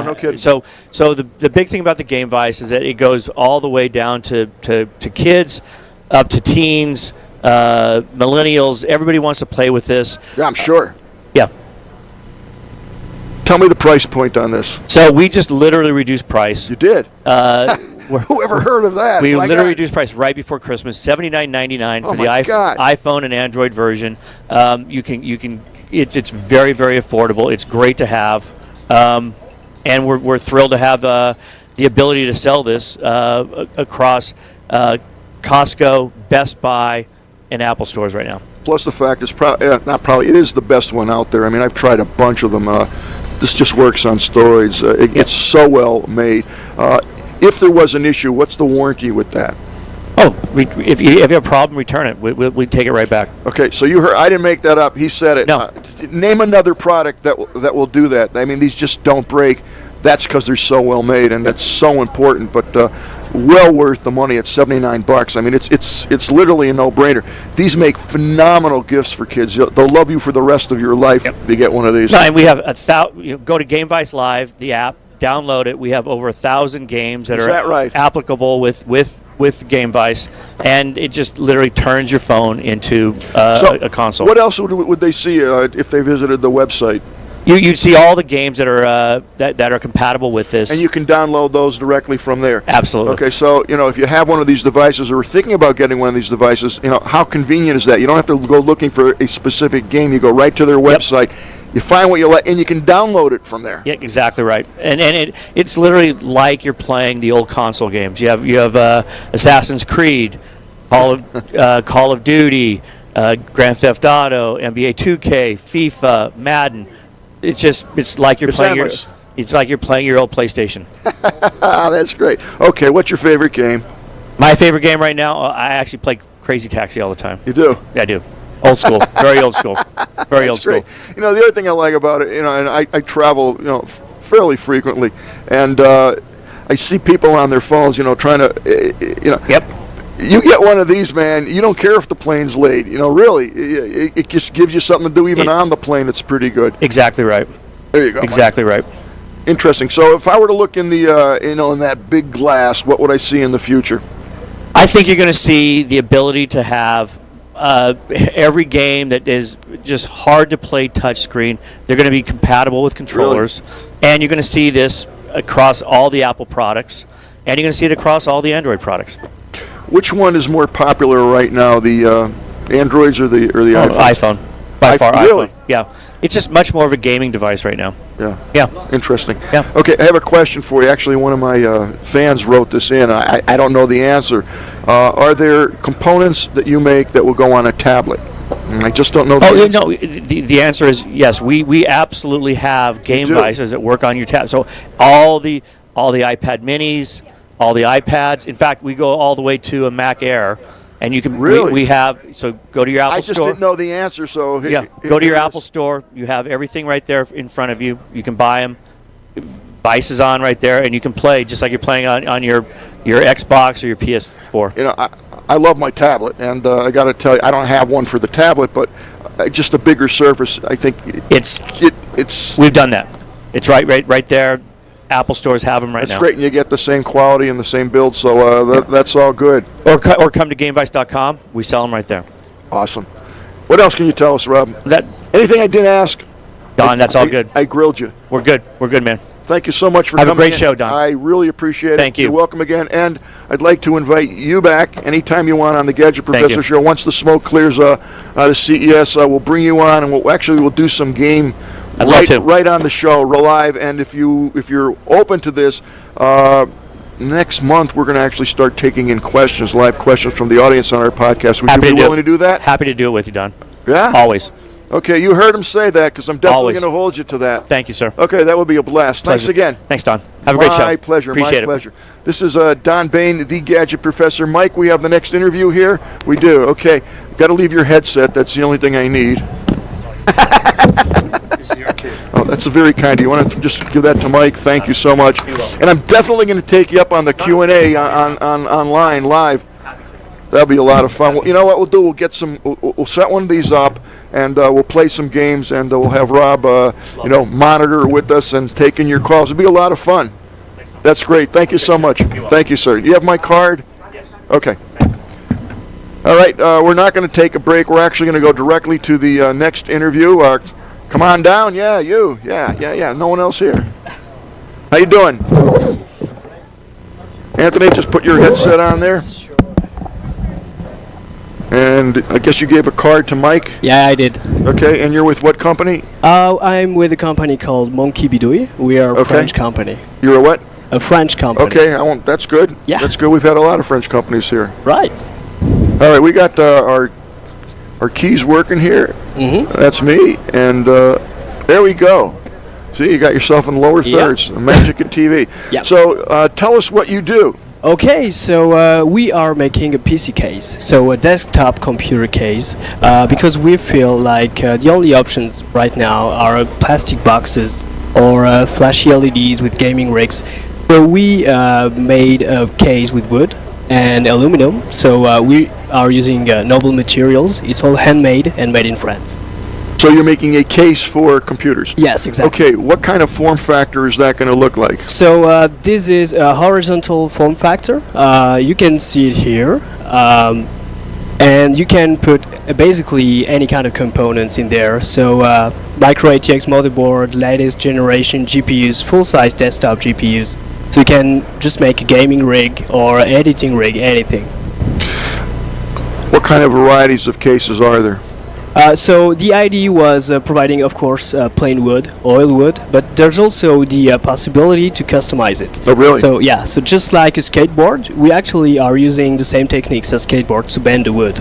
No kidding. So the big thing about the GameVice is that it goes all the way down to kids, up to teens, millennials. Everybody wants to play with this. Yeah, I'm sure. Yeah. Tell me the price point on this. So we just literally reduced price. You did? Who ever heard of that? We literally reduced price right before Christmas, $79.99 for the iPhone and Android version. It's very, very affordable. It's great to have, and we're thrilled to have the ability to sell this across Costco, Best Buy, and Apple stores right now. Plus the fact it's it is the best one out there. I mean, I've tried a bunch of them. This just works on steroids. It's so well made. If there was an issue, what's the warranty with that? Oh, if you have a problem, return it. We take it right back. Okay, so you heard. I didn't make that up. He said it. No. Name another product that will do that. I mean, these just don't break. That's because they're so well made, and that's so important. But well worth the money at $79. I mean, it's literally a no-brainer. These make phenomenal gifts for kids. They'll love you for the rest of your life if you get one of these. No, and we have go to GameVice Live, the app, download it. We have over 1,000 games that applicable with GameVice, and it just literally turns your phone into a console. What else would they see if they visited the website? You'd see all the games that are that are compatible with this, and you can download those directly from there. Absolutely. Okay, so if you have one of these devices or are thinking about getting one of these devices, how convenient is that? You don't have to go looking for a specific game. You go right to their website. You find what you like, and you can download it from there. Yeah, exactly right. And it's literally like you're playing the old console games. You have Assassin's Creed, Call of Duty, Grand Theft Auto, NBA 2K, FIFA, Madden. It's like you're playing endless. It's like you're playing your old PlayStation. That's great. Okay, what's your favorite game? My favorite game right now, I actually play Crazy Taxi all the time. You do? Yeah, I do. Old school, very old school, very old school. Great. The other thing I like about it, and I travel, fairly frequently, and I see people on their phones, trying to, Yep. You get one of these, man. You don't care if the plane's late. Really, it just gives you something to do even on the plane. It's pretty good. Exactly right. There you go. Exactly right. Interesting. So, if I were to look in the, in that big glass, what would I see in the future? I think you're going to see the ability to have every game that is just hard to play touchscreen. They're going to be compatible with controllers, and you're going to see this across all the Apple products, and you're going to see it across all the Android products. Which one is more popular right now, the Androids or the iPhone? iPhone, by far. Really? iPhone. Yeah, it's just much more of a gaming device right now. Yeah. Yeah. Interesting. Yeah. Okay, I have a question for you. Actually, one of my fans wrote this in. I don't know the answer. Are there components that you make that will go on a tablet? I just don't know the answer. No, the answer is yes. We absolutely have game devices that work on your tab. So all the iPad minis, all the iPads. In fact, we go all the way to a Mac Air. And you can we have, so go to your Apple Store. I just didn't know the answer, so go to your Apple Store. You have everything right there in front of you. You can buy them. Vice is on right there, and you can play just like you're playing on your Xbox or your PS4. I love my tablet, and I got to tell you, I don't have one for the tablet, but just a bigger surface. I think it's. We've done that. It's right there. Apple stores have them right now. That's great, and you get the same quality and the same build, so that's all good. Or come to GameVice.com. We sell them right there. Awesome. What else can you tell us, Rob? Anything I didn't ask? Don, that's all good. I grilled you. We're good, man. thank you so much for Have a coming great in. show, Don. I really appreciate it. Thank you. You're welcome again. And I'd like to invite you back anytime you want on the Gadget Thank Professor you. Show. Once the smoke clears out of CES, we'll bring you on, and we'll do some game I'd love to. right on the show, live. And if you're open to this, next month we're going to actually start taking in questions, live questions from the audience on our podcast. Would you be willing to do that? Happy to do it with you, Don. Yeah? Always. Okay, you heard him say that, because I'm definitely Always. going to hold you to that. Thank you, sir. Okay, that would be a blast. Thanks Pleasure. again. Thanks, Don. Have a great show. My pleasure. Appreciate My it. pleasure. This is Don Bain, the Gadget Professor. Mike, we have the next interview here. We do. Okay, got to leave your headset. That's the only thing I need. Oh, that's very kind of you. Want to just give that to Mike? Thank you so much. And I'm definitely going to take you up on the Q&A on online live. That'll be a lot of fun. Well, you know what we'll do? We'll get some. We'll set one of these up, and we'll play some games, and we'll have Rob, monitor with us and taking your calls. It'll be a lot of fun. That's great. Thank you so much. Thank you, sir. You have my card? Yes. Okay. All right. We're not going to take a break. We're actually going to go directly to the next interview. Come on down. Yeah, you. Yeah. No one else here. How you doing? Anthony, just put your headset on there. And I guess you gave a card to Mike? Yeah, I did. Okay, and you're with what company? I'm with a company called Monkey Bidouille. We are a French company. You're a what? A French company. Okay, that's good. Yeah. That's good. We've had a lot of French companies here. Right. All right, we got our keys working here. Mm-hmm. That's me, and there we go. See, you got yourself in lower thirds. Magic and TV. Yeah. So tell us what you do. Okay, so we are making a PC case, so a desktop computer case, because we feel like the only options right now are plastic boxes or flashy LEDs with gaming rigs. So we made a case with wood and aluminum, so we are using noble materials. It's all handmade and made in France. So you're making a case for computers? Yes, exactly. Okay, what kind of form factor is that going to look like? So this is a horizontal form factor. You can see it here. And you can put basically any kind of components in there. So micro ATX motherboard, latest generation GPUs, full-size desktop GPUs. So you can just make a gaming rig or editing rig, anything. What kind of varieties of cases are there? So the idea was providing, of course, plain wood, oil wood, but there's also the possibility to customize it. Oh, really? So yeah, so just like a skateboard, we actually are using the same techniques as skateboards to bend the wood.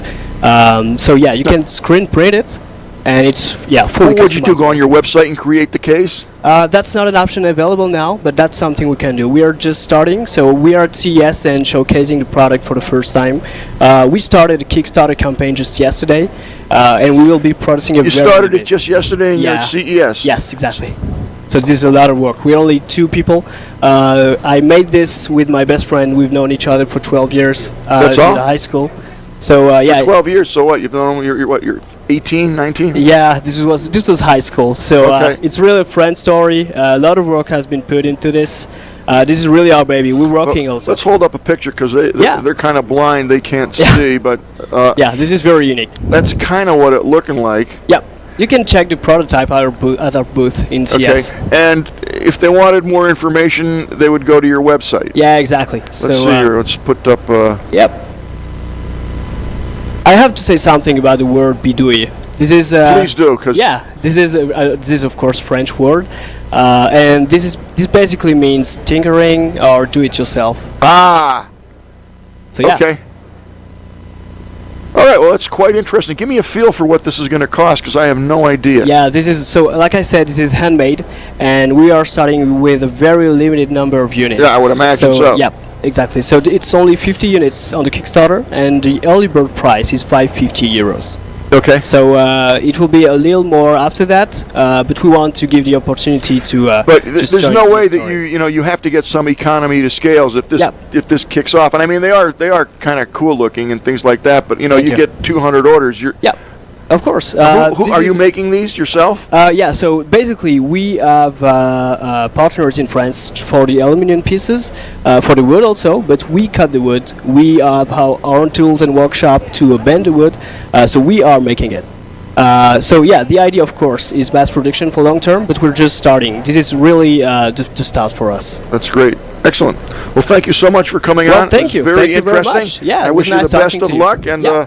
So yeah, you can screen print it, and it's fully What would you do? customizable. Go on your website and create the case? That's not an option available now, but that's something we can do. We are just starting, so we are at CES and showcasing the product for the first time. We started a Kickstarter campaign just yesterday, and we will be producing a You started it just yesterday and you're at CES? Yes, exactly. So this is a lot of work. We're only 2 people. I made this with my best friend. We've known each other for 12 years. That's all? In high school. So yeah. For 12 years, so what? You've known you're 18, 19? Yeah, this was high school. So Okay. it's really a friend story. A lot of work has been put into this. This is really our baby. We're rocking also. Let's hold up a picture because they're kind of blind. They can't see, but yeah, this is very unique. That's kind of what it looking like. Yeah, you can check the prototype at our booth in CS. Okay, and if they wanted more information, they would go to your website. Yeah, exactly. Let's see here. Let's put up. Yep. I have to say something about the word bidouille. This is. Please do, because this is of course French word, and this basically means tinkering or do it yourself. Ah. So yeah. Okay. All right. Well, that's quite interesting. Give me a feel for what this is going to cost, because I have no idea. Yeah, this is so. Like I said, this is handmade, and we are starting with a very limited number of units. Yeah, I would imagine so. Yeah, exactly. So it's only 50 units on the Kickstarter, and the early bird price is €550. Okay. So it will be a little more after that, but we want to give the opportunity to. But just there's join no the way that story. you have to get some economy to scales if this kicks off. And I mean they are kind of cool looking and things like that. But you get 200 orders. Yeah. Of course. Who are you making these yourself? Yeah, so basically we have partners in France for the aluminum pieces, for the wood also, but we cut the wood. We have our own tools and workshop to bend the wood, so we are making it. So yeah, the idea, of course, is mass production for long term, but we're just starting. This is really to start for us. That's great. Excellent. Well, thank you so much for coming on. Thank It's you. Very Thank you very interesting. much. Yeah, I it wish was you nice the best talking of to you. luck, and Yeah.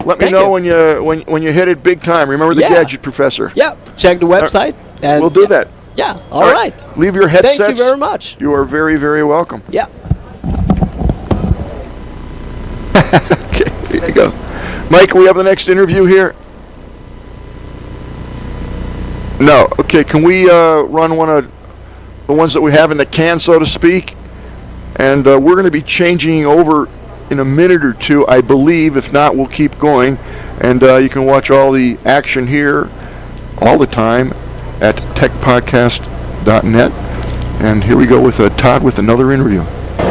let me Thank know you. when you hit it big time. Remember the Yeah. Gadget Professor. Yeah, check the website. And We'll do that. Yeah, all right. Leave your headsets. Thank you very much. You are very, very welcome. Yeah. Okay, there you go. Mike, we have the next interview here? No. Okay, can we run one of the ones that we have in the can, so to speak? And we're going to be changing over in a minute or two, I believe. If not, we'll keep going. And you can watch all the action here all the time at techpodcast.net. And here we go with Todd with another interview.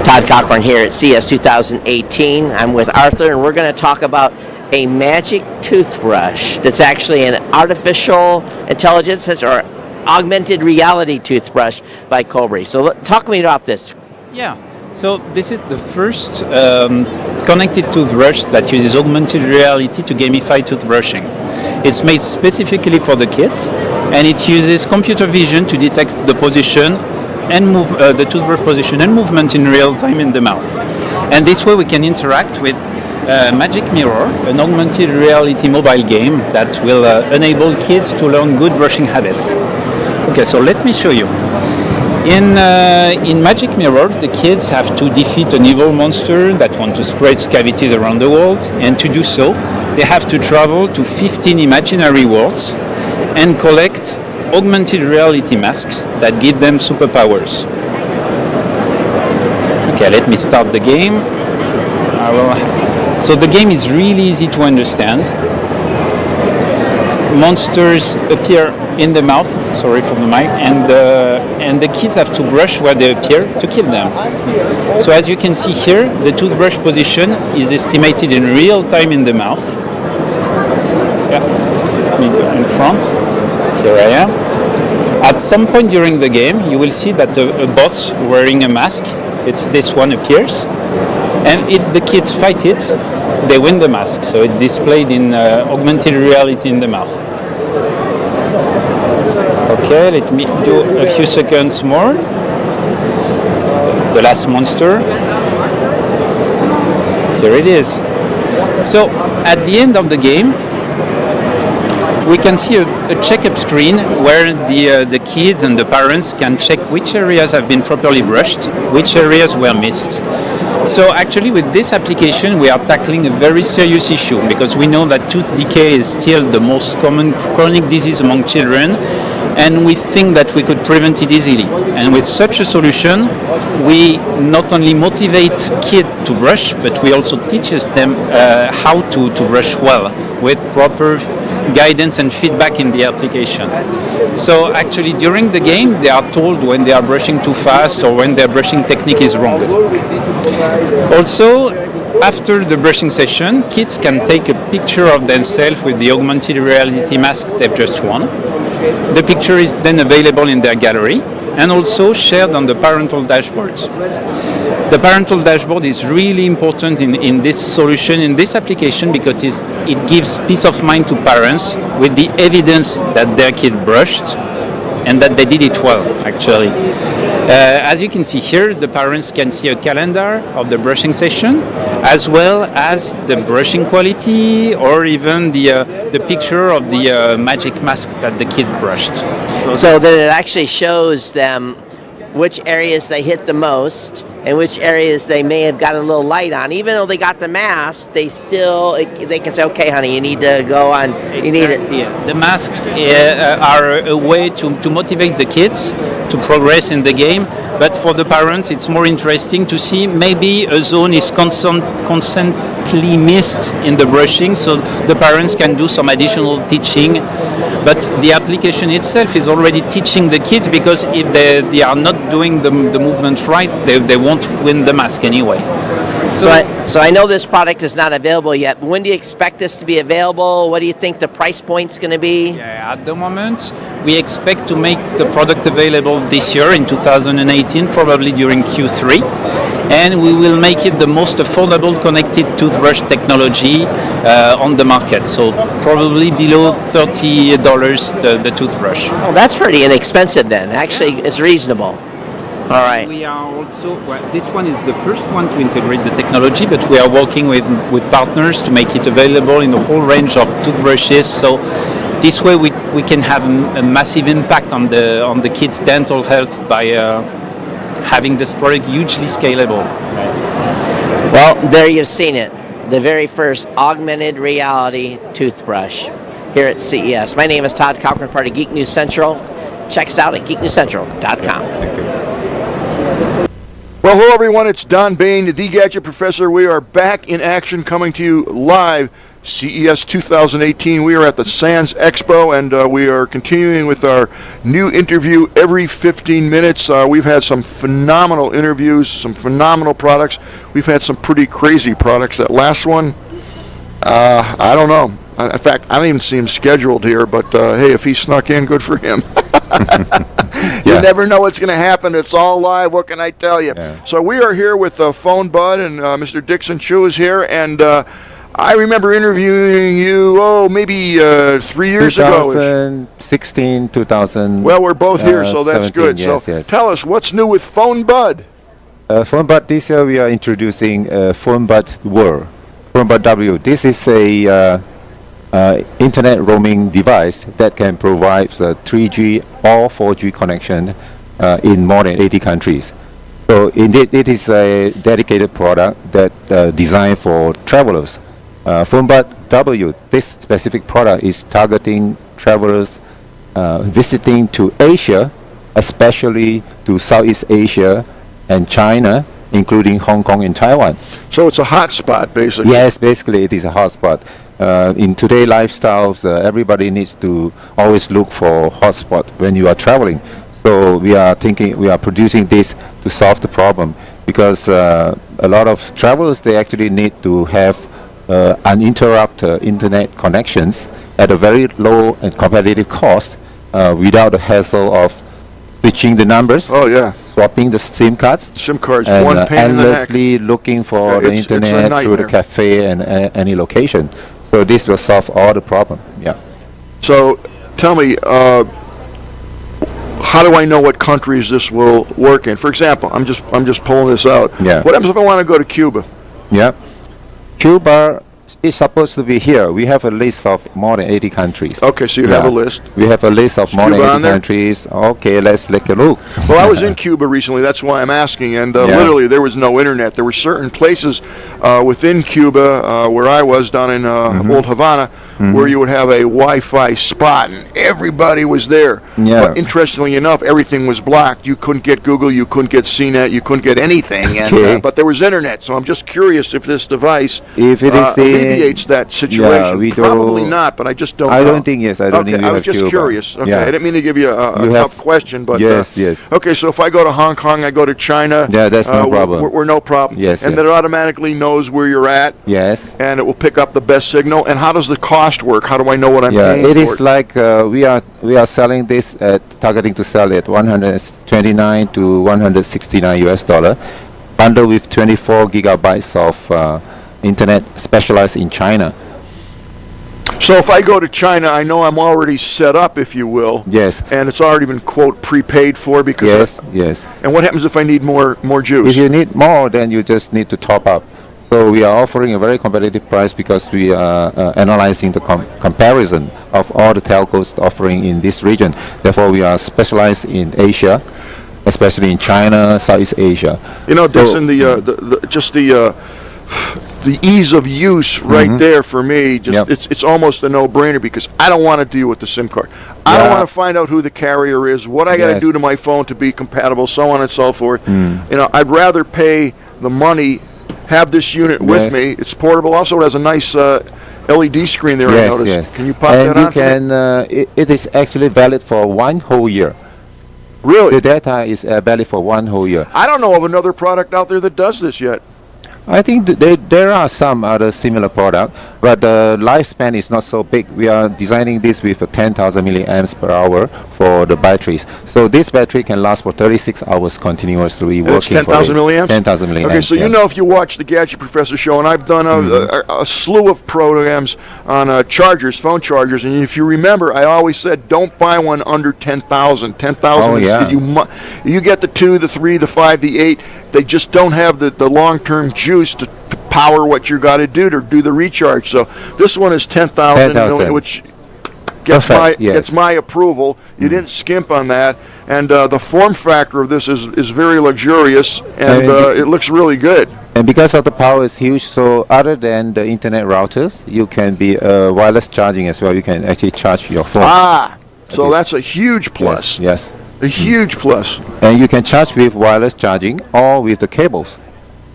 Todd Cochran here at CES 2018. I'm with Arthur, and we're going to talk about a magic toothbrush that's actually an artificial intelligence or augmented reality toothbrush by Colbury. So talk to me about this. Yeah, so this is the first connected toothbrush that uses augmented reality to gamify toothbrushing. It's made specifically for the kids, and it uses computer vision to detect the position and move the toothbrush position and movement in real time in the mouth. And this way we can interact with Magic Mirror, an augmented reality mobile game that will enable kids to learn good brushing habits. Okay, so let me show you. In Magic Mirror, the kids have to defeat an evil monster that wants to spread cavities around the world, and to do so, they have to travel to 15 imaginary worlds and collect augmented reality masks that give them superpowers. Okay, let me start the game. So the game is really easy to understand. Monsters appear in the mouth, sorry for the mic, and the kids have to brush where they appear to kill them. So as you can see here, the toothbrush position is estimated in real time in the mouth. Yeah, let me go in front. Here I am. At some point during the game, you will see that a boss wearing a mask, it's this one appears. And if the kids fight it, they win the mask. So it's displayed in augmented reality in the mouth. Okay, let me do a few seconds more. The last monster. Here it is. So at the end of the game, we can see a checkup screen where the kids and the parents can check which areas have been properly brushed, which areas were missed. So actually with this application we are tackling a very serious issue, because we know that tooth decay is still the most common chronic disease among children, and we think that we could prevent it easily. And with such a solution, we not only motivate kids to brush, but we also teach them how to brush well with proper guidance and feedback in the application. So actually during the game they are told when they are brushing too fast or when their brushing technique is wrong. Also, after the brushing session, kids can take a picture of themselves with the augmented reality mask they've just won. The picture is then available in their gallery and also shared on the parental dashboards. The parental dashboard is really important in this solution, in this application, because it gives peace of mind to parents with the evidence that their kid brushed and that they did it well, actually. As you can see here, the parents can see a calendar of the brushing session, as well as the brushing quality, or even the picture of the magic mask that the kid brushed. So that it actually shows them which areas they hit the most and which areas they may have gotten a little light on. Even though they got the mask, they can say, okay, honey, you need to go on. You need it. Yeah. The masks are a way to motivate the kids to progress in the game, but for the parents it's more interesting to see maybe a zone is constantly missed in the brushing, so the parents can do some additional teaching. But the application itself is already teaching the kids, because if they are not doing the movement right, they won't win the mask anyway. So I know this product is not available yet. When do you expect this to be available? What do you think the price point's going to be? Yeah, at the moment, we expect to make the product available this year in 2018, probably during Q3. And we will make it the most affordable connected toothbrush technology on the market. So probably below $30 the toothbrush. Oh, that's pretty inexpensive then. Actually, it's reasonable. All right. We are also, well, this one is the first one to integrate the technology, but we are working with partners to make it available in a whole range of toothbrushes. So this way we can have a massive impact on the kids' dental health by having this product hugely scalable. Well, there you've seen it. The very first augmented reality toothbrush here at CES. My name is Todd Cochran, part of Geek News Central. Check us out at geeknewscentral.com. Thank you. Well, hello everyone, it's Don Bain, the Gadget Professor. We are back in action, coming to you live, CES 2018. We are at the Sands Expo, and we are continuing with our new interview every 15 minutes. We've had some phenomenal interviews, some phenomenal products. We've had some pretty crazy products. That last one, I don't know. In fact, I don't even see him scheduled here, but hey, if he snuck in, good for him. You never know what's going to happen. It's all live. What can I tell you? Yeah. So we are here with Phone Bud, and Mr. Dixon Chu is here. And I remember interviewing you, maybe 3 years ago. 2016, 2000. Well, we're both here, so that's good. Yes, so tell us, what's new with Phone Bud? Phone Bud, this year we are introducing Phone Bud World. Phone Bud W. This is a internet roaming device that can provide 3G or 4G connection in more than 80 countries. So indeed, it is a dedicated product that designed for travelers. PhoneBud W, this specific product is targeting travelers visiting to Asia, especially to Southeast Asia and China, including Hong Kong and Taiwan. So it's a hotspot, basically. Yes, basically it is a hotspot. In today's lifestyles, everybody needs to always look for hotspot when you are traveling. So we are producing this to solve the problem, because a lot of travelers, they actually need to have uninterrupted internet connections at a very low and competitive cost, without the hassle of switching the numbers. Oh yeah. Swapping the SIM cards. SIM cards, and one pain in the neck. endlessly looking for the It's a internet through the nightmare. cafe and any location. So this will solve all the problem. Yeah. So tell me, how do I know what countries this will work in? For example, I'm just pulling this out. Yeah. What happens if I want to go to Cuba? Yeah. Cuba is supposed to be here. We have a list of more than 80 countries. Okay, so you have a list. We have a list of Is more than Cuba 80 on there? countries. Okay, let's take a look. Well, I was in Cuba recently. That's why I'm asking. And literally, there was no internet. There were certain places within Cuba, where I was, down in Old Havana, where you would have a Wi-Fi spot, and everybody was there. Yeah. But interestingly enough, everything was blocked. You couldn't get Google. You couldn't get CNET. You couldn't get anything. And, Okay. but there was internet. So I'm just curious if this device If it is alleviates that situation. we Probably don't- not, but I just don't I know. don't think, yes, I don't Okay, think we I was have just Cuba. curious. Okay, Yeah. I didn't mean to give you a You tough have- question, but yes, yes. Okay, so if I go to Hong Kong, I go to China. Yeah, that's no problem. We're no problem. Yes, and yes. it automatically knows where you're at. Yes. And it will pick up the best signal. And how does the cost work? How do I know what I'm Yeah, paying it for? is like we are selling this at targeting to sell it 129 to 169 US dollar, bundled with 24 gigabytes of internet specialized in China. So if I go to China, I know I'm already set up, if you will. Yes. And it's already been, quote, prepaid for because. Yes, yes. And what happens if I need more juice? If you need more, then you just need to top up. So we are offering a very competitive price because we are analyzing the comparison of all the telcos offering in this region. Therefore, we are specialized in Asia, especially in China, Southeast Asia. You know, So- Dixon, the ease of use right there for me, it's almost a no-brainer because I don't want to deal with the SIM card. I don't Yeah. want to find out who the carrier is, what I got to Yes. do to my phone to be compatible, so on and so forth. You know, I'd rather pay the money, have this unit with Yes. me. It's portable. Also, it has a nice LED screen there. I Yes, noticed. yes. Can you pop and that you on for me? can, it is actually valid for 1 whole year. Really? The data is valid for 1 whole year. I don't know of another product out there that does this yet. I think there are some other similar product, but the lifespan is not so big. We are designing this with a 10,000 milliamps per hour for the batteries. So this battery can last for 36 hours continuously working. It's 10,000 milliamps? 10,000 milliamps. Okay, so you know if you watch the Gadget Professor show, and I've done a slew of programs on chargers, phone chargers, and if you remember, I always said don't buy one under 10,000. 10,000 Oh, yeah. you get the 2, the 3, the 5, the 8, they just don't have the long-term juice to power what you got to do the recharge. So this one is 10,000 million, which gets my approval. You didn't skimp on that, and the form factor of this is very luxurious, and it looks really good. And because of the power is huge, so other than the internet routers, you can be wireless charging as well. You can actually charge your phone. So that's a huge plus. Yes. A huge plus. And you can charge with wireless charging or with the cables.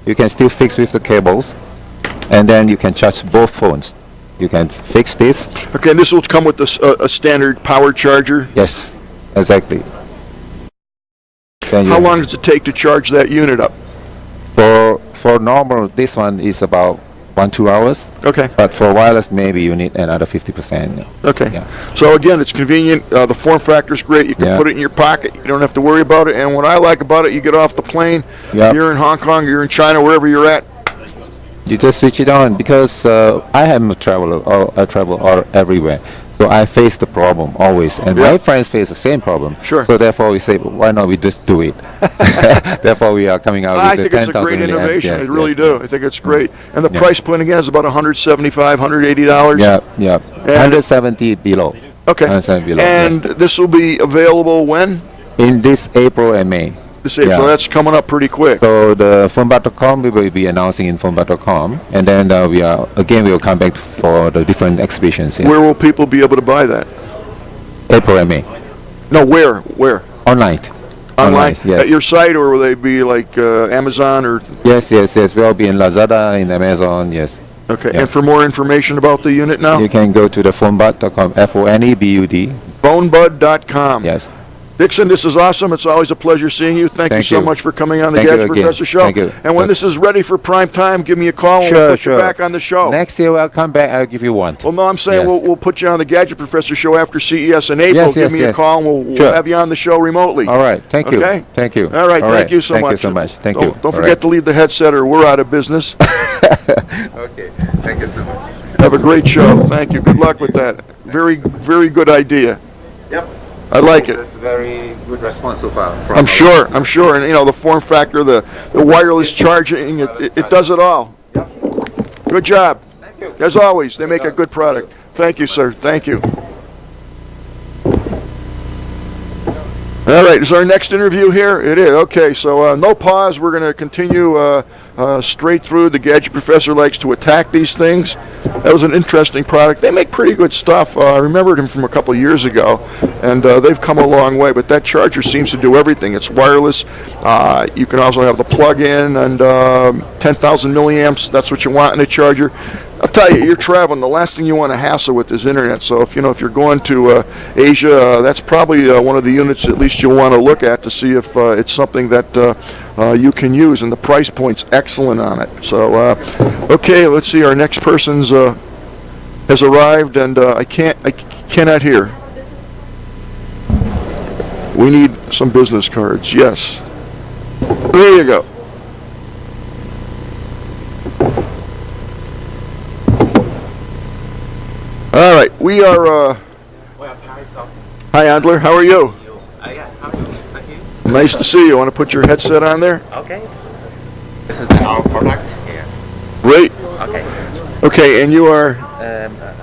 You can still fix with the cables, and then you can charge both phones. You can fix this. Okay, and this will come with a standard power charger? Yes, exactly. How long does it take to charge that unit up? For normal, this one is about 1-2 hours. Okay. But for wireless, maybe you need another 50%. Okay. Yeah. So again, it's convenient. The form factor is great. You can put it in your pocket. You don't have to worry about it. And what I like about it, you get off the plane. Yep. You're in Hong Kong. You're in China. Wherever you're at. You just switch it on because I am a traveler. I travel everywhere. So I face the problem always, and my friends face the same problem. Sure. So therefore we say, why not we just do it? Therefore we are coming out with the 10,000 I think it's a great innovation. Yes, I really do. I think it's great. And the price point again is about $175, $180. Yeah. 170 below. Okay. 170 below. And this will be available when? In this April and May. This April. So that's coming up pretty quick. So the phonebot.com we will be announcing in phonebot.com, and then we will come back for the different exhibitions. Where will people be able to buy that? April and May. No, where? Online. Yes. Yes. At your site, or will they be like Amazon or? Yes. We'll be in Lazada, in Amazon. Yes. Okay. Yeah. And for more information about the unit now, you can go to the phonebot.com. phonebud. Phonebud.com. Yes. Dixon, this is awesome. It's always a pleasure seeing you. Thank you so much for coming on the Gadget Professor Show. Thank you. And when this is ready for prime time, give me a call and we'll put you back on the show. Next year I'll come back. I'll give you one. Well, no, I'm saying we'll put you on the Gadget Professor Show after CES in April. Give me a call and we'll have you on the show remotely. All right. Thank you. Okay? Thank you. All right. Thank you so much. Thank you so much. Thank you. Don't forget to leave the headset or we're out of business. Okay. Thank you so much. Have a great show. Thank you. Good luck with that. Very, very good idea. Yep. I like it. That's a very good response so far. I'm sure, and the form factor, the wireless charging, it does it all. Good job. Thank you. As always, they make a good product. Thank you, sir. Thank you. All right, is our next interview here? It is. Okay, so no pause. We're going to continue straight through. The Gadget Professor likes to attack these things. That was an interesting product. They make pretty good stuff. I remembered him from a couple of years ago, and they've come a long way. But that charger seems to do everything. It's wireless. You can also have the plug-in and 10,000 milliamps. That's what you want in a charger. I'll tell you, you're traveling. The last thing you want to hassle with is internet. So if you're going to Asia, that's probably one of the units at least you'll want to look at to see if it's something that you can use. And the price point's excellent on it. So okay, let's see. Our next person's has arrived, and I cannot hear. We need some business cards. Yes. There you go. All right, we are. Hi, Adler. How are you? Nice to see you. Want to put your headset on there? Okay. This is our product here. Great. Okay. Okay, and you are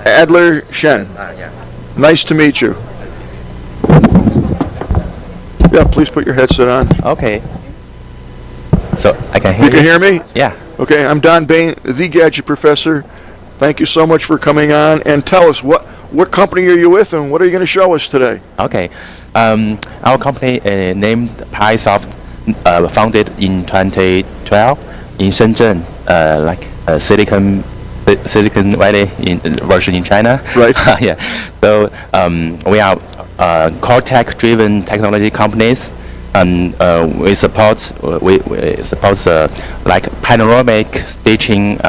Adler Shen. Yeah. Nice to meet you. Yeah, please put your headset on. Okay. So I can hear you. You can hear me? Yeah. Okay, I'm Don Bain, the Gadget Professor. Thank you so much for coming on, and tell us what company are you with, and what are you going to show us today? Okay, our company named PiSoft, founded in 2012 in Shenzhen, like Silicon Valley version in China. Right. Yeah. So we are core tech-driven technology companies, we support like panoramic stitching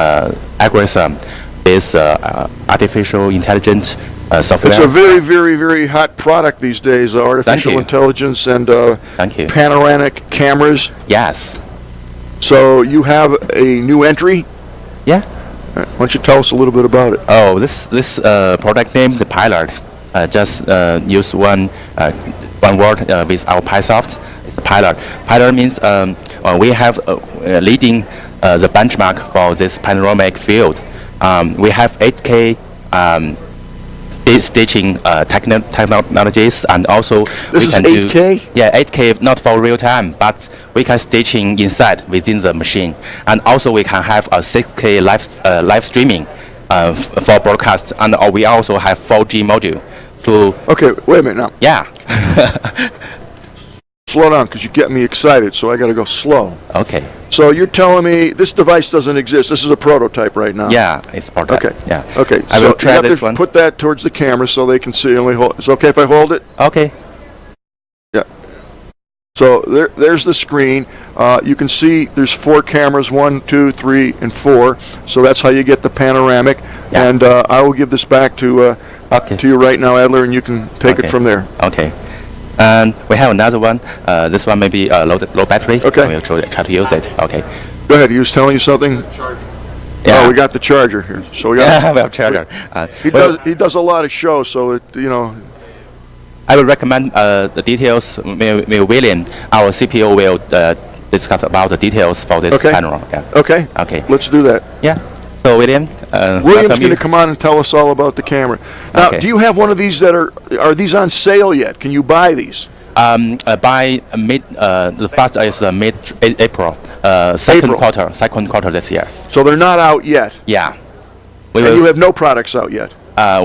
algorithm with artificial intelligence software. It's a very, very, very hot product these days, artificial you. intelligence and Thank you. panoramic cameras. Yes. So you have a new entry? Yeah. Why don't you tell us a little bit about it? Oh, this product name, the Pilot, just use one word with our PySoft. It's the Pilot. Pilot means we have leading the benchmark for this panoramic field. We have 8K stitching technologies, and also This is 8K? Yeah, 8K not for real time, but we can stitching inside within the machine, and also we can have a 6K live streaming for broadcast, and we also have 4G module to. Okay, wait a minute now. Yeah. Slow down, because you get me excited, so I got to go slow. Okay. So you're telling me this device doesn't exist. This is a prototype right now. Yeah, it's prototype. Okay. Yeah. Okay. I so will try you have this to one. put that towards the camera so they can see. It's okay if I hold it? Okay. Yeah. So there's the screen. You can see there's 4 cameras, 1, 2, 3, and 4. So that's how you get the panoramic. Yeah. And I will give this back to you right now, Adler, and you can take it from there. Okay. And we have another one. This one may be low battery. Okay. We'll try to use it. Okay. Go ahead. He was telling you something. Yeah. Oh, we got the charger here. So we got. Yeah, we have charger. He does a lot of shows, so that I will recommend the details. William, our CPO, will discuss about the details for this panel. Yeah. Okay. Okay. Let's do that. Yeah. So William, William's going to come on and tell us all about the camera. Now, Okay. do you have one of these that are these on sale yet? Can you buy these? By the first is mid-April, second quarter this year. So they're not out yet. Yeah. And you have no products out yet.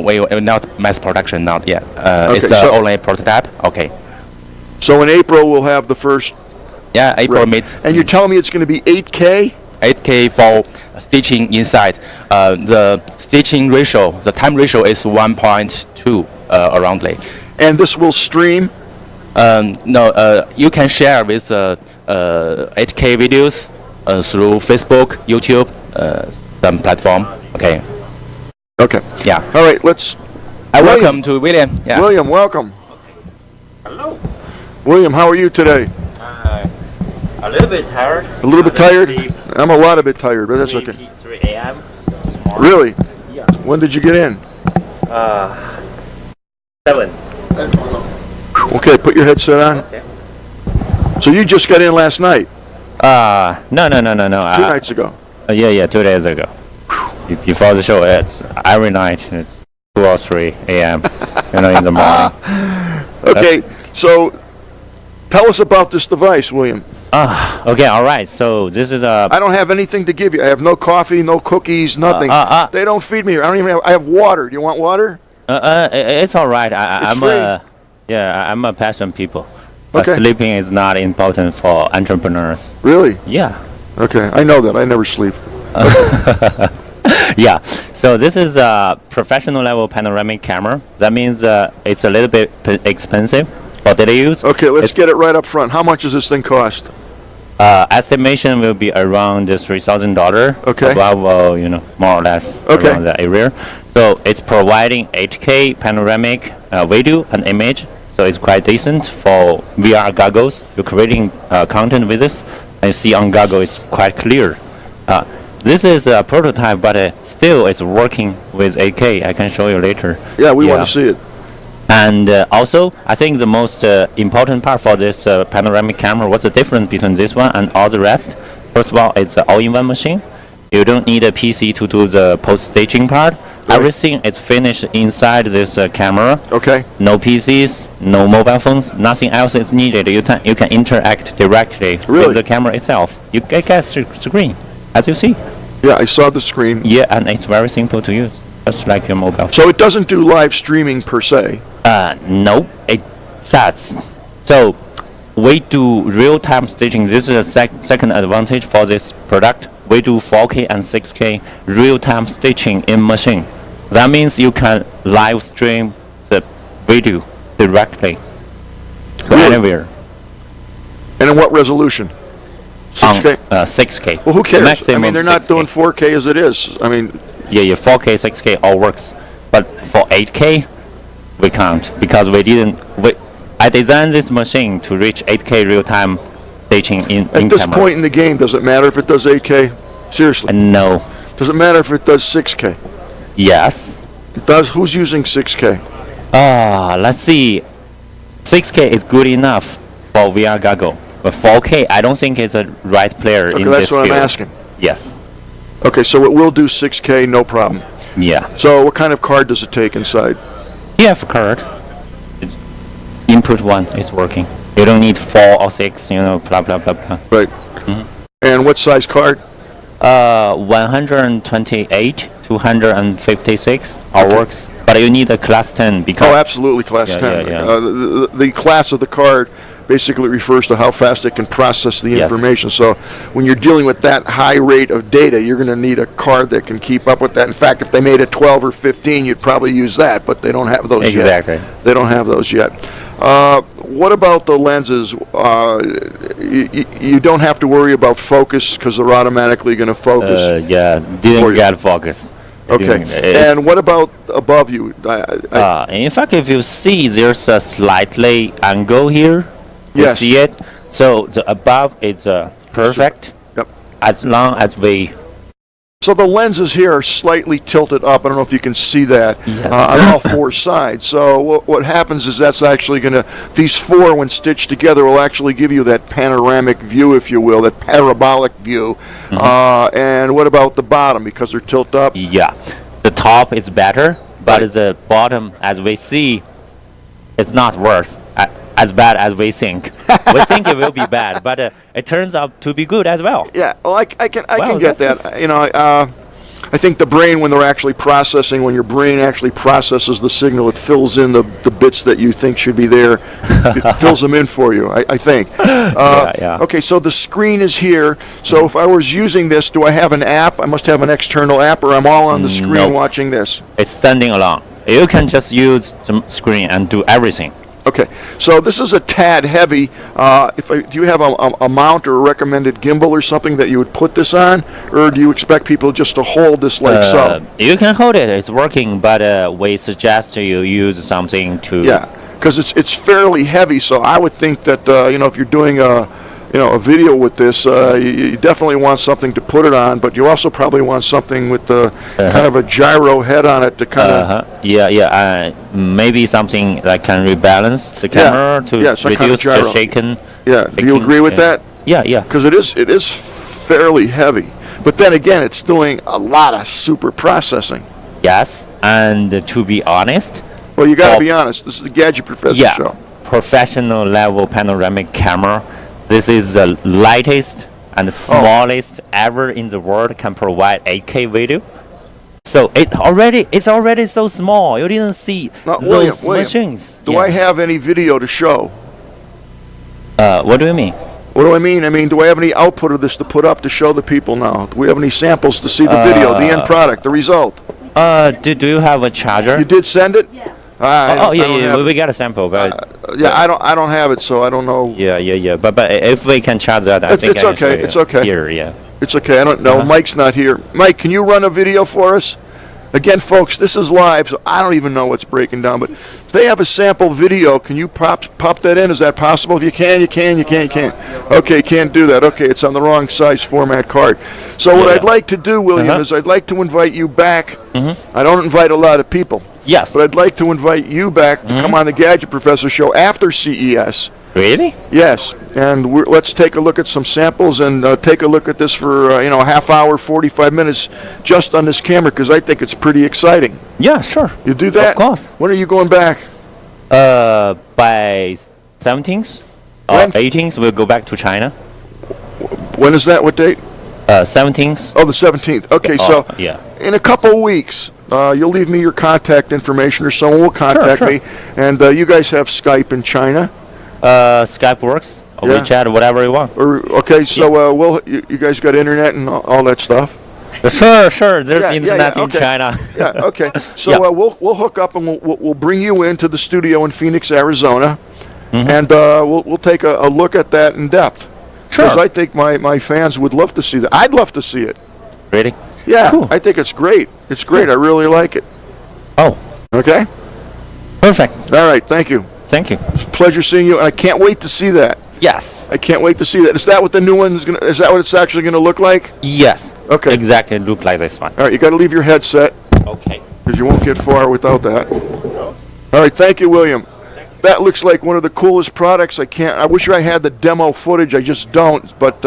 We not mass production, not yet. It's so- only prototype. Okay. So in April we'll have the first. Yeah, April mid. And you're telling me it's going to be 8K? 8K for stitching inside. The stitching ratio, the time ratio is 1.2 aroundly. And this will stream? No, you can share with 8K videos through Facebook, YouTube, some platform. Okay. Okay. Yeah. All right, let's. Welcome to William. Yeah. William, welcome. Hello. William, how are you today? A little bit tired. A little bit tired? I'm a lot of bit tired, but that's okay. 3 a.m. this morning. Really? Yeah. When did you get in? 7. Okay, put your headset on. Okay. So you just got in last night? No. 2 nights ago. Yeah, 2 days ago. Before the show, it's every night. It's 2 or 3 a.m. In the morning. Okay, so tell us about this device, William. Okay, all right. So this is a. I don't have anything to give you. I have no coffee, no cookies, nothing. They don't feed me here. I don't even have. I have water. Do you want water? It's all right. I'm free. I'm a passion people. But Okay. sleeping is not important for entrepreneurs. Really? Yeah. Okay, I know that. I never sleep. Yeah. So this is a professional level panoramic camera. That means it's a little bit expensive for daily use. Okay, let's get it right up front. How much does this thing cost? Estimation will be around $3,000. Okay. Above, more or less Okay. around that area. So it's providing 8K panoramic video and image. So it's quite decent for VR goggles. You're creating content with this, and you see on goggle it's quite clear. This is a prototype, but still it's working with 8K. I can show you later. Yeah, we want to see it. And also, I think the most important part for this panoramic camera, what's the difference between this one and all the rest? First of all, it's an all-in-one machine. You don't need a PC to do the post-staging part. Everything is finished inside this camera. Okay. No PCs, no mobile phones, nothing else is needed. You can interact directly with the camera itself. You get screen, as you see. Yeah, I saw the screen. Yeah, and it's very simple to use, just like your mobile phone. So it doesn't do live streaming per se. No, it does. So we do real-time staging. This is a second advantage for this product. We do 4K and 6K real-time stitching in machine. That means you can live stream the video directly to anywhere. And in what resolution? 6K? 6K. Well, who cares? Maximum I mean, they're not 6K. doing 4K as it is. I mean, Yeah, 4K, 6K all works. But for 8K, we can't because we didn't. I designed this machine to reach 8K real-time staging in at this camera. point in the game, does it matter if it does 8K? Seriously. No. Does it matter if it does 6K? Yes. It does. Who's using 6K? Let's see. 6K is good enough for VR goggle, but 4K, I don't think it's a right player Okay, in that's this what field. I'm asking. Yes. Okay, so it will do 6K, no problem. Yeah. So what kind of card does it take inside? TF card. Input 1 is working. You don't need 4 or 6, blah, blah, blah, blah. Right. And what size card? 128, 256 all works. But you need a class 10 because... Oh, absolutely, class 10. Yeah. The class of the card basically refers to how fast it can process the Yes. information. So when you're dealing with that high rate of data, you're going to need a card that can keep up with that. In fact, if they made a 12 or 15, you'd probably use that, but they don't have those yet. Exactly. They don't have those yet. What about the lenses? You don't have to worry about focus because they're automatically going to focus. Didn't get focus. Okay. And what about above you? In fact, if you see, there's a slightly angle here. You Yes. see it? So the above is perfect. Yep. As long as we... So the lenses here are slightly tilted up. I don't know if you can see that on all four sides. So what happens is that's actually going to, these four when stitched together will actually give you that panoramic view, if you will, that parabolic view. And what about the bottom because they're tilted up? Yeah. The top is better, but the bottom, as we see, it's not worse. As bad as we think. We think it will be bad, but it turns out to be good as well. Yeah, well, I can Wow, get that's that. I think the brain, when they're actually processing, when your brain actually processes the signal, it fills in the bits that you think should be there. It fills them in for you, I think. Yeah. Okay, so the screen is here. So if I was using this, do I have an app? I must have an external app, or I'm all on the screen Nope. watching this? It's standing alone. You can just use the screen and do everything. Okay, so this is a tad heavy. Do you have a mount or a recommended gimbal or something that you would put this on, or do you expect people just to hold this like so? You can hold it. It's working, but we suggest you use something to... Yeah, because it's fairly heavy. So I would think that if you're doing a video with this, you definitely want something to put it on, but you also probably want something with the kind of a gyro head on it to kind of... maybe something that can rebalance the camera to some kind of reduce the gyro. shaking. Yeah, do you agree with that? Yeah. Because it is fairly heavy. But then again, it's doing a lot of super processing. Yes, and to be honest... Well, you got to be honest. This is the Gadget Professor show. Professional level panoramic camera. This is the lightest and smallest ever in the world, can provide 8K video. So it's already so small. You didn't see those machines. Do I have any video to show? What do you mean? What do I mean? I mean, do I have any output of this to put up to show the people now? Do we have any samples to see the video, the end product, the result? Do you have a charger? You did send it? Yeah. We got a sample, but I don't have it, so I don't know. Yeah. But if we can charge that, I think it's okay. It's okay. Here, yeah. It's okay. I don't know. Mike's not here. Mike, can you run a video for us? Again, folks, this is live, so I don't even know what's breaking down, but they have a sample video. Can you pop that in? Is that possible? If you can, you can. Okay, can't do that. Okay, it's on the wrong size format card. So what I'd like to do, William, is I'd like to invite you back. I don't invite a lot of people. Yes. But I'd like to invite you back to come on the Gadget Professor show after CES. Really? Yes, and let's take a look at some samples and take a look at this for a half hour, 45 minutes, just on this camera because I think it's pretty exciting. Yeah, sure. You do that? Of course. When are you going back? By 17th or 18th, we'll go back to China. When is that? What date? 17th. Oh, the 17th. Okay, so yeah. In a couple of weeks, you'll leave me your contact information, or someone will contact me, and you guys have Skype in China. Skype works. Or WeChat, whatever you want. Okay, so you guys got internet and all that stuff? Sure. There's internet in China. Yeah. Okay. So we'll hook up and we'll bring you into the studio in Phoenix, Arizona, and we'll take a look at that in depth. Because I think my fans would love to see that. I'd love to see it. Really? Yeah, Cool. I think it's great. It's great. I really like it. Oh. Okay? Perfect. All right, thank you. Thank you. It's a pleasure seeing you, and I can't wait to see that. Yes. I can't wait to see that. Is that what the new one is going to, is that what it's actually going to look like? Yes. Okay. Exactly. Look like this one. All right, you got to leave your headset. Okay. Because you won't get far without that. All right, thank you, William. That looks like one of the coolest products. I wish I had the demo footage. I just don't. But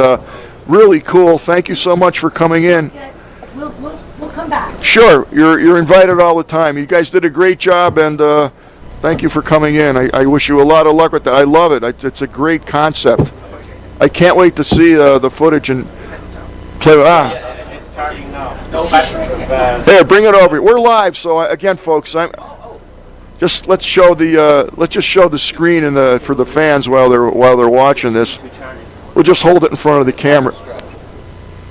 really cool. Thank you so much for coming in. We'll come back. Sure, you're invited all the time. You guys did a great job, and thank you for coming in. I wish you a lot of luck with that. I love it. It's a great concept. I can't wait to see the footage and play with. It's charging now. No battery. Here, bring it over. We're live, so again, folks, let's show the screen for the fans while they're watching this. We'll just hold it in front of the camera.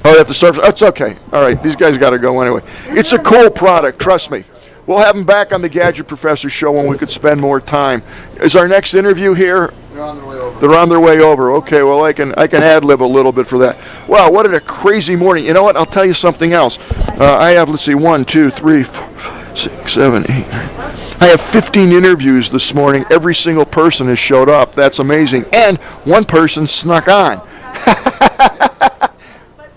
Oh, you have to start. It's okay. All right, these guys got to go anyway. It's a cool product, trust me. We'll have them back on the Gadget Professor show when we could spend more time. Is our next interview here? They're on their way over. They're on their way over. Okay, well, I can ad-lib a little bit for that. Wow, what a crazy morning. You know what? I'll tell you something else. I have, let's see, 1, 2, 3, 4, 6, 7, 8, 9. I have 15 interviews this morning. Every single person has showed up. That's amazing. And one person snuck on.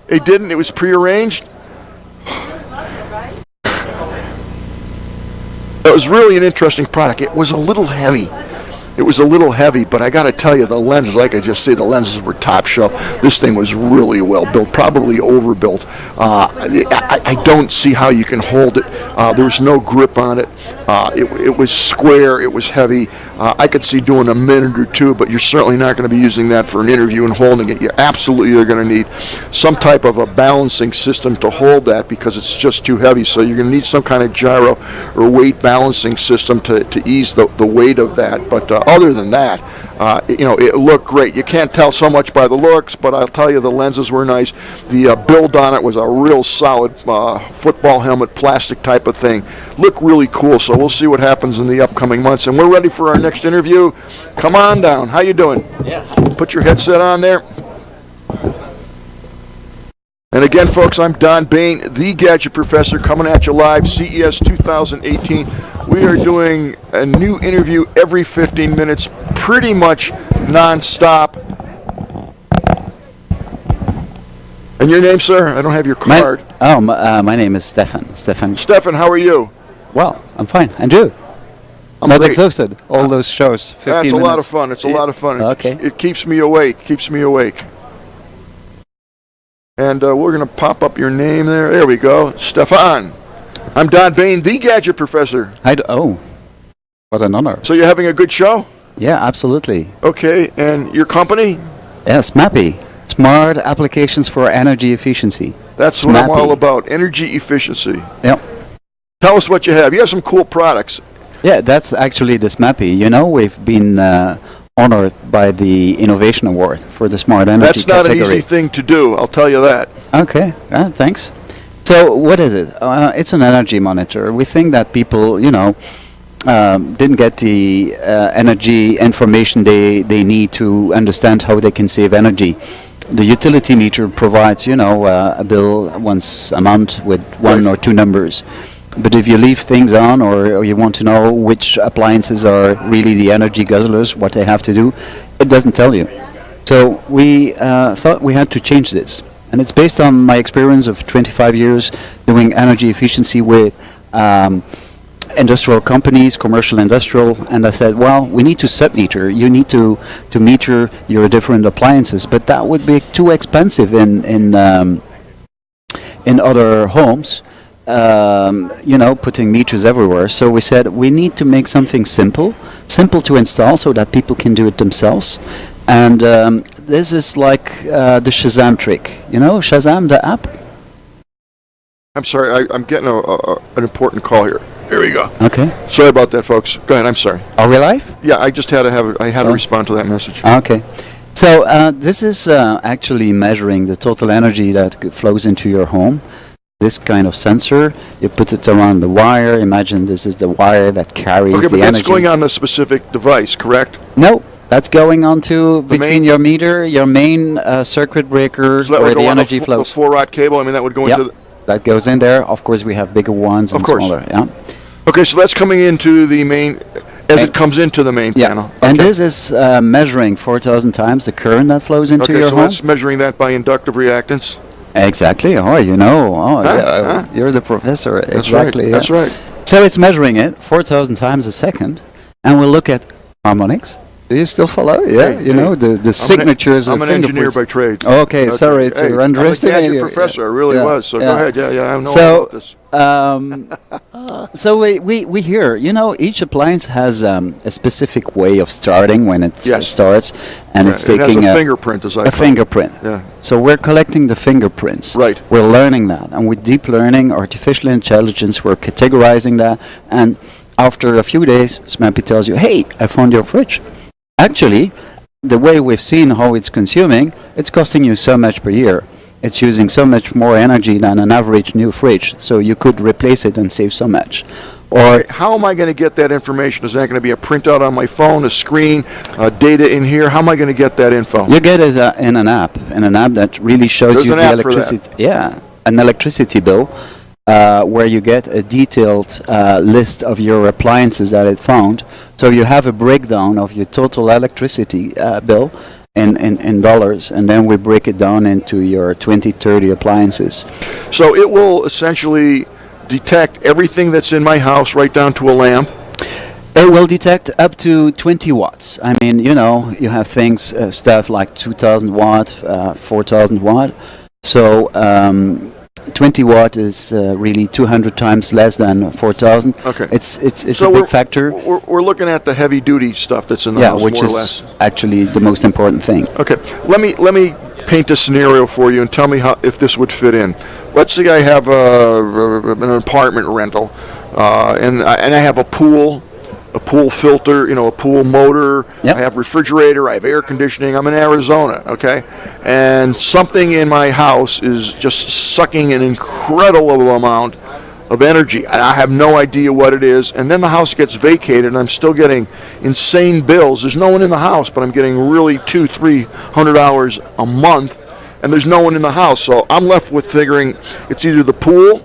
They didn't. It was prearranged. It was really an interesting product. It was a little heavy. But I got to tell you, the lenses, like I just said, the lenses were top shelf. This thing was really well built, probably overbuilt. I don't see how you can hold it. There was no grip on it. It was square. It was heavy. I could see doing a minute or two, but you're certainly not going to be using that for an interview and holding it. You absolutely are going to need some type of a balancing system to hold that because it's just too heavy. So you're going to need some kind of gyro or weight balancing system to ease the weight of that. But other than that, it looked great. You can't tell so much by the looks, but I'll tell you the lenses were nice. The build on it was a real solid football helmet, plastic type of thing. Looked really cool, so we'll see what happens in the upcoming months. And we're ready for our next interview. Come on down. How you doing? Yeah. Put your headset on there. And again, folks, I'm Don Bain, the Gadget Professor, coming at you live, CES 2018. We are doing a new interview every 15 minutes, pretty much non-stop. And your name, sir? I don't have your card. My name is Stefan. Stefan, how are you? Well, I'm fine. And you? I'm not great. exhausted. All those shows, 15 That's a minutes. lot of fun. It's a lot of fun. Okay. It keeps me awake. And we're going to pop up your name there. There we go. Stefan. I'm Don Bain, the Gadget Professor. What an honor. So you're having a good show? Yeah, absolutely. Okay, and your company? Yes, SMAPI. Smart Applications for Energy Efficiency. That's what I'm all about, energy efficiency. Yep. Tell us what you have. You have some cool products. Yeah, that's actually the SMAPI. You know, we've been honored by the Innovation Award for the Smart Energy That's not category. an easy thing to do, I'll tell you that. Okay, thanks. So what is it? It's an energy monitor. We think that people, didn't get the energy information they need to understand how they can save energy. The utility meter provides, a bill once a month with one or two numbers. But if you leave things on or you want to know which appliances are really the energy guzzlers, what they have to do, it doesn't tell you. So we thought we had to change this. And it's based on my experience of 25 years doing energy efficiency with industrial companies, commercial, industrial, and I said, well, we need to sub-meter. You need to meter your different appliances, but that would be too expensive in other homes. Putting meters everywhere. So we said we need to make something simple to install so that people can do it themselves. And this is like the Shazam trick. You know Shazam, the app? I'm sorry, I'm getting an important call here. Here we go. Okay. Sorry about that, folks. Go ahead, I'm sorry. Are we live? Yeah, I just had to respond to that message. Okay. So this is actually measuring the total energy that flows into your home. This kind of sensor, you put it around the wire. Imagine this is the wire that carries the energy. Okay, but that's going on the specific device, correct? No, That's going on to The between main- your meter, your main circuit breaker, So that where would the go on energy the flows. 4-aught cable. I mean, that would go Yep. into. That goes in there. Of course, we have bigger ones and Of course. smaller. Yeah. Okay, so that's coming into the main as it comes into the main panel. And this is measuring 4,000 times the current that flows into Okay, your so home. that's measuring that by inductive reactance. Exactly. Oh, you know. Oh, Huh? yeah. Huh? You're the professor. That's exactly. right. yeah. That's right. So it's measuring it 4,000 times a second, and we'll look at harmonics. Do you still follow? Yeah. Hey, you know the signatures I'm of an engineer fingerprints. by trade. Okay, sorry to Hey, underestimate I'm a you. gadget professor. I really Yeah, was. So yeah. go ahead. Yeah, I know all So, about this. so we hear, you know, each appliance has a specific way of starting when it starts, and Right, it's it has taking a fingerprint, as I a call it. fingerprint. Yeah. So we're collecting the fingerprints. Right. We're learning that, and with deep learning, artificial intelligence, we're categorizing that, and after a few days, SMAPI tells you, hey, I found your fridge. Actually, the way we've seen how it's consuming, it's costing you so much per year. It's using so much more energy than an average new fridge, so you could replace it and save so much. Or Okay, how am I going to get that information? Is that going to be a printout on my phone, a screen, data in here? How am I going to get that info? you get it in an app that really shows There's you an the app for that. electricity. Yeah, an electricity bill, where you get a detailed list of your appliances that it found. So you have a breakdown of your total electricity bill in dollars, and then we break it down into your 20, 30 appliances. So it will essentially detect everything that's in my house right down to a lamp. It will detect up to 20 watts. I mean, you know, you have things, stuff like 2,000 watt, 4,000 watt. So 20 watt is really 200 times less than 4,000. Okay. It's So a big we're- factor. We're looking at the heavy duty stuff that's in the Yeah, house, which more or is less. actually the most important thing. Okay, let me paint a scenario for you and tell me how if this would fit in. Let's say I have an apartment rental, and I have a pool filter, a pool motor. Yep. I have refrigerator. I have air conditioning. I'm in Arizona, okay, and something in my house is just sucking an incredible amount of energy, and I have no idea what it is. And then the house gets vacated, and I'm still getting insane bills. There's no one in the house, but I'm getting really $200-300 a month, and there's no one in the house. So I'm left with figuring it's either the pool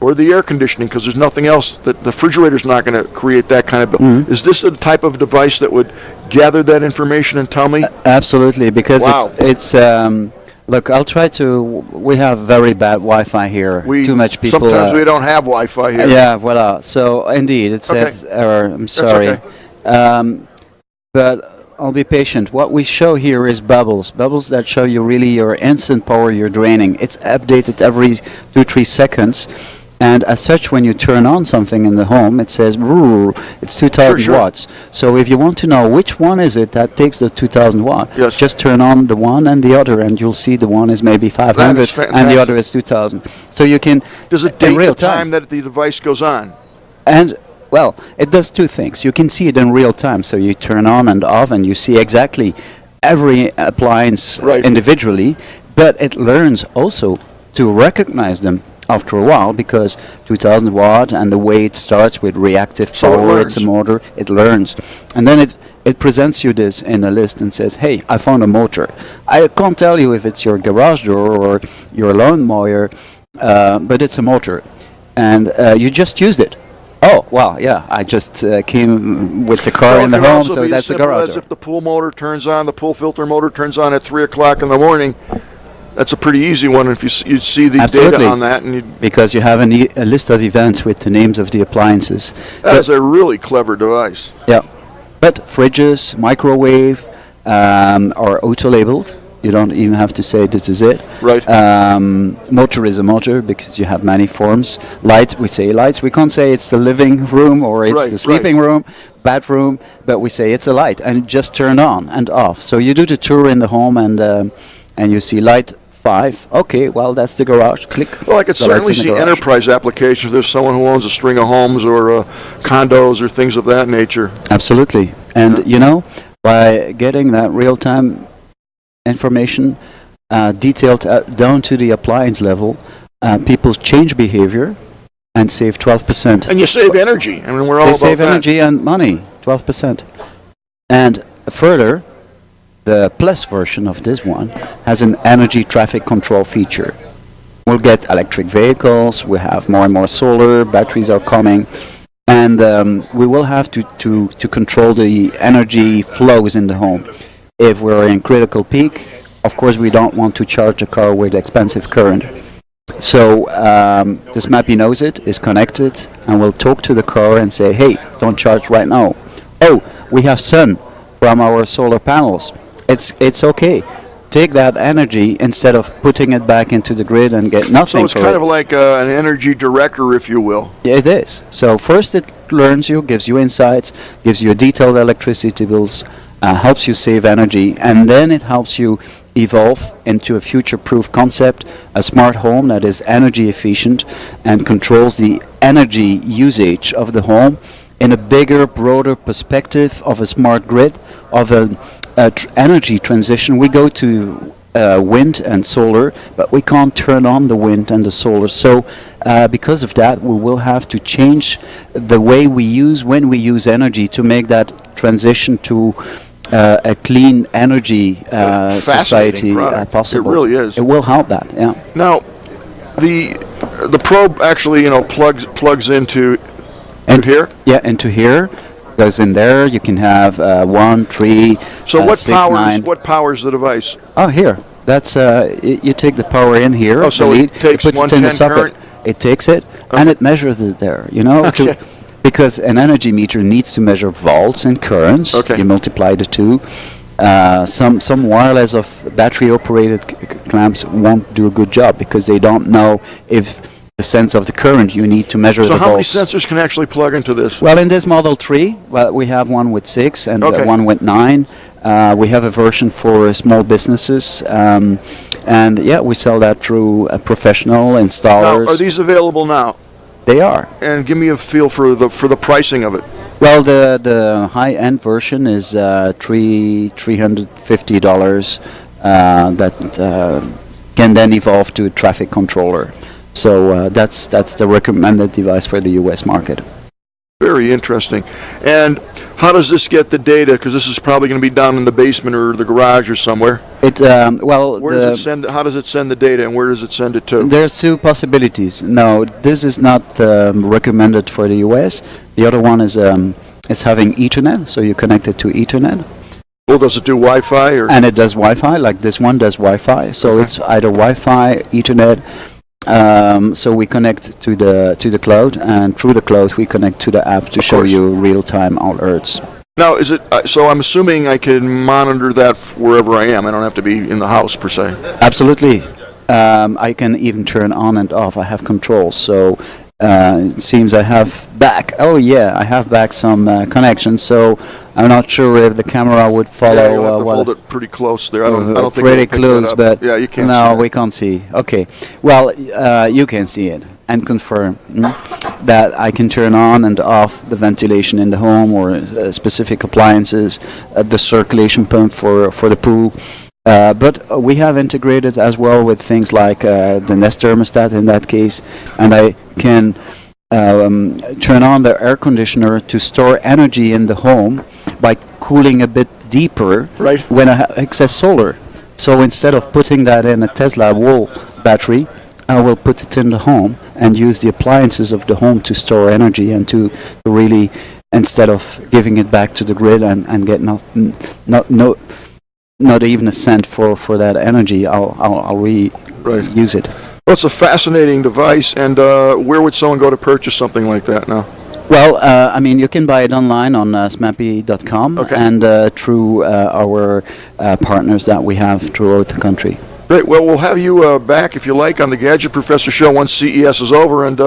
or the air conditioning, because there's nothing else. That the refrigerator's not going to create that kind of bill. Mm-hmm. Is this the type of device that would gather that information and tell me? Absolutely, because Wow. it's look, I'll try to. We have very bad Wi-Fi here. Too much people. Sometimes we don't have Wi-Fi here. Yeah, voila. So indeed, it Okay. says error. I'm That's sorry. okay. But I'll be patient. What we show here is bubbles. Bubbles that show you really your instant power you're draining. It's updated every 2-3 seconds. And as such, when you turn on something in the home, it says, "Brrr," it's 2,000 Sure. watts. So if you want to know which one is it that takes the 2,000 watt, Yes. just turn on the one and the other, and you'll see the one is maybe 500 and the fantastic. other is 2,000. So you can, Does it in date real the time that the device goes on? and well, it does two things. You can see it in real time, so you turn on and off, and you see exactly every appliance individually. But it learns also to recognize them after a while, because 2,000 watt and the way it starts with reactive So it power, it's a learns. motor. It learns, and then it presents you this in a list and says, "Hey, I found a motor. I can't tell you if it's your garage door or your lawnmower, but it's a motor, and you just used it." Oh, well, yeah, I just came with the car Well, in the it could home, also so be that's as the simple garage as door. if the pool motor turns on, the pool filter motor turns on at 3 o'clock in the morning. That's a pretty easy one if you see the Absolutely. data on that. And Because you have a list of events with the names of the appliances. that But- is a really clever device. Yeah, but fridges, microwave, are auto-labeled. You don't even have to say this is it. Right. Motor is a motor because you have many forms. Light, we say lights. We can't say it's the living room or it's Right, the sleeping room, bathroom, but we say it's a light and it just turn on and off. So you do the tour in the home and you see light 5. Okay, well that's the garage. Click. Well, I could the light's certainly in the see garage. enterprise applications. If there's someone who owns a string of homes or condos or things of that nature. Absolutely. And you know, by getting that real-time information detailed down to the appliance level, people change behavior and save 12%. And you save energy. I mean, we're all They about save that. energy and money, 12%. And further, the Plus version of this one has an energy traffic control feature. We'll get electric vehicles, we have more and more solar, batteries are coming, and we will have to control the energy flows in the home. If we're in critical peak, of course we don't want to charge a car with expensive current. So this Mappy knows it, is connected, and will talk to the car and say, hey, don't charge right now. Oh, we have sun from our solar panels. It's okay. Take that energy instead of putting it back into the grid and get nothing. So it's kind of like an energy director, if you will. Yeah, it is. So first it learns you, gives you insights, gives you detailed electricity bills, helps you save energy, and then it helps you evolve into a future-proof concept, a smart home that is energy efficient and controls the energy usage of the home in a bigger, broader perspective of a smart grid, of an energy transition. We go to wind and solar, but we can't turn on the wind and the solar. So because of that, we will have to change the way we use, when we use energy, to make that transition to a clean energy society possible. It really is. It will help that, yeah. Now, the probe actually, plugs into here? Yeah, into here. Goes in there. You can have 1, 3, So what 6, powers 9. what powers the device? Oh, here. That's you take the power in here. Oh, so the it lead, takes you put it in the 110 socket. current? It takes it and it measures it there. Okay. Because an energy meter needs to measure volts and currents. Okay. You multiply the two. Some wireless of battery operated clamps won't do a good job because they don't know if the sense of the current you need to measure So the how many volts. sensors can actually plug into this? Well, in this Model 3, we have one with 6 and Okay. one with 9. We have a version for small businesses, and yeah, we sell that through professional installers. Now, are these available now? They are. And give me a feel for the pricing of it. Well, the high-end version is $350 that can then evolve to a traffic controller. So that's the recommended device for the U.S. market. Very interesting. And how does this get the data? Because this is probably going to be down in the basement or the garage or somewhere. Well, Where does it send? How does it send the data, and where does it send it to? There's two possibilities. No, this is not recommended for the US. The other one is having Ethernet, so you connect it to Ethernet. Well, does it do Wi-Fi or? And it does Wi-Fi, like this one does Wi-Fi. So it's either Wi-Fi, Ethernet. So we connect to the cloud, and through the cloud we connect to the app to show you real-time alerts. Now, is it so? I'm assuming I can monitor that wherever I am. I don't have to be in the house per se. Absolutely. I can even turn on and off. I have controls. So it seems I have back. Oh yeah, I have back some connections. So I'm not sure if the camera would follow. Yeah, you'll have to hold it pretty close there. I don't think pretty it'll pick close, that up. but Yeah, you can't. no, see it. we can't see. Okay. Well, you can see it and confirm that I can turn on and off the ventilation in the home or specific appliances, the circulation pump for the pool. But we have integrated as well with things like the Nest thermostat in that case, and I can turn on the air conditioner to store energy in the home by cooling a bit deeper when I have excess solar. So instead of putting that in a Tesla wall battery, I will put it in the home and use the appliances of the home to store energy and to really, instead of giving it back to the grid and get not even a cent for that energy, I'll use it. Well, it's a fascinating device, and where would someone go to purchase something like that now? Well, I mean, you can buy it online on smappy.com and through our partners that we have throughout the country. Great. Well, we'll have you back, if you like, on the Gadget Professor Show once CES is over, and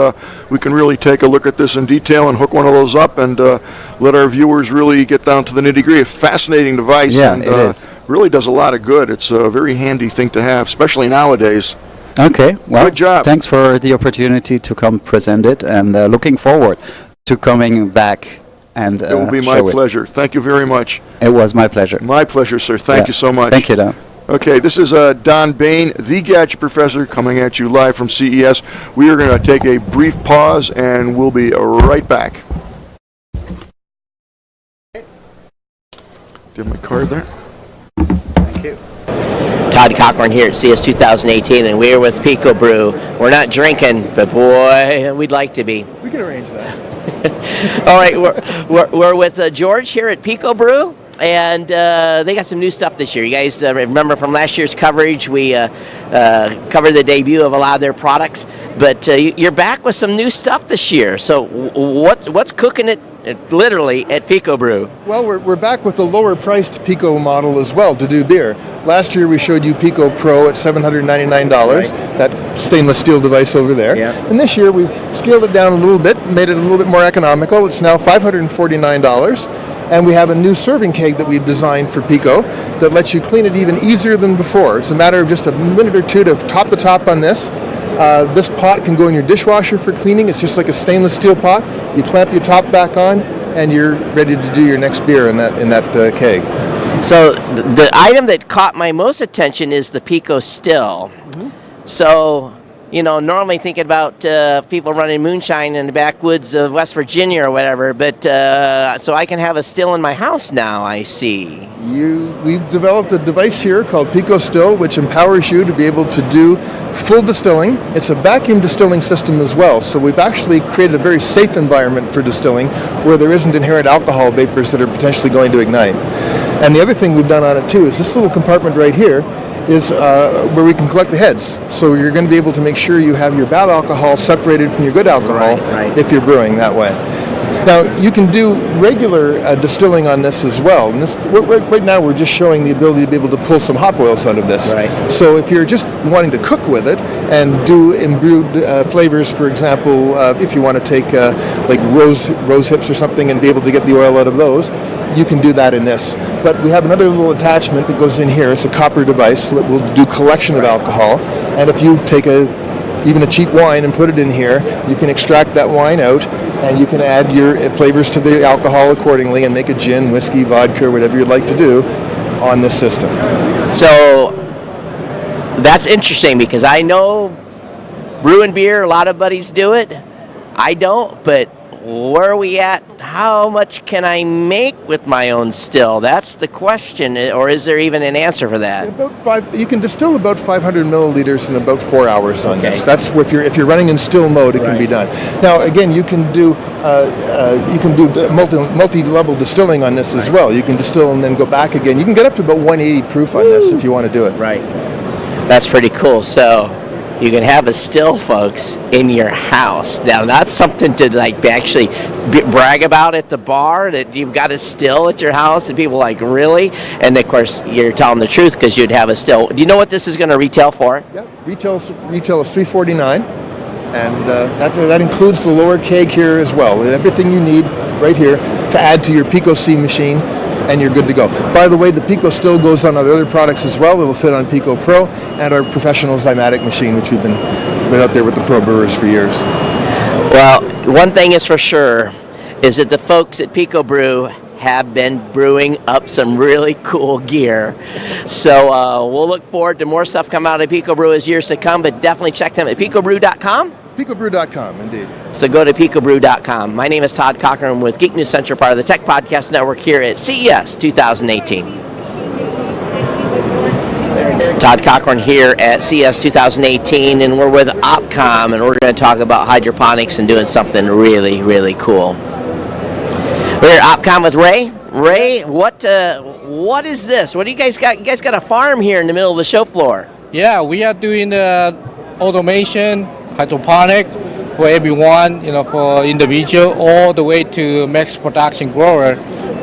we can really take a look at this in detail and hook one of those up and let our viewers really get down to the nitty-gritty. A fascinating device, and it is. really does a lot of good. It's a very handy thing to have, especially nowadays. Okay. Well, good job. Thanks for the opportunity to come present it, and looking forward to coming back and It will be my pleasure. Thank you very much. It was my pleasure. My pleasure, sir. Thank you so much. Thank you, Don. Okay, this is Don Bain, the Gadget Professor, coming at you live from CES. We are going to take a brief pause, and we'll be right back. Do you have my card there? Thank you. Todd Cochran here at CES 2018, and we're with Pico Brew. We're not drinking, but boy, we'd like to be. We can arrange that. All right, we're with George here at Pico Brew, and they got some new stuff this year. You guys remember from last year's coverage, we covered the debut of a lot of their products, but you're back with some new stuff this year. So what's cooking it literally at Pico Brew? Well, we're back with the lower priced Pico model as well to do beer. Last year we showed you Pico Pro at $799, right. That stainless steel device over there. Yeah. And this year we've scaled it down a little bit, made it a little bit more economical. It's now $549. And we have a new serving keg that we've designed for Pico that lets you clean it even easier than before. It's a matter of just a minute or two to top the top on this. This pot can go in your dishwasher for cleaning. It's just like a stainless steel pot. You clamp your top back on, and you're ready to do your next beer in that keg. So the item that caught my most attention is the Pico Still. Mm-hmm. So, you know, normally thinking about people running moonshine in the backwoods of West Virginia or whatever, but so I can have a still in my house now, I see. We've developed a device here called Pico Still, which empowers you to be able to do full distilling. It's a vacuum distilling system as well, so we've actually created a very safe environment for distilling where there isn't inherent alcohol vapors that are potentially going to ignite. And the other thing we've done on it too is this little compartment right here is where we can collect the heads. So you're going to be able to make sure you have your bad alcohol separated from your good alcohol if you're brewing that way. Now, you can do regular distilling on this as well. And right now, we're just showing the ability to be able to pull some hop oils out of this. Right. So if you're just wanting to cook with it and do imbued flavors, for example, if you want to take like rose hips or something and be able to get the oil out of those, you can do that in this. But we have another little attachment that goes in here. It's a copper device that will do collection of alcohol. And if you take even a cheap wine and put it in here, you can extract that wine out, and you can add your flavors to the alcohol accordingly and make a gin, whiskey, vodka, whatever you'd like to do on this system. So that's interesting because I know brewing beer, a lot of buddies do it. I don't, but where are we at? How much can I make with my own still? That's the question, or is there even an answer for that? You can distill about 500 milliliters in about 4 hours on this. That's if you're running in still mode, it can be done. Now, again, you can do multi-level distilling on this as well. You can distill and then go back again. You can get up to about 180 proof on this if you want to do it. Right. That's pretty cool. So you can have a still, folks, in your house. Now, that's something to actually brag about at the bar, that you've got a still at your house, and people are like, really? And of course, you're telling the truth because you'd have a still. Do you know what this is going to retail for? Yeah, retail is $349, and that includes the lower keg here as well. Everything you need right here to add to your Pico C machine, and you're good to go. By the way, the Pico Still goes on other products as well. It'll fit on Pico Pro and our professional Zymatic machine, which we've been out there with the pro brewers for years. Well, one thing is for sure, is that the folks at Pico Brew have been brewing up some really cool gear. So we'll look forward to more stuff coming out of Pico Brew as years to come, but definitely check them at picobrew.com. Picobrew.com, indeed. So go to picobrew.com. My name is Todd Cochran with Geek News Central, part of the Tech Podcast Network here at CES 2018. Todd Cochran here at CES 2018, and we're with Opcom, and we're going to talk about hydroponics and doing something really, really cool. We're at Opcom with Ray. Ray, what is this? What do you guys got? You guys got a farm here in the middle of the show floor. Yeah, we are doing the automation, hydroponic for everyone, for individual, all the way to max production grower.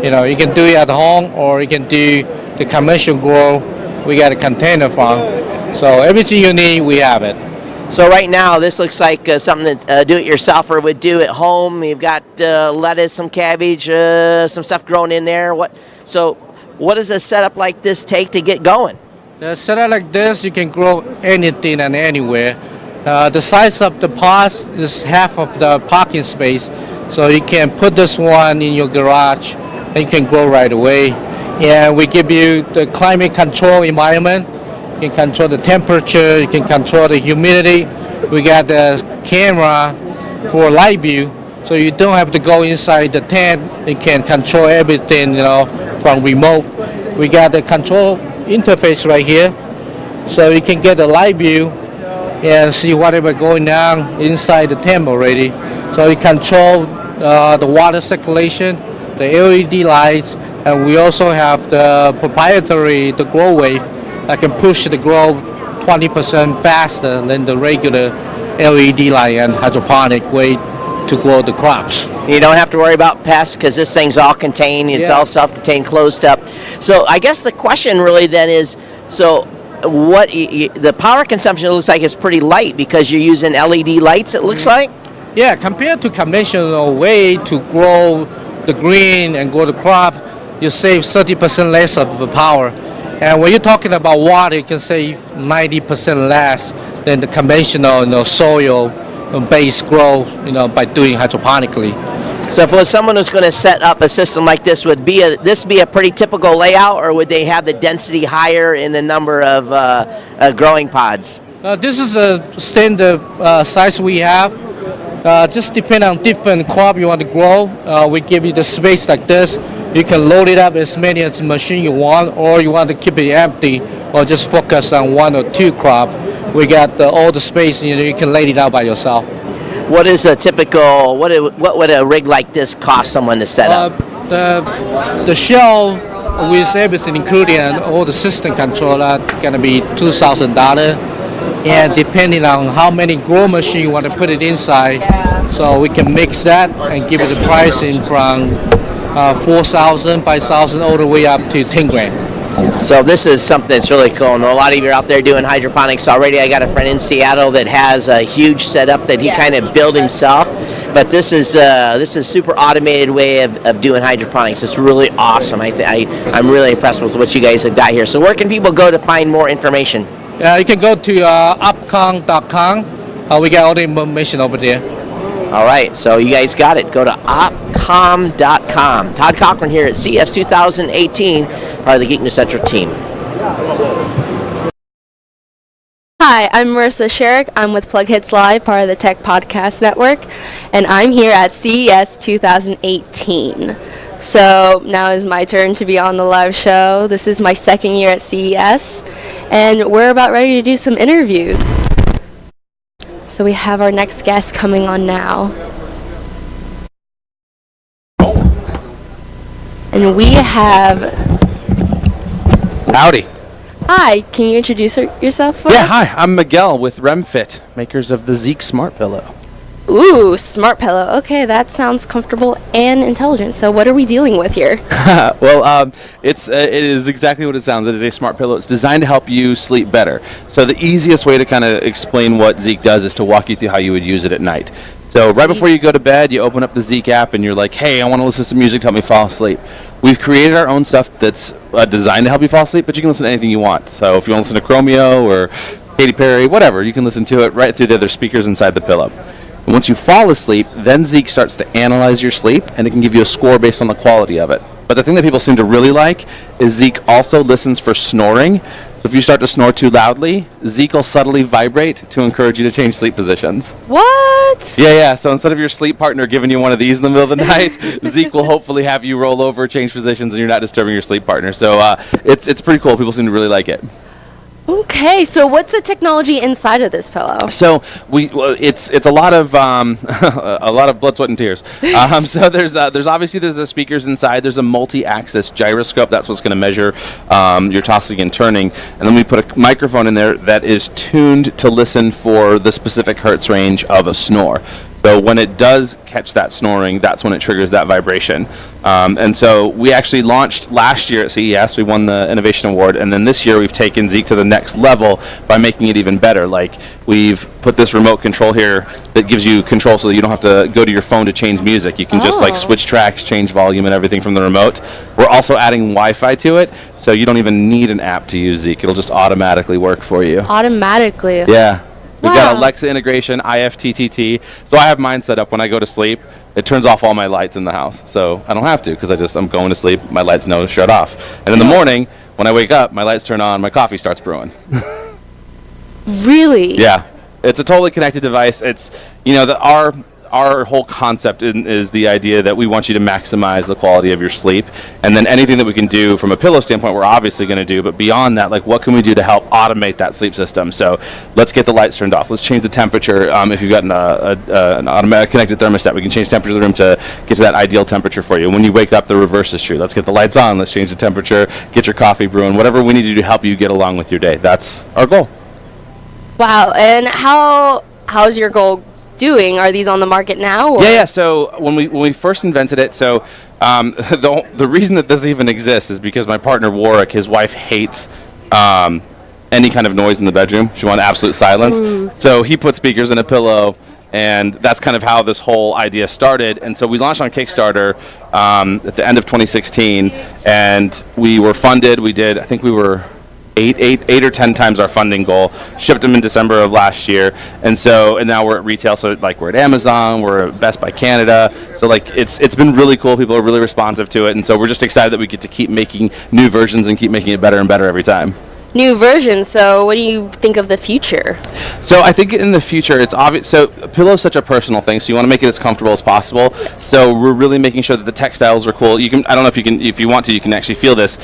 You can do it at home, or you can do the commercial grow. We got a container farm. So everything you need, we have it. So right now, this looks like something that do-it-yourselfer would do at home. You've got lettuce, some cabbage, some stuff growing in there. So what does a setup like this take to get going? The setup like this, you can grow anything and anywhere. The size of the pots is half of the parking space, so you can put this one in your garage and you can grow right away. And we give you the climate control environment. You can control the temperature, you can control the humidity. We got the camera for light view, so you don't have to go inside the tent. You can control everything, from remote. We got the control interface right here, so you can get a live view and see whatever going on inside the tank already. So you control the water circulation, the LED lights, and we also have the proprietary the grow wave that can push the grow 20% faster than the regular LED light and hydroponic way to grow the crops. You don't have to worry about pests because this thing's all contained. It's all self-contained, closed up. So I guess the question really then is, so what the power consumption looks like is pretty light because you're using LED lights. It looks like. Yeah, compared to conventional way to grow the green and grow the crop, you save 30% less of the power. And when you're talking about water, you can save 90% less than the conventional, soil-based grow, by doing hydroponically. So if it was someone who's going to set up a system like this, would this be a pretty typical layout, or would they have the density higher in the number of growing pods? This is a standard size we have. Just depending on different crop you want to grow, we give you the space like this. You can load it up as many as machine you want, or you want to keep it empty, or just focus on one or two crop. We got all the space, you can lay it out by yourself. What is a typical? What would a rig like this cost someone to set up? The shell with everything included and all the system controller gonna be $2,000, and depending on how many grow machine you want to put it inside, so we can mix that and give it the pricing from 4,000, 5,000, all the way up to 10 grand. So this is something that's really cool. And a lot of you are out there doing hydroponics already. I got a friend in Seattle that has a huge setup that he kind of built himself. But this is super automated way of doing hydroponics. It's really awesome. I'm really impressed with what you guys have got here. So where can people go to find more information? You can go to opcom.com. We got all the information over there. All right, so you guys got it. Go to opcom.com. Todd Cochran here at CES 2018, part of the Geek News Central team. Hi, I'm Marissa Sherrick. I'm with Plug Hits Live, part of the Tech Podcast Network, and I'm here at CES 2018. So now is my turn to be on the live show. This is my second year at CES, and we're about ready to do some interviews. So we have our next guest coming on now. And we have... Howdy. Hi, can you introduce yourself for us? Yeah, hi, I'm Miguel with RemFit, makers of the Zeek Smart Pillow. Ooh, smart pillow. Okay, that sounds comfortable and intelligent. So what are we dealing with here? Well, it is exactly what it sounds. It is a smart pillow. It's designed to help you sleep better. So the easiest way to kind of explain what Zeek does is to walk you through how you would use it at night. So right before you go to bed, you open up the Zeek app and you're like, hey, I want to listen to some music to help me fall asleep. We've created our own stuff that's designed to help you fall asleep, but you can listen to anything you want. So if you want to listen to Chromeo or Katy Perry, whatever, you can listen to it right through the other speakers inside the pillow. And once you fall asleep, then Zeek starts to analyze your sleep, and it can give you a score based on the quality of it. But the thing that people seem to really like is Zeek also listens for snoring. So if you start to snore too loudly, Zeek will subtly vibrate to encourage you to change sleep positions. What? Yeah. So instead of your sleep partner giving you one of these in the middle of the night, Zeek will hopefully have you roll over, change positions, and you're not disturbing your sleep partner. So it's pretty cool. People seem to really like it. Okay, so what's the technology inside of this pillow? So it's a lot of a lot of blood, sweat, and tears. So there's obviously the speakers inside. There's a multi-axis gyroscope. That's what's going to measure your tossing and turning. And then we put a microphone in there that is tuned to listen for the specific hertz range of a snore. So when it does catch that snoring, that's when it triggers that vibration. And so we actually launched last year at CES. We won the Innovation Award. And then this year we've taken Zeek to the next level by making it even better. Like we've put this remote control here that gives you control so that you don't have to go to your phone to change music. You can just like switch tracks, change volume and everything from the remote. We're also adding Wi-Fi to it. So you don't even need an app to use Zeek. It'll just automatically work for you. Automatically? Yeah. We've got Wow. Alexa integration, IFTTT. So I have mine set up when I go to sleep. It turns off all my lights in the house. So I don't have to because I'm going to sleep. My lights know to shut off. And in the morning, when I wake up, my lights turn on, my coffee starts brewing. Really? Yeah. It's a totally connected device. It's, our our whole concept is the idea that we want you to maximize the quality of your sleep, and then anything that we can do from a pillow standpoint, we're obviously going to do. But beyond that, like, what can we do to help automate that sleep system? So let's get the lights turned off. Let's change the temperature. If you've got an automatic connected thermostat, we can change the temperature of the room to get to that ideal temperature for you. When you wake up, the reverse is true. Let's get the lights on. Let's change the temperature. Get your coffee brewing. Whatever we need to do to help you get along with your day. That's our goal. Wow. And how's your goal doing? Are these on the market now? Or? Yeah. So when we first invented it, so the reason that this even exists is because my partner Warwick, his wife hates any kind of noise in the bedroom. She wanted absolute silence. So he put speakers in a pillow, and that's kind of how this whole idea started. And so we launched on Kickstarter at the end of 2016, and we were funded. We did, I think we were eight or 10 times our funding goal. Shipped them in December of last year, and now we're at retail. So like we're at Amazon, we're at Best Buy Canada. So like it's been really cool. People are really responsive to it, and so we're just excited that we get to keep making new versions and keep making it better and better every time. New version. So what do you think of the future? So I think in the future it's obvious. So a pillow is such a personal thing, so you want to make it as comfortable as possible. So we're really making sure that the textiles are cool. You can, I don't know if you want to, you can actually feel this.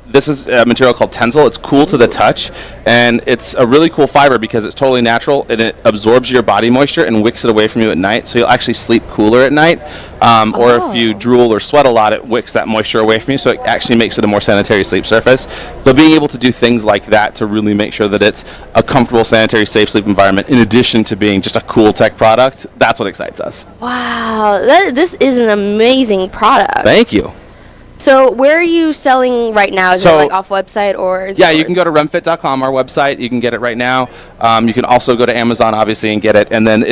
This is a material called Tensile. It's cool to the touch, and it's a really cool fiber because it's totally natural, and it absorbs your body moisture and wicks it away from you at night, so you'll actually sleep cooler at night. Or if you drool or sweat a lot, it wicks that moisture away from you, so it actually makes it a more sanitary sleep surface. So being able to do things like that to really make sure that it's a comfortable, sanitary, safe sleep environment, in addition to being just a cool tech product, that's what excites us. Wow, this is an amazing product. Thank you. So where are you selling right now? Is it like off website or in Yeah, stores? you can go to remfit.com, our website. You can get it right now. You can also go to Amazon, obviously, and get it. And then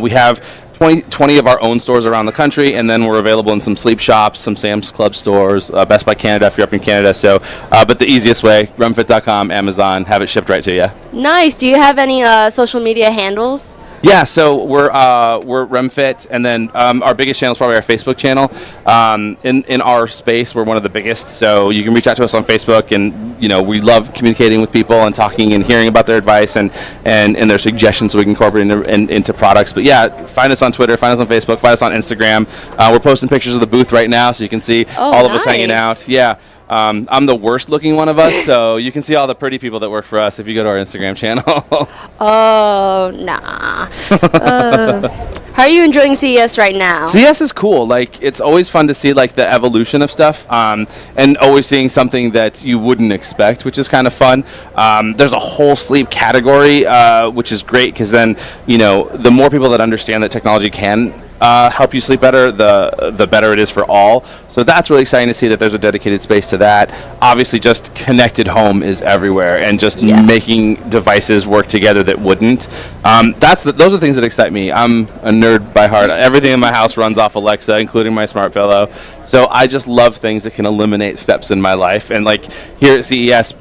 we have 20 of our own stores around the country, and then we're available in some sleep shops, some Sam's Club stores, Best Buy Canada if you're up in Canada. So, but the easiest way, remfit.com, Amazon, have it shipped right to you. Nice. Do you have any social media handles? Yeah, so we're RemFit, and then our biggest channel is probably our Facebook channel. In our space, we're one of the biggest, so you can reach out to us on Facebook, and we love communicating with people and talking and hearing about their advice and their suggestions so we can incorporate into products. But yeah, find us on Twitter, find us on Facebook, find us on Instagram. We're posting pictures of the booth right now, so you can see all of us hanging out. Yeah. I'm the worst looking one of us, so you can see all the pretty people that work for us if you go to our Instagram channel. Oh, nah. How are you enjoying CES right now? CES is cool. Like, it's always fun to see like the evolution of stuff, and always seeing something that you wouldn't expect, which is kind of fun. There's a whole sleep category, which is great because then the more people that understand that technology can help you sleep better, the better it is for all. So that's really exciting to see that there's a dedicated space to that. Obviously, just connected home is everywhere, and just making devices work together that wouldn't. Those are things that excite me. I'm a nerd by heart. Everything in my house runs off Alexa, including my smart pillow. So I just love things that can eliminate steps in my life. And like here at CES,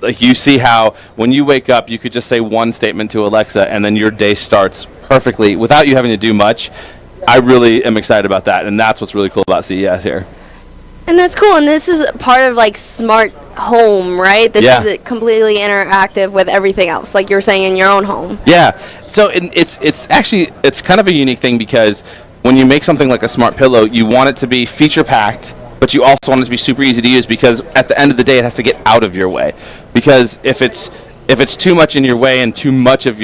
like you see how when you wake up, you could just say one statement to Alexa, and then your day starts perfectly without you having to do much. I really am excited about that, and that's what's really cool about CES here. And that's cool, and this is part of like smart home, right? This is completely interactive with everything else, like you were saying in your own home. Yeah, so it's actually kind of a unique thing because when you make something like a smart pillow, you want it to be feature packed, but you also want it to be super easy to use because at the end of the day, it has to get out of your way. Because if it's too much in your way and too much of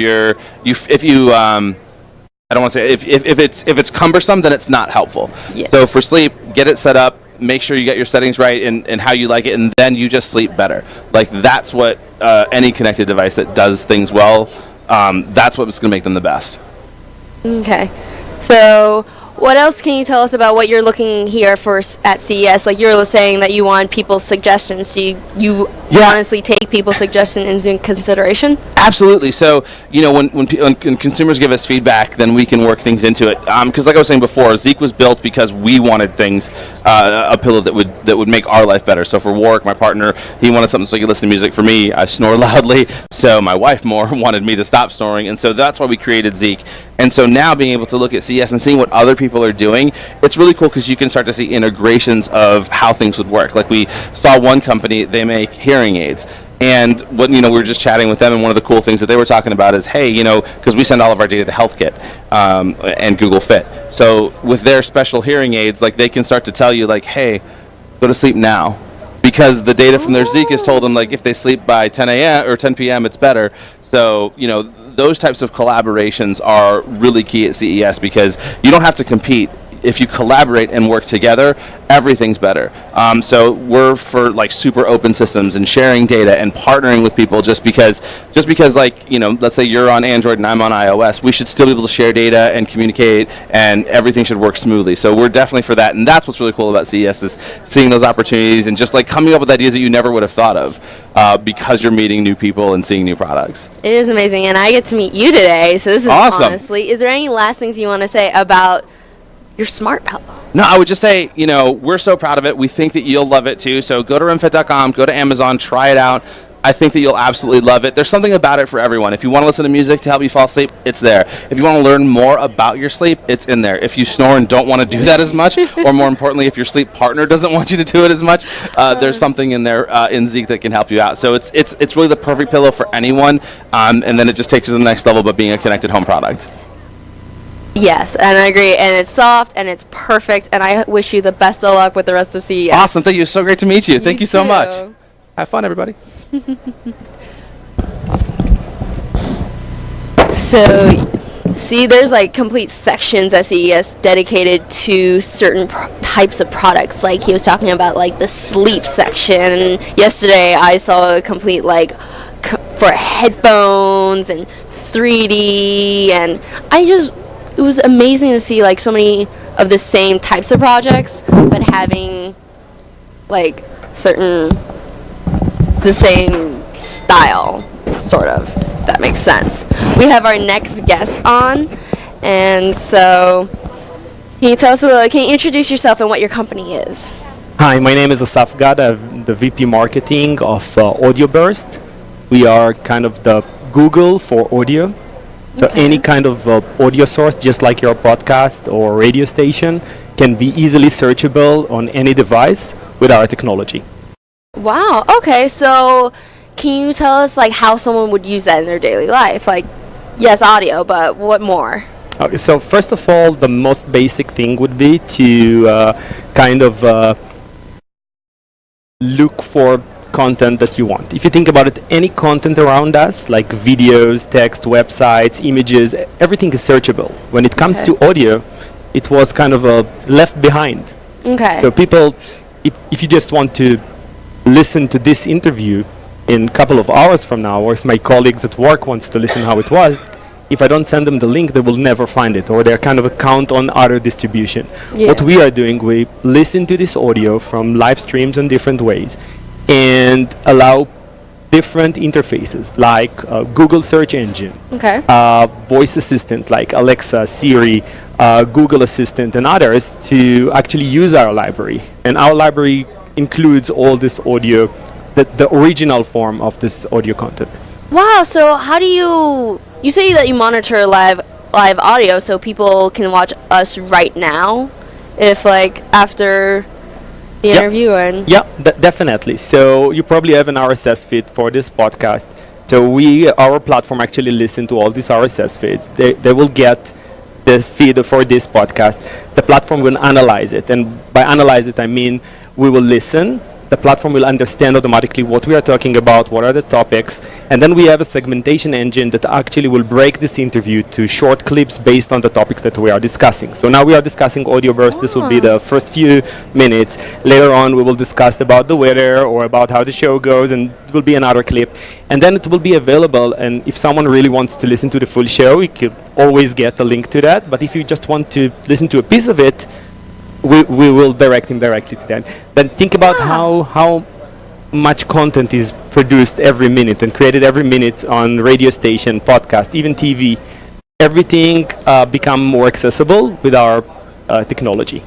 I don't want to say if it's cumbersome, then it's not helpful. Yeah. So for sleep, get it set up, make sure you get your settings right and how you like it, and then you just sleep better. Like that's what any connected device that does things well, that's what's going to make them the best. Okay, so what else can you tell us about what you're looking here for at CES? Like you were saying that you want people's suggestions. So you honestly take people's suggestions into consideration? Absolutely. So, when consumers give us feedback, then we can work things into it. Because like I was saying before, Zeek was built because we wanted things, a pillow that would make our life better. So for Warwick, my partner, he wanted something so he could listen to music. For me, I snore loudly. So my wife more wanted me to stop snoring. And so that's why we created Zeek. And so now being able to look at CES and seeing what other people are doing, it's really cool because you can start to see integrations of how things would work. Like we saw one company, they make hearing aids. And what we were just chatting with them, and one of the cool things that they were talking about is, hey, because we send all of our data to HealthKit and Google Fit. So with their special hearing aids, like they can start to tell you, like, hey, go to sleep now, because the data from their Zeek has told them, like, if they sleep by 10 a.m. or 10 p.m., it's better. So those types of collaborations are really key at CES, because you don't have to compete. If you collaborate and work together, everything's better. So we're for like super open systems and sharing data and partnering with people, just because like, let's say you're on Android and I'm on iOS, we should still be able to share data and communicate, and everything should work smoothly. So we're definitely for that, and that's what's really cool about CES, is seeing those opportunities and just like coming up with ideas that you never would have thought of, because you're meeting new people and seeing new products. It is amazing, and I get to meet you today, so this is awesome. Honestly, is there any last things you want to say about your smart pillow? No, I would just say, we're so proud of it. We think that you'll love it too. So go to rimfit.com, go to Amazon, try it out. I think that you'll absolutely love it. There's something about it for everyone. If you want to listen to music to help you fall asleep, it's there. If you want to learn more about your sleep, it's in there. If you snore and don't want to do that as much, or more importantly, if your sleep partner doesn't want you to do it as much, there's something in there in Zeek that can help you out. So it's really the perfect pillow for anyone, and then it just takes you to the next level by being a connected home product. Yes, and I agree, and it's soft, and it's perfect, and I wish you the best of luck with the rest of CES. Awesome, thank you. It's so great to meet you. Thank you so much. Have fun, everybody. So, see, there's like complete sections at CES dedicated to certain types of products. Like he was talking about like the sleep section. Yesterday I saw a complete like for headphones and 3D, and it was amazing to see like so many of the same types of projects, but having like the same style, sort of, if that makes sense. We have our next guest on, and so can you tell us can you introduce yourself and what your company is? Hi, my name is Asaf Gad. I'm the VP Marketing of AudioBurst. We are kind of the Google for audio. So any kind of audio source, just like your podcast or radio station, can be easily searchable on any device with our technology. Wow. Okay. So, can you tell us like how someone would use that in their daily life? Like, yes, audio, but what more? Okay. So first of all, the most basic thing would be to look for content that you want. If you think about it, any content around us, like videos, text, websites, images, everything is searchable. When it comes to audio, it was kind of left behind. Okay. So people, if you just want to listen to this interview in a couple of hours from now, or if my colleagues at work wants to listen how it was, if I don't send them the link, they will never find it, or they're kind of a count on other distribution. Yeah. What we are doing, we listen to this audio from live streams in different ways, and allow different interfaces like Google search engine, voice assistant like Alexa, Siri, Google Assistant, and others to actually use our library. And our library includes all this audio, the original form of this audio content. Wow. So how do you say that you monitor live audio so people can watch us right now, if like after the interview? And yeah, definitely. So you probably have an RSS feed for this podcast. So our platform actually listen to all these RSS feeds. They will get the feed for this podcast. The platform will analyze it, and by analyze it I mean we will listen. The platform will understand automatically what we are talking about, what are the topics, and then we have a segmentation engine that actually will break this interview to short clips based on the topics that we are discussing. So now we are discussing audio burst. This will be the first few minutes. Later on we will discuss about the weather or about how the show goes, and it will be another clip. And then it will be available, and if someone really wants to listen to the full show, you could always get a link to that. But if you just want to listen to a piece of it, we will direct him directly to that. Then think about how much content is produced every minute and created every minute on radio station, podcast, even TV. Everything become more accessible with our technology.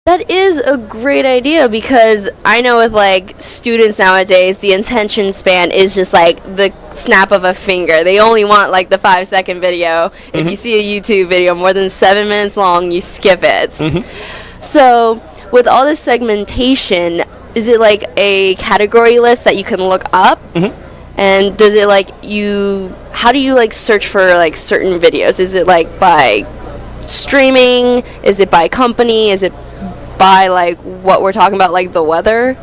that is a great idea, because I know with like students nowadays, the attention span is just like the snap of a finger. They only want like the 5-second video. If you see a YouTube video more than 7 minutes long, you skip it. So with all this segmentation, is it like a category list that you can look up? And does it like how do you like search for like certain videos? Is it like by streaming? Is it by company? Is it by like what we're talking about, like the weather?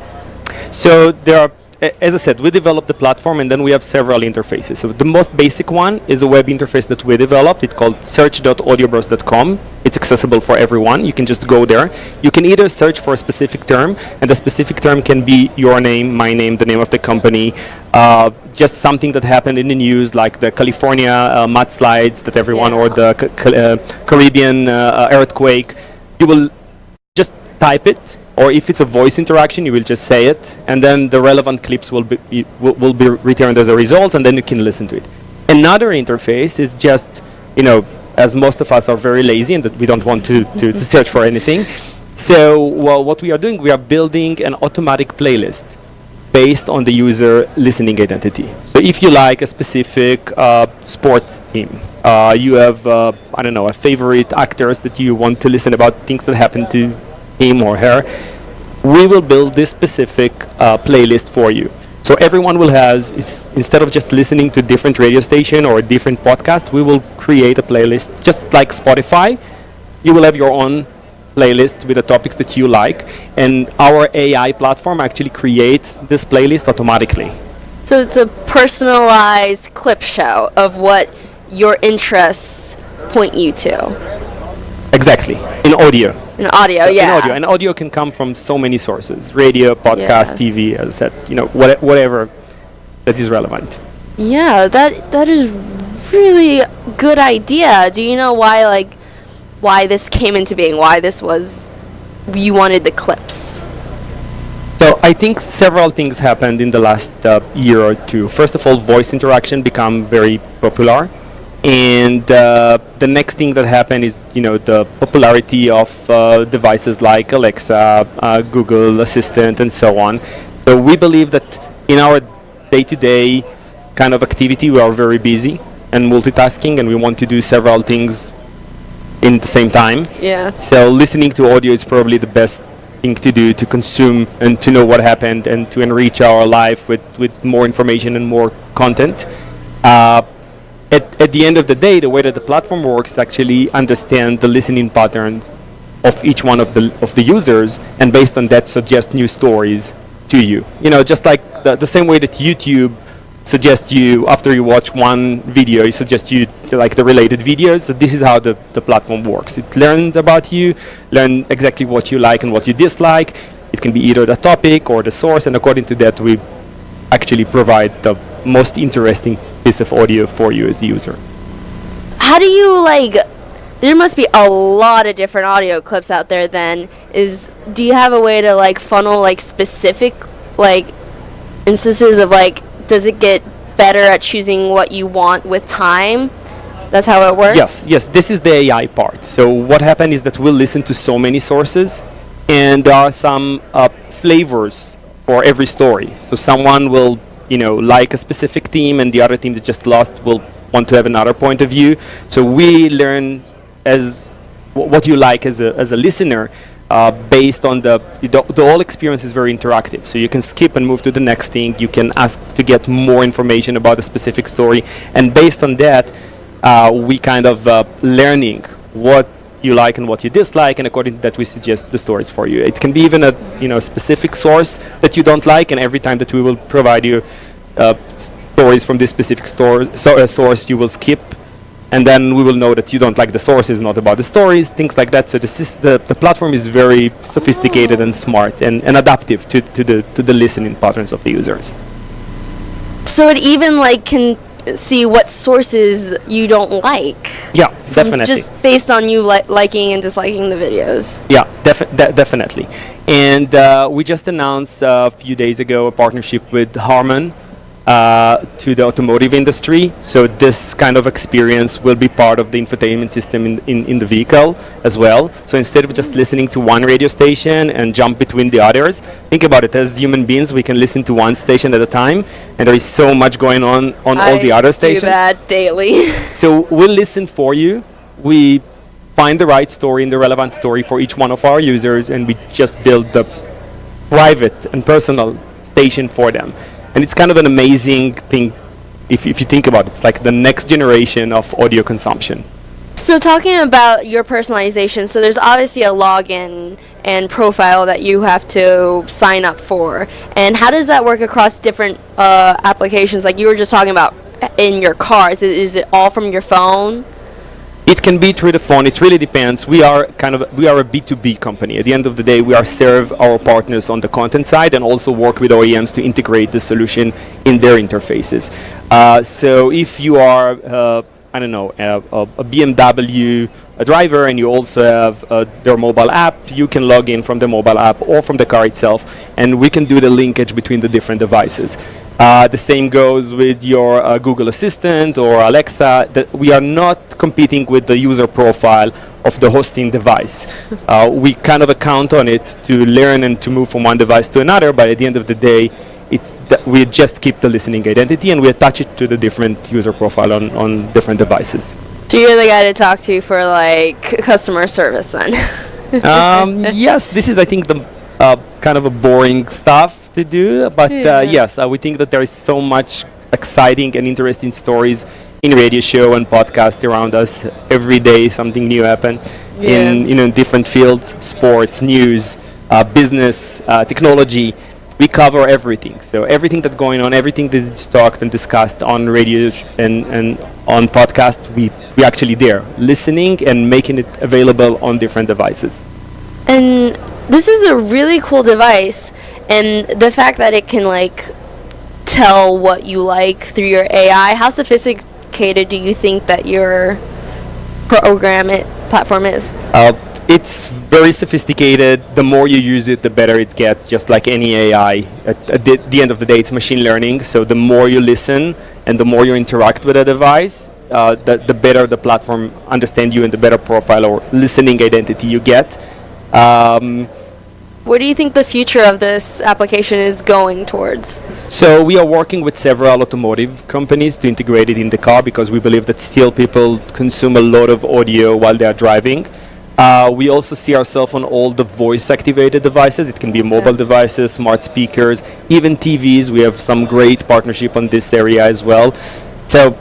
So there are, as I said, we developed the platform and then we have several interfaces. So the most basic one is a web interface that we developed. It's called search.audiobros.com. It's accessible for everyone. You can just go there. You can either search for a specific term, and the specific term can be your name, my name, the name of the company, just something that happened in the news, like the California mudslides that everyone, or the Caribbean earthquake. You will just type it, or if it's a voice interaction, you will just say it, and then the relevant clips will be returned as a result, and then you can listen to it. Another interface is just, as most of us are very lazy and that we don't want to search for anything. So what we are doing, we are building an automatic playlist based on the user listening identity. So if you like a specific sports team, you have, I don't know, a favorite actors that you want to listen about things that happen to him or her, we will build this specific playlist for you. So everyone will instead of just listening to different radio station or different podcast, we will create a playlist, just like Spotify. You will have your own playlist with the topics that you like, and our AI platform actually creates this playlist automatically. So it's a personalized clip show of what your interests point you to. Exactly, in audio. In audio, In audio, and audio can come from so many sources: radio, podcast, TV, as I said, whatever that is relevant. Yeah, that is really good idea. Do you know why this came into being? Why you wanted the clips? So I think several things happened in the last year or two. First of all, voice interaction became very popular. And the next thing that happened is, the popularity of devices like Alexa, Google Assistant, and so on. So we believe that in our day-to-day kind of activity, we are very busy and multitasking, and we want to do several things in the same time. Yeah. So listening to audio is probably the best thing to do to consume and to know what happened and to enrich our life with more information and more content. At the end of the day, the way that the platform works is actually understand the listening patterns of each one of the users, and based on that suggest new stories to you. Just like the same way that YouTube suggests you, after you watch one video, it suggests you to like the related videos. So this is how the platform works. It learns about you, learn exactly what you like and what you dislike. It can be either the topic or the source, and according to that, we actually provide the most interesting piece of audio for you as a user. How do you there must be a lot of different audio clips out there then. Do you have a way to funnel specific instances of does it get better at choosing what you want with time? That's how it works? Yes, this is the AI part. So what happened is that we'll listen to so many sources, and there are some flavors for every story. So someone will like a specific team, and the other team that just lost will want to have another point of view. So we learn as what you like as a listener, based on the whole experience is very interactive. So you can skip and move to the next thing. You can ask to get more information about a specific story, and based on that, we kind of learning what you like and what you dislike, and according to that we suggest the stories for you. It can be even a specific source that you don't like, and every time that we will provide you stories from this specific source, you will skip, and then we will know that you don't like the sources, not about the stories, things like that. So the platform is very sophisticated and smart and adaptive to the listening patterns of the users. So it even can see what sources you don't like. Yeah, definitely. Just based on you liking and disliking the videos. Yeah, definitely. And we just announced a few days ago a partnership with Harman to the automotive industry. So this kind of experience will be part of the infotainment system in the vehicle as well. So instead of just listening to one radio station and jump between the others, think about it. As human beings, we can listen to one station at a time, and there is so much going on all the other stations. I do that daily. So we'll listen for you. We find the right story and the relevant story for each one of our users, and we just build the private and personal station for them. And it's kind of an amazing thing if you think about it. It's like the next generation of audio consumption. So talking about your personalization, so there's obviously a login and profile that you have to sign up for. And how does that work across different applications? Like you were just talking about in your car. Is it all from your phone? It can be through the phone. It really depends. We are a B2B company. At the end of the day, we are serve our partners on the content side and also work with OEMs to integrate the solution in their interfaces. So if you are, I don't know, a BMW driver and you also have their mobile app, you can log in from the mobile app or from the car itself, and we can do the linkage between the different devices. The same goes with your Google Assistant or Alexa. That we are not competing with the user profile of the hosting device. We kind of account on it to learn and to move from one device to another, but at the end of the day, we just keep the listening identity and we attach it to the different user profile on different devices. So you're the guy to talk to for like customer service then? Yes, this is I think the kind of a boring stuff to do, but yes, we think that there is so much exciting and interesting stories in radio show and podcast around us. Every day something new happens in different fields: sports, news, business, technology. We cover everything. So everything that's going on, everything that is talked and discussed on radio and on podcast, we actually there listening and making it available on different devices. And this is a really cool device, and the fact that it can like tell what you like through your AI. How sophisticated do you think that your platform is? It's very sophisticated. The more you use it, the better it gets, just like any AI. At the end of the day, it's machine learning. So the more you listen and the more you interact with a device, the better the platform understands you and the better profile or listening identity you get. Where do you think the future of this application is going towards? So we are working with several automotive companies to integrate it in the car because we believe that still people consume a lot of audio while they are driving. We also see ourselves on all the voice-activated devices. It can be mobile devices, smart speakers, even TVs. We have some great partnership on this area as well. So,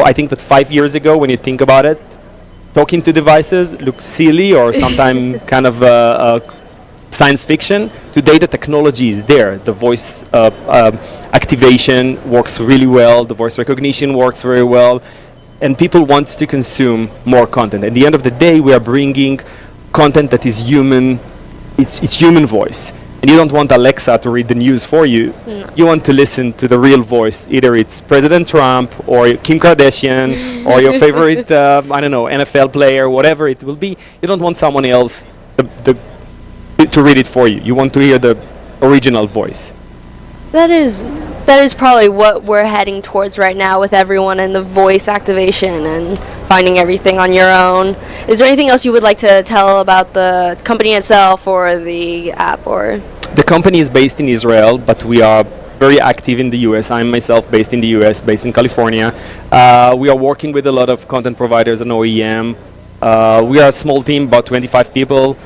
I think that 5 years ago, when you think about it, talking to devices looked silly or sometimes kind of science fiction. Today, the technology is there. The voice activation works really well. The voice recognition works very well. And people want to consume more content. At the end of the day, we are bringing content that is human. It's human voice. And you don't want Alexa to read the news for you. No. You want to listen to the real voice. Either it's President Trump or Kim Kardashian or your favorite, NFL player, whatever it will be. You don't want someone else to read it for you. You want to hear the original voice. That is probably what we're heading towards right now with everyone in the voice activation and finding everything on your own. Is there anything else you would like to tell about the company itself or the app? Or the company is based in Israel, but we are very active in the US. I'm myself based in the US, based in California. We are working with a lot of content providers and OEM. We are a small team, about 25 people.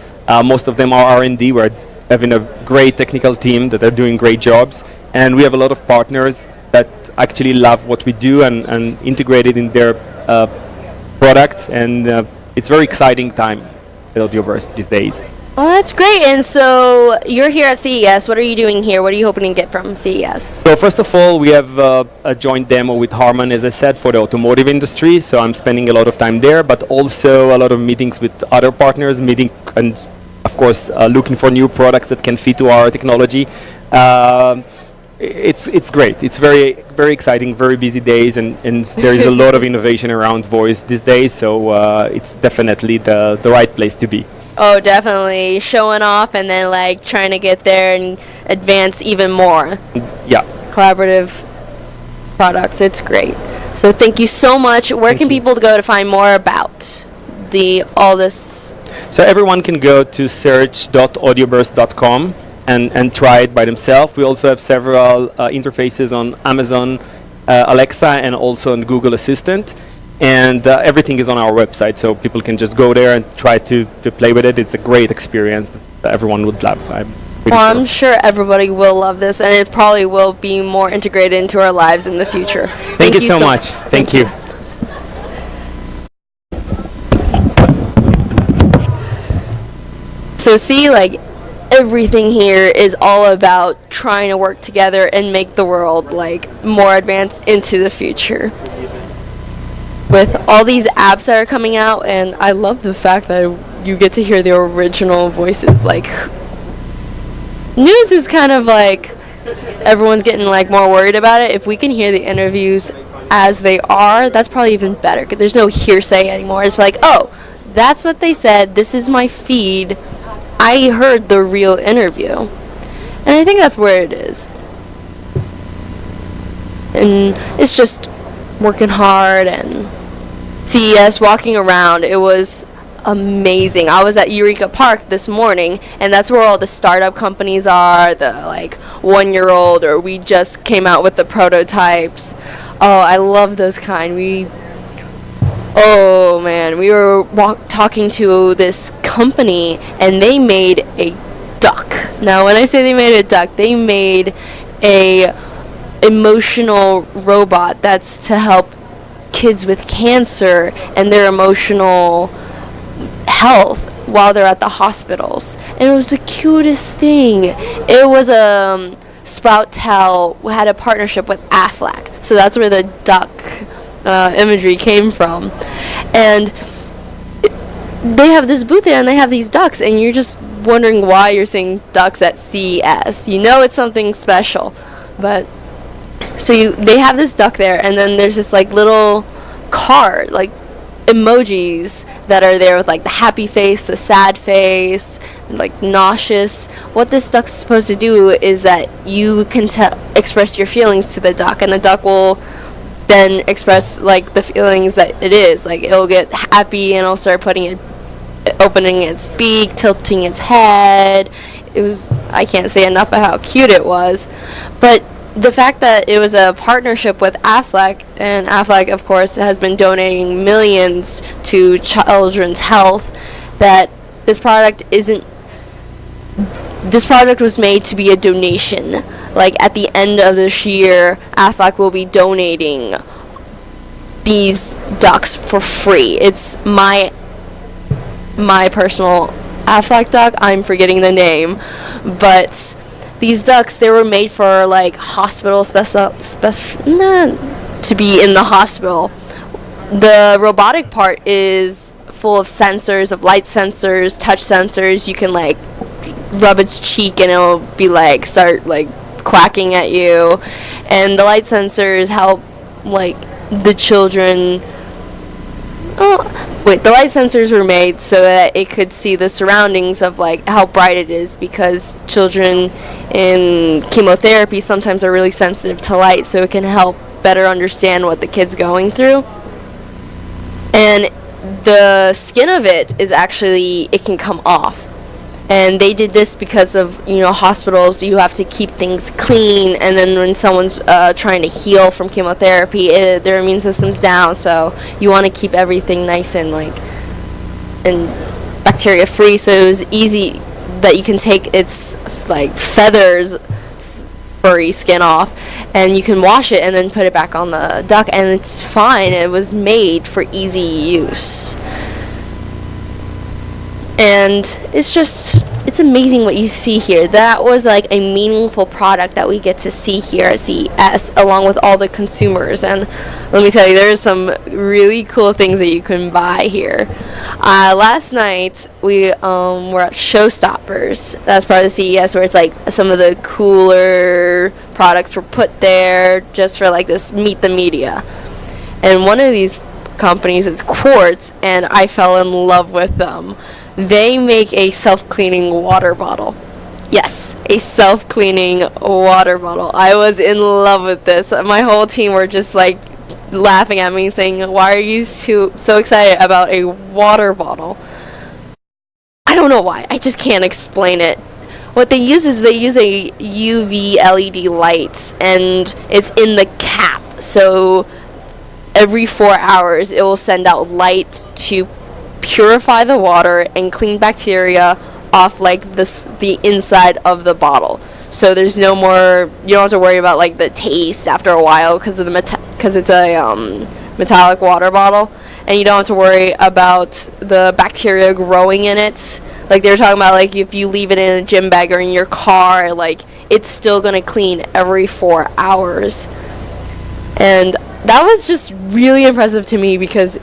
Most of them are R&D. We're having a great technical team that are doing great jobs. And we have a lot of partners that actually love what we do and integrate it in their products. And it's a very exciting time at Audioburst these days. Oh, that's great. And so you're here at CES. What are you doing here? What are you hoping to get from CES? So first of all, we have a joint demo with Harman, as I said, for the automotive industry. So I'm spending a lot of time there, but also a lot of meetings with other partners, and of course, looking for new products that can fit to our technology. It's great. It's very, very exciting, very busy days, and there is a lot of innovation around voice these days, so it's definitely the right place to be. Oh, definitely. Showing off and then like trying to get there and advance even more. Yeah. Collaborative products. It's great. So thank you so much. Where can people go to find more about all this? So everyone can go to search.audioburst.com and try it by themselves. We also have several interfaces on Amazon Alexa and also on Google Assistant. And everything is on our website, so people can just go there and try to play with it. It's a great experience that everyone would love. Well, I'm sure everybody will love this, and it probably will be more integrated into our lives in the future. Thank you so much. Thank you. So see, like, everything here is all about trying to work together and make the world, like, more advanced into the future. With all these apps that are coming out, and I love the fact that you get to hear the original voices. Like, news is kind of like, everyone's getting, like, more worried about it. If we can hear the interviews as they are, that's probably even better, 'cause there's no hearsay anymore. It's like, oh, that's what they said, this is my feed, I heard the real interview. And I think that's where it is. And it's just working hard and CES, walking around, it was amazing. I was at Eureka Park this morning, and that's where all the startup companies are, the like 1-year-old, or we just came out with the prototypes. Oh, I love those kind. Oh man, we were talking to this company, and they made a duck. Now, when I say they made a duck, they made a emotional robot that's to help kids with cancer and their emotional health while they're at the hospitals. And it was the cutest thing. It was Sproutel had a partnership with Aflac, so that's where the duck imagery came from. And they have this booth there, and they have these ducks, and you're just wondering why you're seeing ducks at CES. You know it's something special. But so they have this duck there, and then there's this like little card, like emojis that are there with like the happy face, the sad face, like nauseous. What this duck's supposed to do is that you can express your feelings to the duck, and the duck will then express like the feelings that it is. Like it'll get happy and it'll start opening its beak, tilting its head. I can't say enough of how cute it was. But the fact that it was a partnership with Aflac, and Aflac, of course, has been donating millions to children's health, that this product was made to be a donation. Like, at the end of this year, Aflac will be donating these ducks for free. It's my personal Aflac duck. I'm forgetting the name. But these ducks, they were made for like hospital to be in the hospital. The robotic part is full of sensors, of light sensors, touch sensors. You can like rub its cheek and it'll be like start like quacking at you. And the light sensors help like the children. The light sensors were made so that it could see the surroundings of like how bright it is, because children in chemotherapy sometimes are really sensitive to light, so it can help better understand what the kid's going through. And the skin of it is actually, it can come off. And they did this because of, hospitals, you have to keep things clean, and then when someone's trying to heal from chemotherapy, their immune system's down, so you want to keep everything nice and bacteria free, so it was easy that you can take its like feathers, furry skin off, and you can wash it and then put it back on the duck, and it's fine. It was made for easy use. And it's amazing what you see here. That was like a meaningful product that we get to see here at CES, along with all the consumers. And let me tell you, there's some really cool things that you can buy here. Last night we were at Showstoppers. That's part of the CES, where it's like some of the cooler products were put there just for like this meet the media. And one of these companies is Quartz, and I fell in love with them. They make a self-cleaning water bottle. Yes, a self-cleaning water bottle. I was in love with this. My whole team were just like laughing at me, saying, "Why are you so excited about a water bottle?" I don't know why. I just can't explain it. What they use is a UV LED light, and it's in the cap. So every 4 hours, it will send out light to purify the water and clean bacteria off like the inside of the bottle. So there's no more, you don't have to worry about like the taste after a while because of because it's a metallic water bottle, and you don't have to worry about the bacteria growing in it. Like they were talking about, like if you leave it in a gym bag or in your car, like it's still gonna clean every 4 hours. And that was just really impressive to me because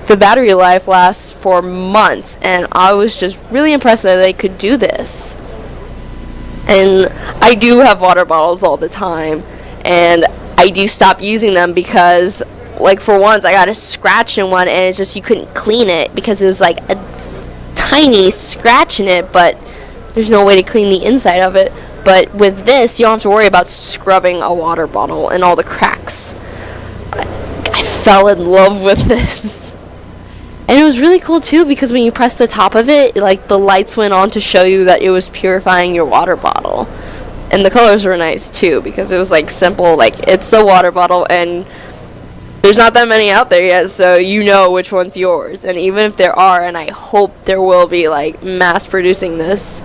the battery life lasts for months, and I was just really impressed that they could do this. And I do have water bottles all the time, and I do stop using them because, like, for once I got a scratch in one, and it's just you couldn't clean it because it was like a tiny scratch in it, but there's no way to clean the inside of it. But with this, you don't have to worry about scrubbing a water bottle and all the cracks. I fell in love with this. And it was really cool too because when you press the top of it, like the lights went on to show you that it was purifying your water bottle. And the colors were nice too because it was like simple, like it's the water bottle and there's not that many out there yet, so you know which one's yours. And even if there are, and I hope there will be, like mass producing this,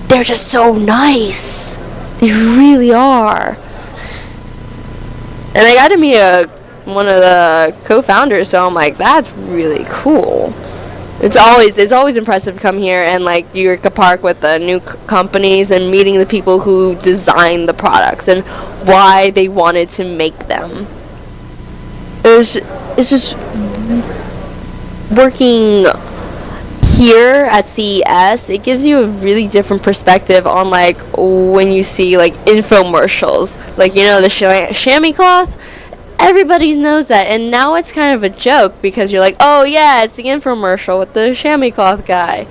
they're just so nice. They really are. And I got to meet one of the co-founders, so I'm like, that's really cool. It's always impressive to come here and like Eureka Park with the new companies and meeting the people who designed the products and why they wanted to make them. It's just working here at CES, it gives you a really different perspective on like when you see like infomercials, like, you know, the chamois cloth. Everybody knows that, and now it's kind of a joke because you're like, oh yeah, it's the infomercial with the chamois cloth guy.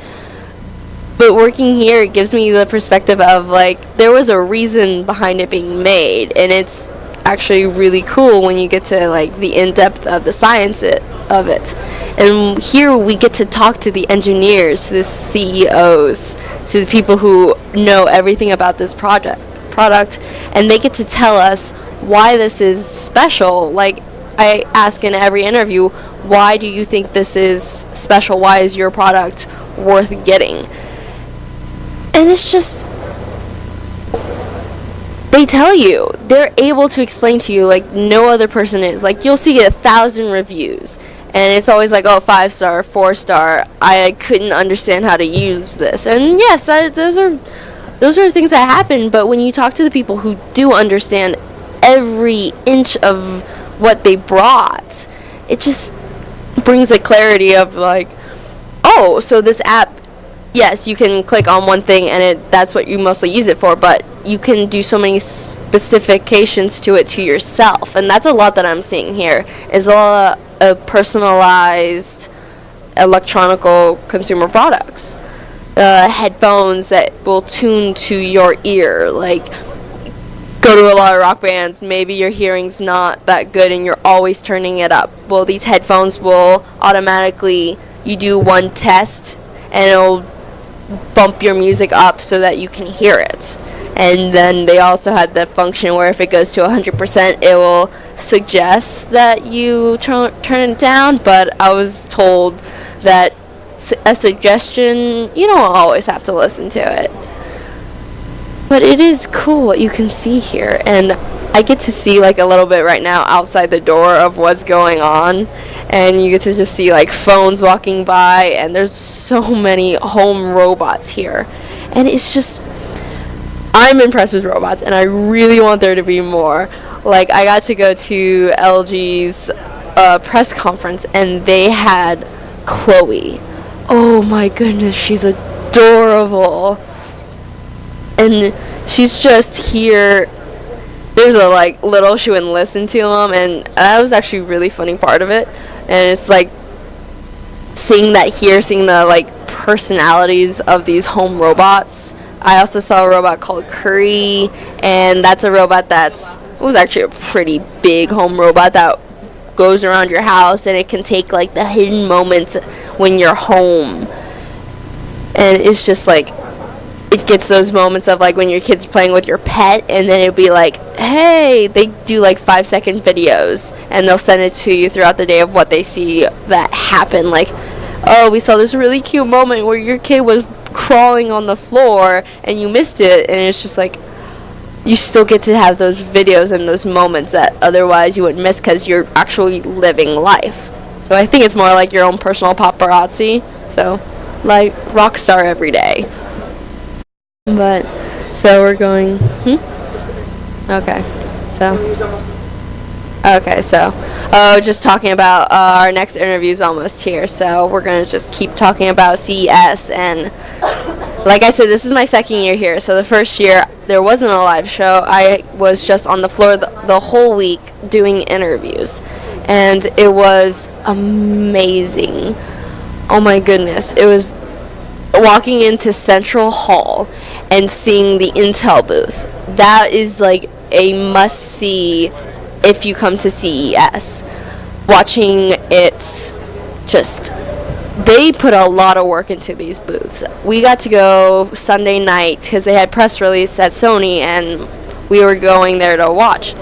But working here, it gives me the perspective of like there was a reason behind it being made, and it's actually really cool when you get to like the in-depth of the science of it. And here we get to talk to the engineers, to the CEOs, to the people who know everything about this product, and they get to tell us why this is special. Like I ask in every interview, why do you think this is special? Why is your product worth getting? And it's just, they tell you, they're able to explain to you like no other person is. Like you'll see 1,000 reviews and it's always like, oh, 5-star, 4-star, I couldn't understand how to use this. And yes, those are things that happen, but when you talk to the people who do understand every inch of what they brought, it just brings a clarity of like, oh, so this app, yes, you can click on one thing and that's what you mostly use it for, but you can do so many specifications to it to yourself. And that's a lot that I'm seeing here, is a lot of personalized electronical consumer products. Headphones that will tune to your ear, like go to a lot of rock bands, maybe your hearing's not that good and you're always turning it up. Well, these headphones will automatically, you do one test and it'll bump your music up so that you can hear it. And then they also had the function where if it goes to 100%, it will suggest that you turn it down, but I was told that a suggestion, you don't always have to listen to it. But it is cool what you can see here, and I get to see like a little bit right now outside the door of what's going on, and you get to just see like phones walking by, and there's so many home robots here, and it's just, I'm impressed with robots, and I really want there to be more. Like I got to go to LG's press conference, and they had Chloe. Oh my goodness, she's adorable. And she's just here. There's a like little, she wouldn't listen to him, and that was actually a really funny part of it. And it's like seeing that here, seeing the like personalities of these home robots. I also saw a robot called Curry, and that's a robot it was actually a pretty big home robot that goes around your house, and it can take like the hidden moments when you're home. And it's just like, it gets those moments of like when your kid's playing with your pet, and then it'll be like, hey, they do like 5-second videos and they'll send it to you throughout the day of what they see that happened. Like, oh, we saw this really cute moment where your kid was crawling on the floor and you missed it, and it's just like you still get to have those videos and those moments that otherwise you would miss because you're actually living life. So I think it's more like your own personal paparazzi. So like rock star every day. But so we're going. Okay. So just talking about our next interview is almost here. So we're gonna just keep talking about CES, and like I said, this is my second year here. So the first year there wasn't a live show. I was just on the floor the whole week doing interviews, and it was amazing. Oh my goodness, it was walking into Central Hall and seeing the Intel booth. That is like a must-see if you come to CES. Watching it, they put a lot of work into these booths. We got to go Sunday night because they had press release at Sony, and we were going there to watch.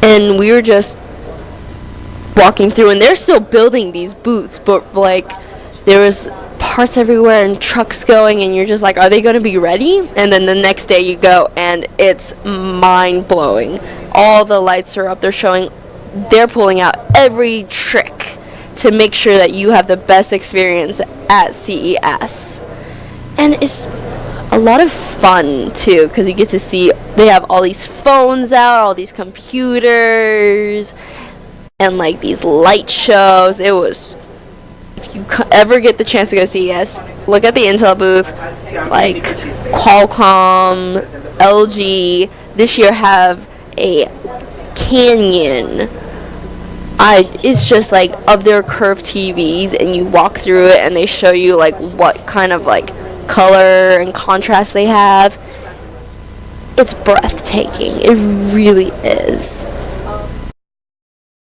And we were just walking through, and they're still building these booths, but like there was parts everywhere and trucks going, and you're just like, are they going to be ready? And then the next day you go and it's mind-blowing. All the lights are up. They're pulling out every trick to make sure that you have the best experience at CES. And it's a lot of fun too, because you get to see they have all these phones out, all these computers, and like these light shows. It was, if you ever get the chance to go to CES, look at the Intel booth, like Qualcomm, LG. This year have a Canyon. It's just like of their curved TVs, and you walk through it and they show you like what kind of like color and contrast they have. It's breathtaking. It really is.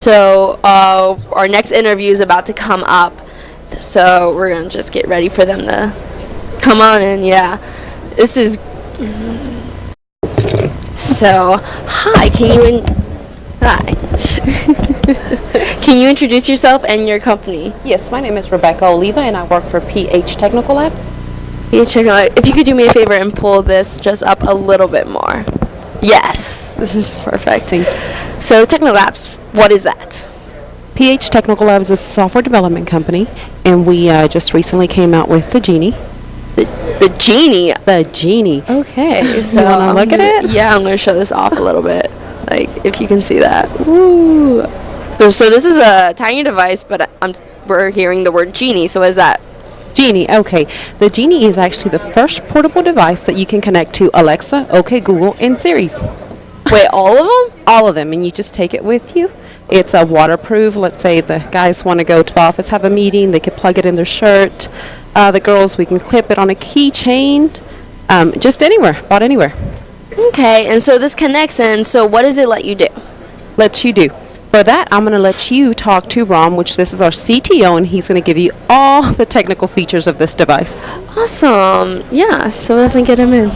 So our next interview is about to come up. So we're going to just get ready for them to come on in. Yeah. This is... So, hi. Hi. Can you introduce yourself and your company? Yes, my name is Rebecca Oliva, and I work for PH Technical Labs. PH Technical Labs. If you could do me a favor and pull this just up a little bit more. Yes. This is perfect. So, Technical Labs, what is that? PH Technical Labs is a software development company, and we just recently came out with the Genie. The Genie? The Genie. Okay. So you want to look at it? Yeah, I'm going to show this off a little bit. Like, if you can see that. Woo. So this is a tiny device, but we're hearing the word Genie. So what is that? Genie, okay. The Genie is actually the first portable device that you can connect to Alexa, OK Google, and Siri's. Wait, all of them? All of them, and you just take it with you. It's a waterproof. Let's say the guys want to go to the office, have a meeting, they could plug it in their shirt. The girls, we can clip it on a keychain, just anywhere, bought anywhere. Okay, and so this connects, and so what does it let you do? Lets you do. For that, I'm going to let you talk to Rom, which this is our CTO, and he's going to give you all the technical features of this device. Awesome. Yeah, so definitely get him in.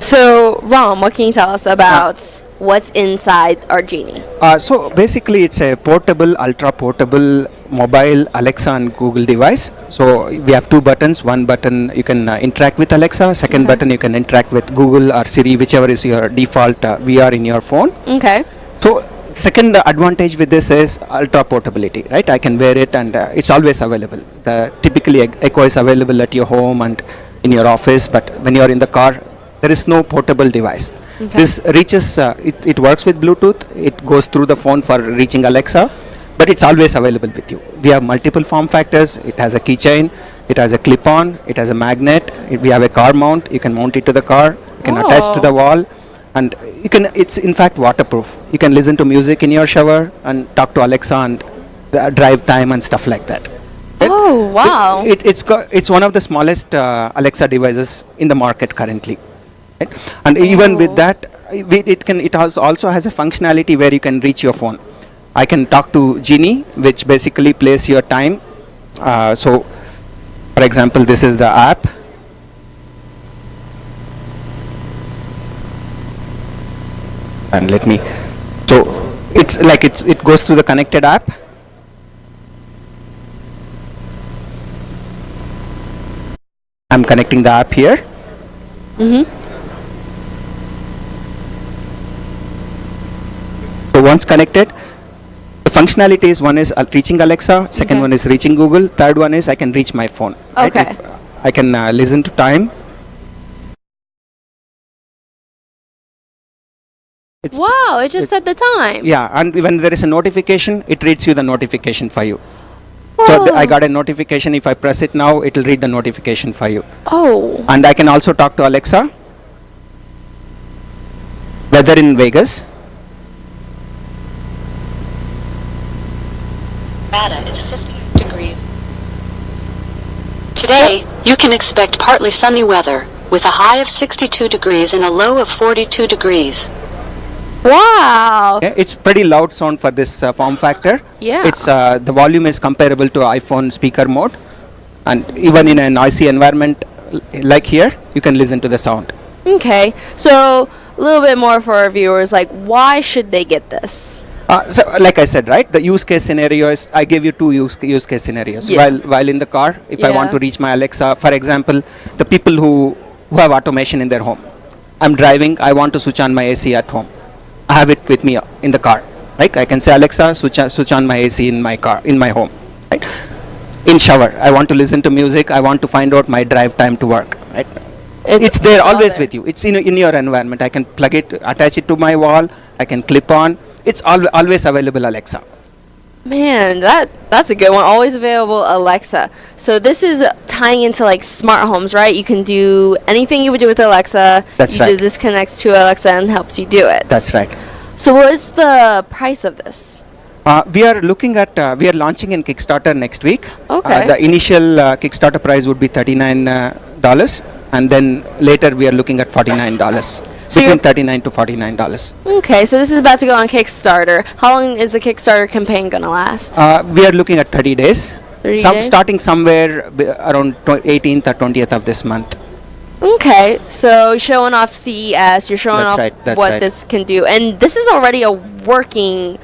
So, Rom, what can you tell us about what's inside our Genie? So basically it's a portable, ultra portable mobile Alexa and Google device. So we have two buttons. One button you can interact with Alexa, second button you can interact with Google or Siri, whichever is your default VR in your phone. Okay. So second advantage with this is ultra portability, right? I can wear it and it's always available. Typically Echo is available at your home and in your office, but when you're in the car, there is no portable device. Okay. This reaches, it works with Bluetooth, it goes through the phone for reaching Alexa, but it's always available with you. We have multiple form factors. It has a keychain, it has a clip-on, it has a magnet, we have a car mount, you can mount it to the car, you can attach to the wall, and it's in fact waterproof. You can listen to music in your shower and talk to Alexa and drive time and stuff like that. Oh, wow. It's one of the smallest Alexa devices in the market currently. Right? And even with that, it also has a functionality where you can reach your phone. I can talk to Genie, which basically plays your time. So, for example, this is the app. And let me. So it's like it goes through the connected app. I'm connecting the app here. So once connected, the functionality is one is reaching Alexa, second one is reaching Google, third one is I can reach my phone. right? Okay. I can listen to time. Wow, it just said the time. Yeah, and when there is a notification, it reads you the notification for you. So I got a notification. If I press it now, it will read the notification for you. Oh. And I can also talk to Alexa. Weather in Vegas. Nevada is 58 degrees. Today, you can expect partly sunny weather, with a high of 62 degrees and a low of 42 degrees. Wow. Yeah, it's pretty loud sound for this form factor. Yeah. It's the volume is comparable to iPhone speaker mode, and even in a noisy environment like here, you can listen to the sound. Okay, so a little bit more for our viewers, like why should they get this? So, like I said, right, the use case scenario is I gave you two use case scenarios. Yeah. While in the car, if I want Yeah. to reach my Alexa, for example, the people who have automation in their home. I'm driving, I want to switch on my AC at home. I have it with me in the car. Right? I can say Alexa, switch on my AC in my car, in my home. Right? In shower, I want to listen to music. I want to find out my drive time to work. Right? It's there always with you. It's in your environment. I can plug it, attach it to my wall. I can clip on. It's always available, Alexa. Man, that's a good one. Always available Alexa. So this is tying into like smart homes, right? You can do anything you would do with Alexa. That's right. This connects to Alexa and helps you do it. That's right. So what's the price of this? We are looking at we are launching in Kickstarter next week. Okay. The initial Kickstarter price would be $39, and then later we are looking at $49. So Between $39 to $49. Okay, so this is about to go on Kickstarter. How long is the Kickstarter campaign gonna last? We are looking at 30 days. 30 days? Starting somewhere around 18th or 20th of this month. Okay, so showing off CES, you're showing That's off right, that's what right. this can do, and this is already a working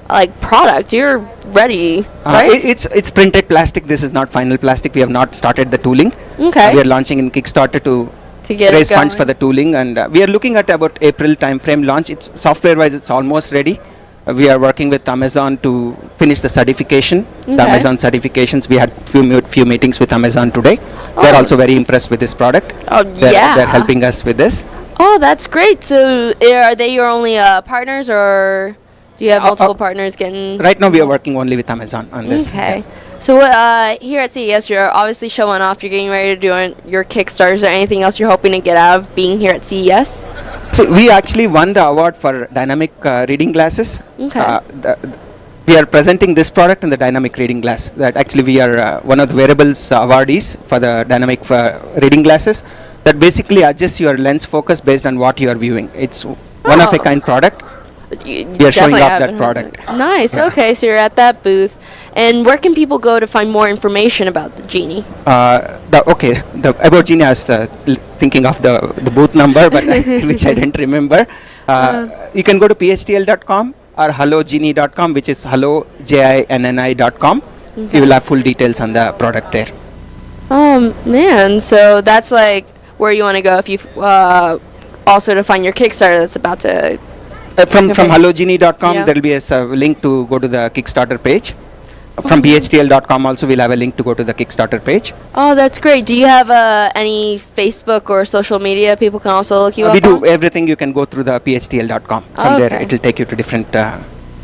like product. You're ready, right? It's printed plastic. This is not final plastic. We have not started the tooling. Okay. We are launching in Kickstarter to get it raise funds going. for the tooling, and we are looking at about April timeframe launch. It's software-wise, it's almost ready. We are working with Amazon to finish the certification, the Okay. Amazon certifications. We had few meetings with Amazon today. They're also very impressed with this product. Oh, yeah. They're helping us with this. Oh, that's great. So are they your only partners, or do you have multiple partners getting? Right now, we are working only with Amazon on this. Okay. So here at CES, you're obviously showing off. You're getting ready to do your Kickstarter. Is there anything else you're hoping to get out of being here at CES? So we actually won the award for dynamic reading glasses. Okay. We are presenting this product in the dynamic reading glass. That actually we are one of the wearables awardees for the dynamic reading glasses. That basically adjusts your lens focus based on what you are viewing. It's one of a kind product. We are showing Definitely off haven't that product. heard it. Nice. Yeah. Okay, so you're at that booth, and where can people go to find more information about the Genie? About Genie, I was thinking of the booth number, but which I didn't remember. You can go to phtl.com or hellogenie.com, which is hellojinni.com. Okay. You will have full details on the product there. Oh man, so that's like where you want to go if you also to find your Kickstarter that's about to. From hellogenie.com, Yeah. there will be a link to go to the Kickstarter page. From phtl.com also, we'll have a link to go to the Kickstarter page. Oh, that's great. Do you have any Facebook or social media people can also look you up We do on? everything. You can go through the phtl.com. From there, Okay. it will take you to different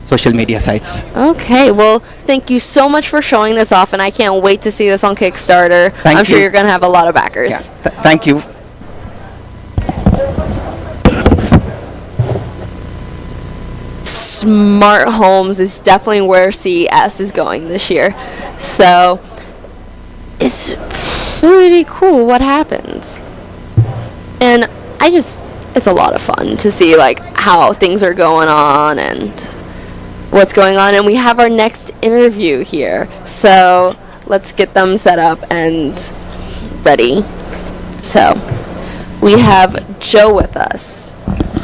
social media sites. Okay, well, thank you so much for showing this off, and I can't wait to see this on Kickstarter. Thank I'm sure you. you're going to have a lot of backers. Thank you. Smart homes is definitely where CES is going this year. So it's pretty cool what happens. And it's a lot of fun to see like how things are going on and what's going on. And we have our next interview here. So let's get them set up and ready. So we have Joe with us.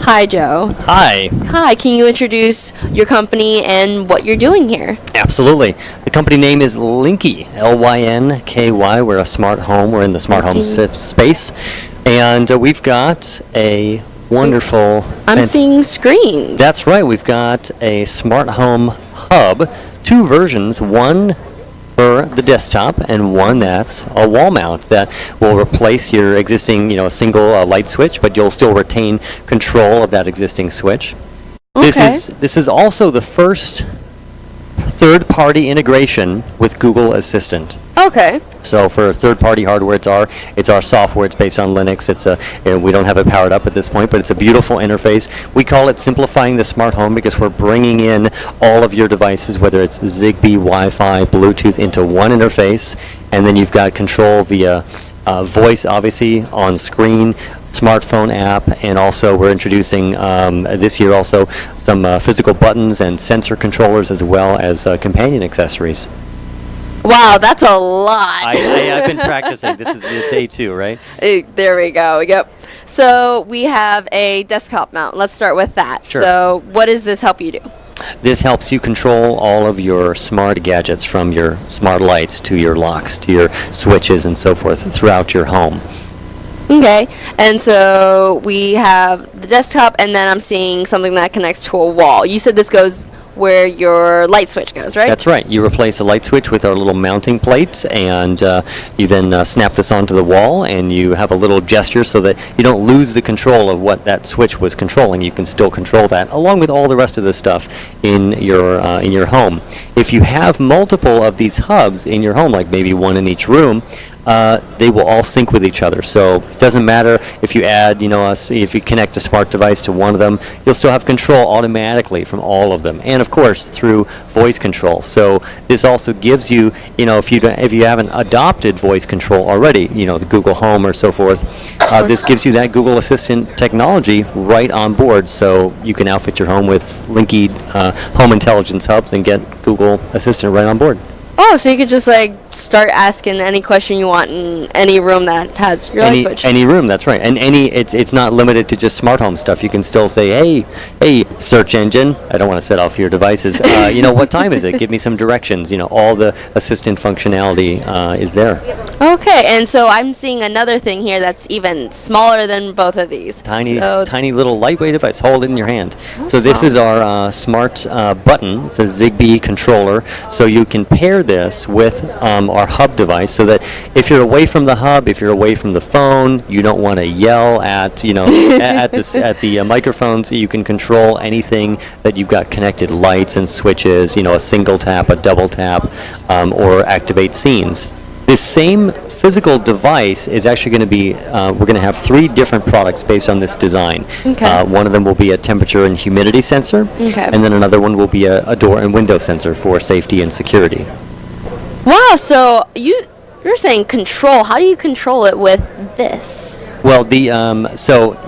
Hi, Joe. Hi. Hi, can you introduce your company and what you're doing here? Absolutely. The company name is Lynky, Lynky. We're a smart home. We're in the smart home space. And we've got a wonderful... I'm seeing screens. That's right. We've got a smart home hub, 2 versions, one for the desktop and one that's a wall mount that will replace your existing, single light switch, but you'll still retain control of that existing switch. Okay. This is also the first third-party integration with Google Assistant. Okay. So for third-party hardware, it's our software. It's based on Linux. We don't have it powered up at this point, but it's a beautiful interface. We call it simplifying the smart home because we're bringing in all of your devices, whether it's Zigbee, Wi-Fi, Bluetooth, into one interface, and then you've got control via voice, obviously, on screen, smartphone app, and also we're introducing this year also some physical buttons and sensor controllers as well as companion accessories. Wow, that's a lot. I've been practicing. This is day 2, right? There we go. Yep. So we have a desktop mount. Let's start with that. Sure. So what does this help you do? This helps you control all of your smart gadgets, from your smart lights to your locks to your switches and so forth throughout your home. Okay, and so we have the desktop, and then I'm seeing something that connects to a wall. You said this goes where your light switch goes, right? That's right. You replace a light switch with our little mounting plate, and you then snap this onto the wall, and you have a little gesture so that you don't lose the control of what that switch was controlling. You can still control that, along with all the rest of the stuff in your home. If you have multiple of these hubs in your home, like maybe one in each room, they will all sync with each other. So it doesn't matter if you add, if you connect a smart device to one of them, you'll still have control automatically from all of them, and of course through voice control. So this also gives you, if you haven't adopted voice control already, the Google Home or so forth, this gives you that Google Assistant technology right on board. So you can outfit your home with Lynky home intelligence hubs and get Google Assistant right on board. Oh, so you could just start asking any question you want in any room that has your light switch. Any room, that's right. And it's not limited to just smart home stuff. You can still say, hey, search engine. I don't want to set off your devices. What time is it? Give me some directions. All the assistant functionality is there. Okay, and so I'm seeing another thing here that's even smaller than both of these. Tiny little lightweight device. Hold it in your hand. So this is our smart button. It's a Zigbee controller. So you can pair this with our hub device, so that if you're away from the hub, if you're away from the phone, you don't want to yell at at the microphones. You can control anything that you've got connected, lights and switches. A single tap, a double tap, or activate scenes. This same physical device is actually going to be, we're going to have 3 different products based on this design. Okay. One of them will be a temperature and humidity sensor, Okay. and then another one will be a door and window sensor for safety and security. Wow, so you're saying control. How do you control it with this? Well, do you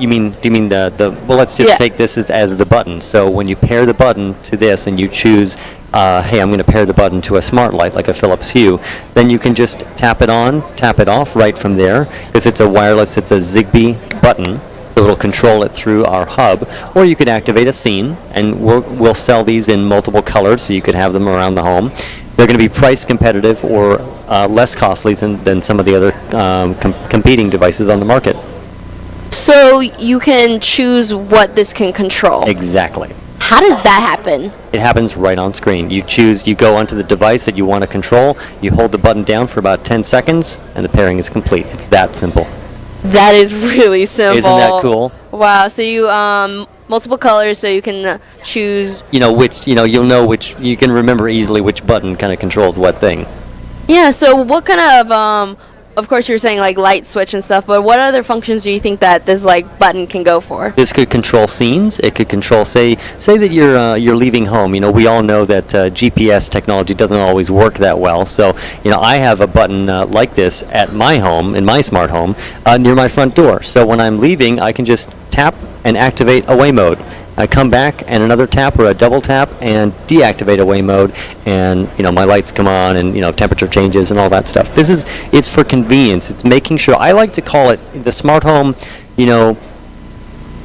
mean well, let's just take this as the button. So when you pair the button to this and you choose, hey, I'm going to pair the button to a smart light like a Philips Hue, then you can just tap it on, tap it off right from there, because it's a wireless, it's a Zigbee button. So it'll control it through our hub, or you could activate a scene, and we'll sell these in multiple colors, so you could have them around the home. They're going to be price competitive or less costly than some of the other competing devices on the market. So you can choose what this can control. Exactly. How does that happen? It happens right on screen. You go onto the device that you want to control, you hold the button down for about 10 seconds, and the pairing is complete. It's that simple. That is really simple. Isn't that cool? Wow, so you multiple colors, so you can choose. You'll know which. You can remember easily which button kind of controls what thing. Yeah. So what kind of course you're saying light switch and stuff, but what other functions do you think that this button can go for? This could control scenes. It could control, say that you're leaving home. We all know that GPS technology doesn't always work that well. So I have a button like this at my home, in my smart home, near my front door. So when I'm leaving, I can just tap and activate away mode. I come back and another tap or a double tap and deactivate away mode, and my lights come on, and temperature changes and all that stuff. It's for convenience. It's making sure. I like to call it the smart home.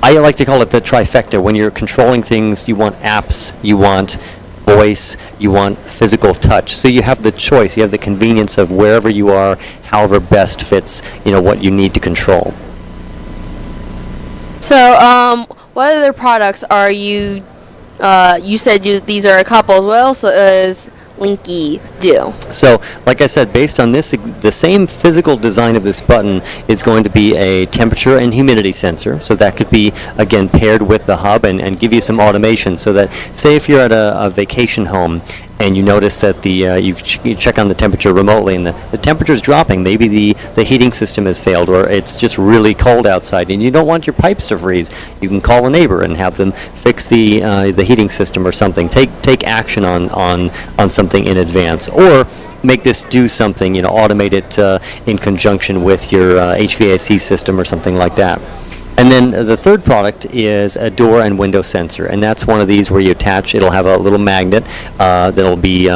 I like to call it the trifecta. When you're controlling things, you want apps, you want voice, you want physical touch. So you have the choice, you have the convenience of wherever you are, however best fits, what you need to control. So, what other products are you? You said these are a couple. What else does Linky do? So, like I said, based on this, the same physical design of this button is going to be a temperature and humidity sensor. So that could be, again, paired with the hub and give you some automation so that, say if you're at a vacation home and you notice that you check on the temperature remotely and the temperature is dropping, maybe the heating system has failed or it's just really cold outside and you don't want your pipes to freeze, you can call a neighbor and have them fix the heating system or something. Take action on something in advance, or make this do something, automate it in conjunction with your HVAC system or something like that. And then the third product is a door and window sensor, and that's one of these where you attach, it'll have a little magnet that'll be,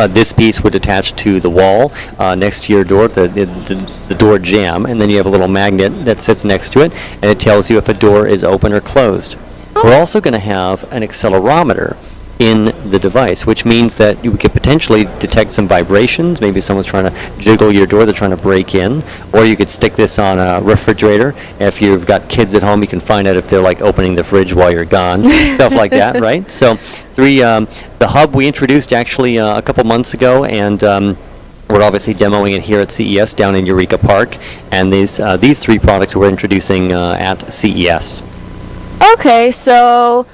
this piece would attach to the wall next to your door, the door jamb, and then you have a little magnet that sits next to it, and it tells you if a door is open or closed. We're also going to have an accelerometer in the device, which means that you could potentially detect some vibrations. Maybe someone's trying to jiggle your door, they're trying to break in, or you could stick this on a refrigerator. If you've got kids at home, you can find out if they're like opening the fridge while you're gone, stuff like that, right? So the hub we introduced actually a couple months ago, and we're obviously demoing it here at CES down in Eureka Park, and these three products we're introducing at CES. Okay, so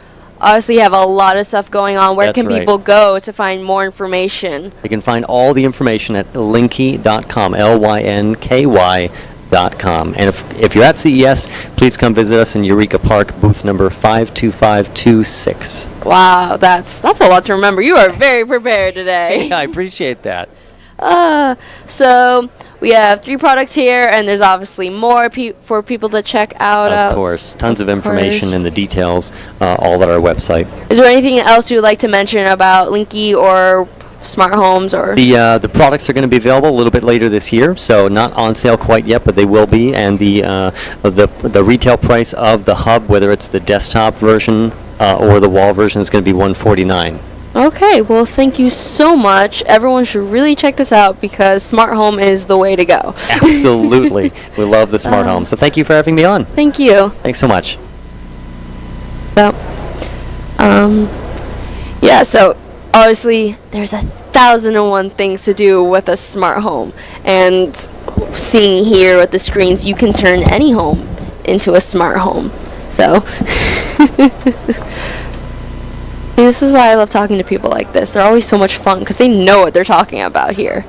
obviously you have a lot of stuff going on. Where That's can right. people go to find more information? You can find all the information at linky.com, LYNKY.com. And if you're at CES, please come visit us in Eureka Park, booth number 52526. Wow, that's a lot to remember. You are very prepared today. I appreciate that. So we have 3 products here, and there's obviously more for people to check out. Of course, tons of information and the details all at our website. Is there anything else you'd like to mention about Linky or smart homes or? The products are going to be available a little bit later this year, so not on sale quite yet, but they will be. And the retail price of the hub, whether it's the desktop version or the wall version, is going to be $149. Okay, well, thank you so much. Everyone should really check this out because smart home is the way to go. Absolutely. We love the smart home. So thank you for having me on. Thank you. Thanks so much. So, yeah, so obviously there's 1,001 things to do with a smart home. And seeing here with the screens, you can turn any home into a smart home. So, this is why I love talking to people like this. They're always so much fun because they know what they're talking about here.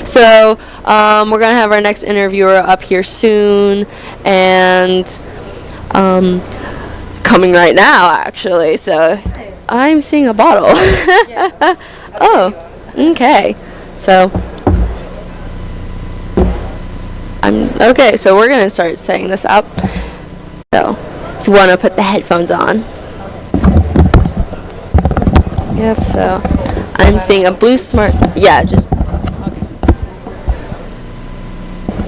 So, we're going to have our next interviewer up here soon, and coming right now, actually. So, I'm seeing a bottle. Oh, okay. So, okay, so we're going to start setting this up. So, if you want to put the headphones on. Yep, so I'm seeing a blue smart, yeah, just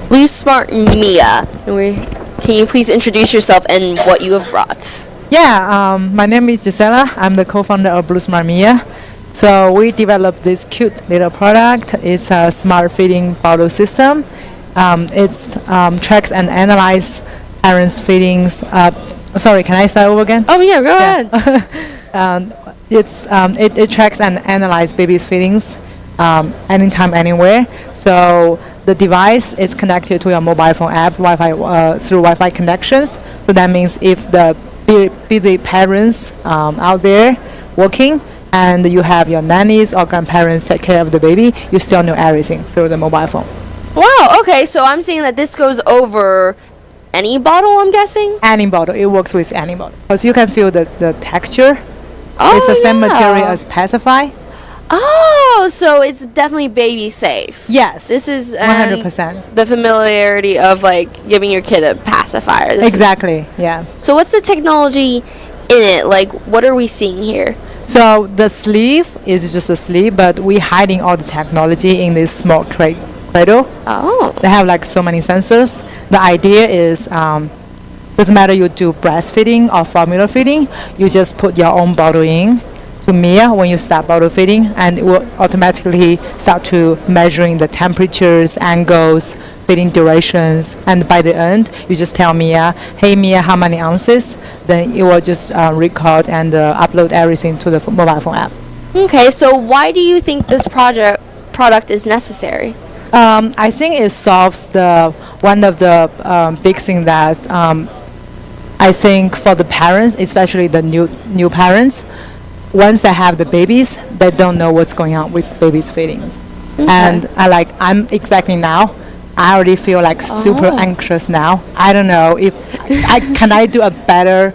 Blue Smart Mia. Can you please introduce yourself and what you have brought? Yeah, my name is Gisela. I'm the co-founder of Blue Smart Mia. So we developed this cute little product. It's a smart feeding bottle system. It tracks and analyzes parents' feedings. Sorry, can I start over again? Oh yeah, go ahead. It tracks and analyzes babies' feedings anytime, anywhere. So the device is connected to your mobile phone app, Wi-Fi through Wi-Fi connections. So that means if the busy parents out there working and you have your nannies or grandparents take care of the baby, you still know everything through the mobile phone. Wow, okay, so I'm seeing that this goes over any bottle, I'm guessing? Any bottle, it works with any bottle. Because you can feel the texture. Oh, it's the same yeah. material as Pacify. Oh, so it's definitely baby safe. Yes. This is 100%. The familiarity of like giving your kid a pacifier. Exactly, yeah. So what's the technology in it? Like, what are we seeing here? So the sleeve is just a sleeve, but we hiding all the technology in this small cradle. Oh. They have like so many sensors. The idea is doesn't matter you do breastfeeding or formula feeding, you just put your own bottle in to Mia when you start bottle feeding, and it will automatically start to measuring the temperatures, angles, feeding durations, and by the end, you just tell Mia, hey Mia, how many ounces? Then it will just record and upload everything to the mobile phone app. Okay, so why do you think this product is necessary? I think it solves one of the big things that I think for the parents, especially the new parents, once they have the babies, they don't know what's going on with babies' feedings. Okay. And I'm expecting now. I already feel like super anxious now. I don't know if can I do a better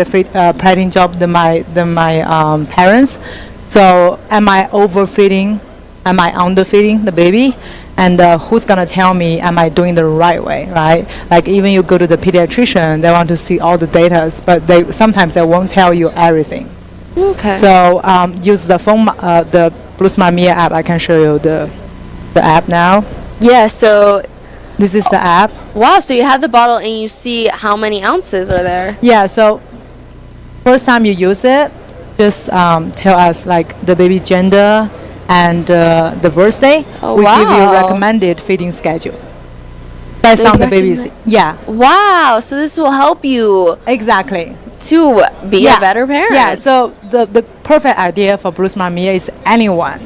feeding job than my parents. So am I overfeeding? Am I underfeeding the baby? And who's gonna tell me am I doing the right way, right? Like even you go to the pediatrician, they want to see all the data, but sometimes they won't tell you everything. Okay. So use the phone, the Blue Smart Mia app. I can show you the app now. Yeah. So this is the app. Wow. So you have the bottle and you see how many ounces are there. Yeah. So first time you use it, just tell us like the baby gender and the birthday. Oh, we give you wow. recommended feeding schedule based on the baby's. Yeah. Wow. So this will help you exactly to be a better parent. Yeah. So the perfect idea for Blue Smart Mia is anyone.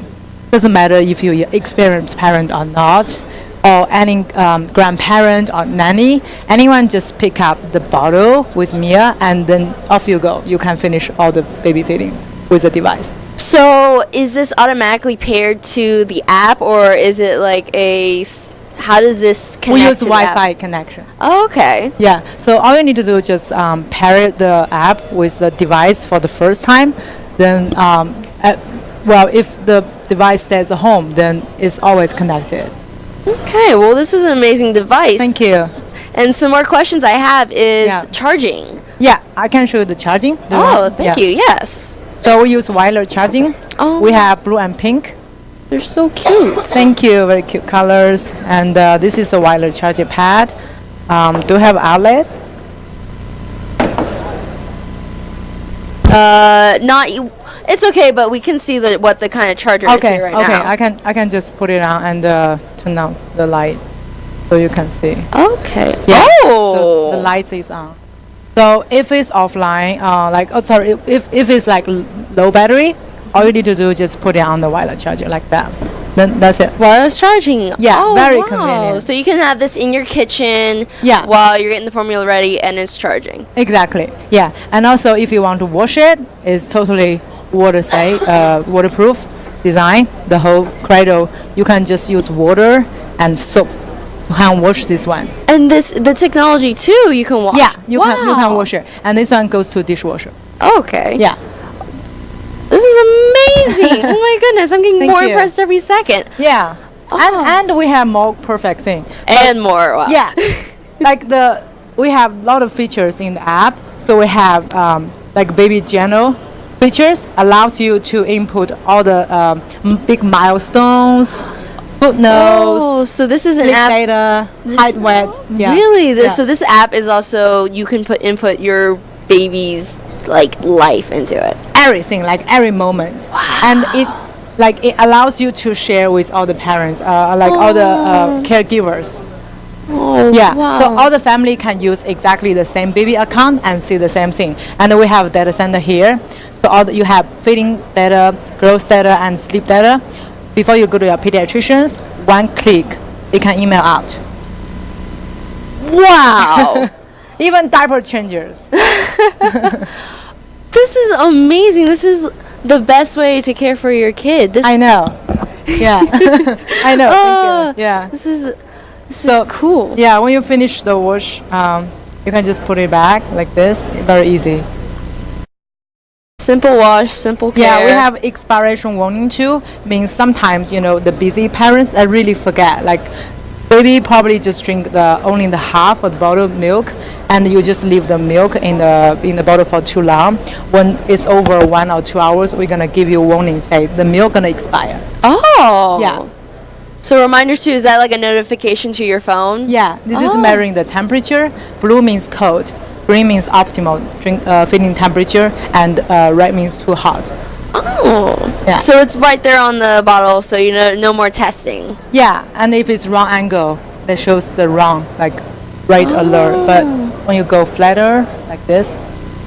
Doesn't matter if you're experienced parent or not, or any grandparent or nanny. Anyone just pick up the bottle with Mia and then off you go. You can finish all the baby feedings with the device. So is this automatically paired to the app, or is it like how does this connect We use to the Wi-Fi app? connection. Oh, okay. Yeah. So all you need to do is just pair the app with the device for the first time. Then, if the device stays at home, then it's always connected. Okay. Well, this is an amazing device. Thank you. And some more questions I have is charging. Yeah, I can show you the charging. Thank you. Yes. So we use wireless charging. Oh. We have blue and pink. They're so cute. Thank you. Very cute colors. And this is a wireless charging pad. Do you have outlet? It's okay, but we can see what the kind of charger is here right now. I can just put it on and turn on the light so you can see. Okay. Yeah. Oh. So the light is on. So if it's offline, if it's like low battery, all you need to do is just put it on the wireless charger like that. Then that's it. Wireless charging. Yeah, very wow. convenient. So you can have this in your kitchen while you're getting the formula ready and it's charging. Exactly. Yeah. And also if you want to wash it, it's totally waterproof design. The whole cradle, you can just use water and soap. You can wash this one. And the technology too, you can wash. Yeah, you can wash it. And this one goes to dishwasher. Okay. Yeah. This is amazing. Oh my goodness, I'm getting Thank more you. impressed every second. Yeah. And we have more perfect thing. And more. Wow. Yeah. Like we have a lot of features in the app. So we have like baby general features allows you to input all the big milestones, footnotes. Oh, so this is an sleep app. Data, height, weight. Yeah. Really? So this app is also, you can input your baby's like life into it. Everything, like every moment. Wow. And it allows you to share with all the parents, all the caregivers. Oh, yeah. wow. So all the family can use exactly the same baby account and see the same thing. And we have data center here. So you have feeding data, growth data, and sleep data. Before you go to your pediatricians, one click, it can email out. Wow. Even diaper changers. This is amazing. This is the best way to care for your kid. I know. Yeah. I know. Thank you. Yeah. This is cool. Yeah, when you finish the wash, you can just put it back like this. Very easy. Simple wash, simple care. Yeah, we have expiration warning too. Means sometimes, the busy parents really forget. Like Baby probably just drink only the half of the bottle of milk, and you just leave the milk in the bottle for too long. When it's over 1 or 2 hours, we're gonna give you a warning, say the milk gonna expire. Oh. Yeah. So reminders too, is that like a notification to your phone? Yeah, this is measuring the temperature. Blue means cold, green means optimal feeding temperature, and red means too hot. Oh. Yeah. So it's right there on the bottle, so you know, no more testing. Yeah, and if it's wrong angle, that shows the wrong, like red alert. But when you go flatter, like this,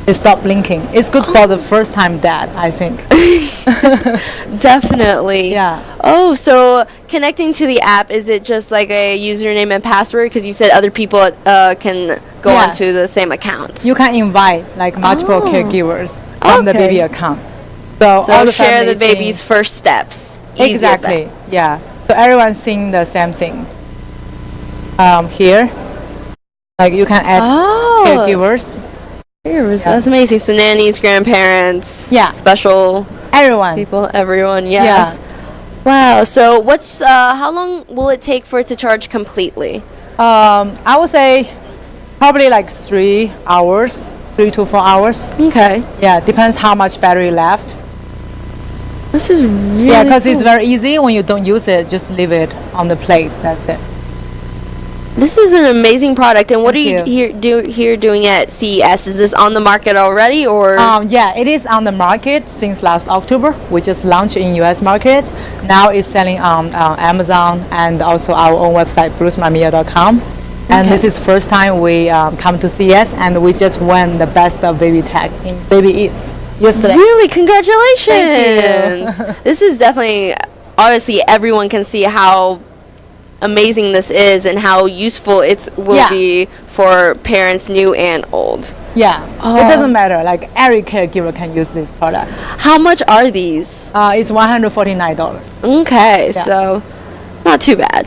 it stop blinking. It's good for the first time dad, I think. Definitely. Yeah. Oh, so connecting to the app, is it just like a username and password? Because you said other people can go Yeah. onto the same account. You can invite like multiple caregivers from the Okay. baby account. So So all the share the families seeing- baby's first steps. Easy as that. Exactly. Yeah. So everyone's seeing the same things. Here, like you can add caregivers. Caregivers, Yeah. that's amazing. So nannies, grandparents, special everyone, people, everyone. Yes. Wow. So what's how long will it take for it to charge completely? I would say probably like 3 hours, 3 to 4 hours. Okay. Yeah, depends how much battery left. This is really yeah, because it's cool. very easy when you don't use it. Just leave it on the plate. That's it. This is an amazing product. And what Thank are you here doing at CES? Is this on the market already, or? Yeah, it is on the market since last October. We just launched in US market. Now it's selling on Amazon and also our own website, brucemamia.com. And this is first time we come to CES, and we just won the best of baby tech in Baby Eats yesterday. Really, congratulations! Thank you. This is definitely, obviously, everyone can see how amazing this is and how useful it will be for parents, new and old. Yeah, it doesn't matter. Like every caregiver can use this product. How much are these? It's $149. Okay, Yeah. so not too bad.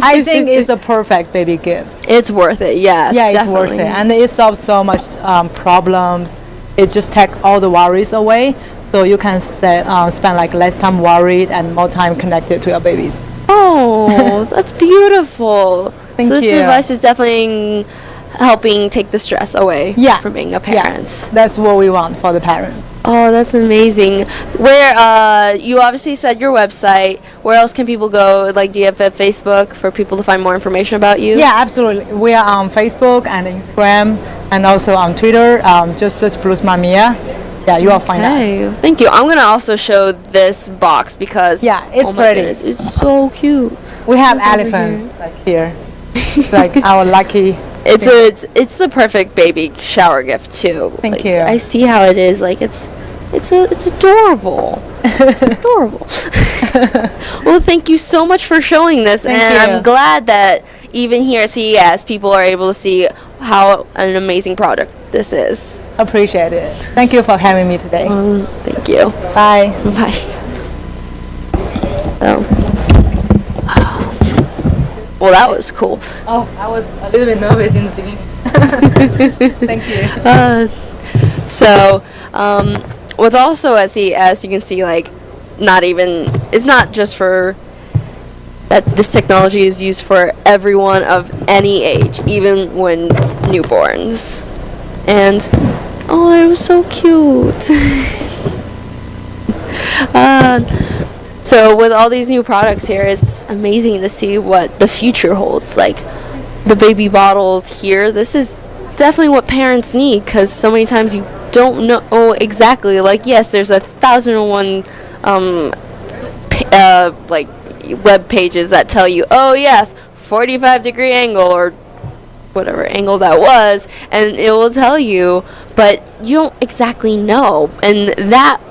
I think it's a perfect baby gift. It's worth it, yes. Yeah, it's definitely. worth it, and it solves so much problems. It just takes all the worries away, so you can spend like less time worried and more time connected to your babies. Oh, that's beautiful. Thank so this you. device is definitely helping take the stress away from being a parent. Yeah, that's what we want for the parents. Oh, that's amazing. Where you obviously said your website. Where else can people go? Like, do you have a Facebook for people to find more information about you? Yeah, absolutely. We are on Facebook and Instagram, and also on Twitter. Just search Bruce Mamia. Yeah, you will find us. Thank you. I'm gonna also show this box because it's oh my pretty. goodness, it's so cute. We have Look over elephants here. like here. It's like our lucky. It's the perfect baby shower gift too. Thank Like, you. I see how it is. Like it's adorable. Adorable. Well, thank you so much for showing this, Thank and you. I'm glad that even here at CES, people are able to see how an amazing product this is. Appreciate it. Thank you for having me today. Thank you. Bye. Bye. Well, that was cool. Oh, I was a little bit nervous in the beginning. Thank you. So, with also at CES, you can see like it's not just for that this technology is used for everyone of any age, even when newborns. And oh, it was so cute. So with all these new products here, it's amazing to see what the future holds. Like the baby bottles here, this is definitely what parents need, because so many times you don't know exactly. Like, yes, there's 1,001 like web pages that tell you, oh yes, 45-degree angle or whatever angle that was, and it will tell you, but you don't exactly know. And that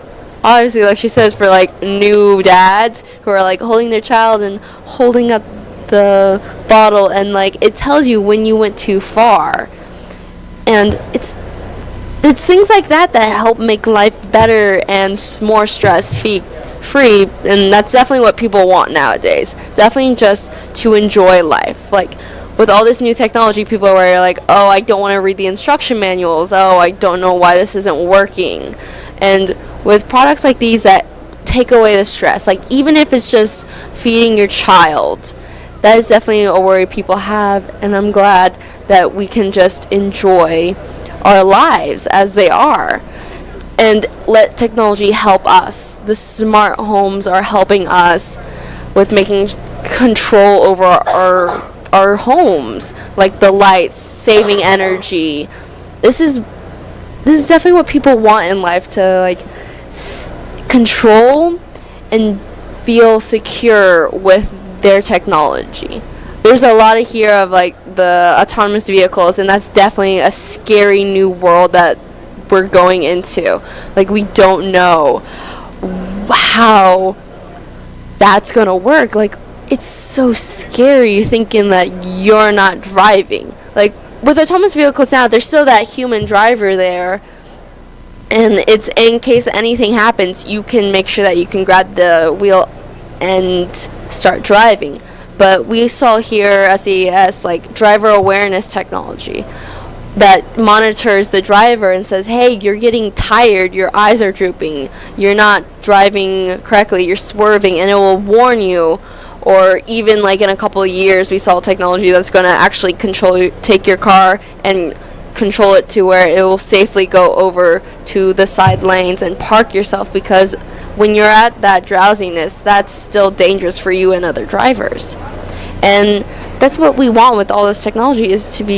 obviously, like she says, for like new dads who are like holding their child and holding up the bottle, and like it tells you when you went too far. And it's things like that that help make life better and more stress-free, and that's definitely what people want nowadays. Definitely just to enjoy life. Like with all this new technology, people are like, oh, I don't want to read the instruction manuals. Oh, I don't know why this isn't working. And with products like these that take away the stress, like even if it's just feeding your child, that is definitely a worry people have, and I'm glad that we can just enjoy our lives as they are and let technology help us. The smart homes are helping us with making control over our homes, like the lights, saving energy. This is definitely what people want in life, to like control and feel secure with their technology. There's a lot of here of like the autonomous vehicles, and that's definitely a scary new world that we're going into. Like, we don't know how that's gonna work. Like, it's so scary thinking that you're not driving. Like, with autonomous vehicles now, there's still that human driver there, and it's in case anything happens, you can make sure that you can grab the wheel and start driving. But we saw here at CES like driver awareness technology that monitors the driver and says, hey, you're getting tired, your eyes are drooping, you're not driving correctly, you're swerving, and it will warn you. Or even like in a couple of years, we saw technology that's going to actually take your car and control it to where it will safely go over to the side lanes and park yourself, because when you're at that drowsiness, that's still dangerous for you and other drivers. And that's what we want with all this technology, is to be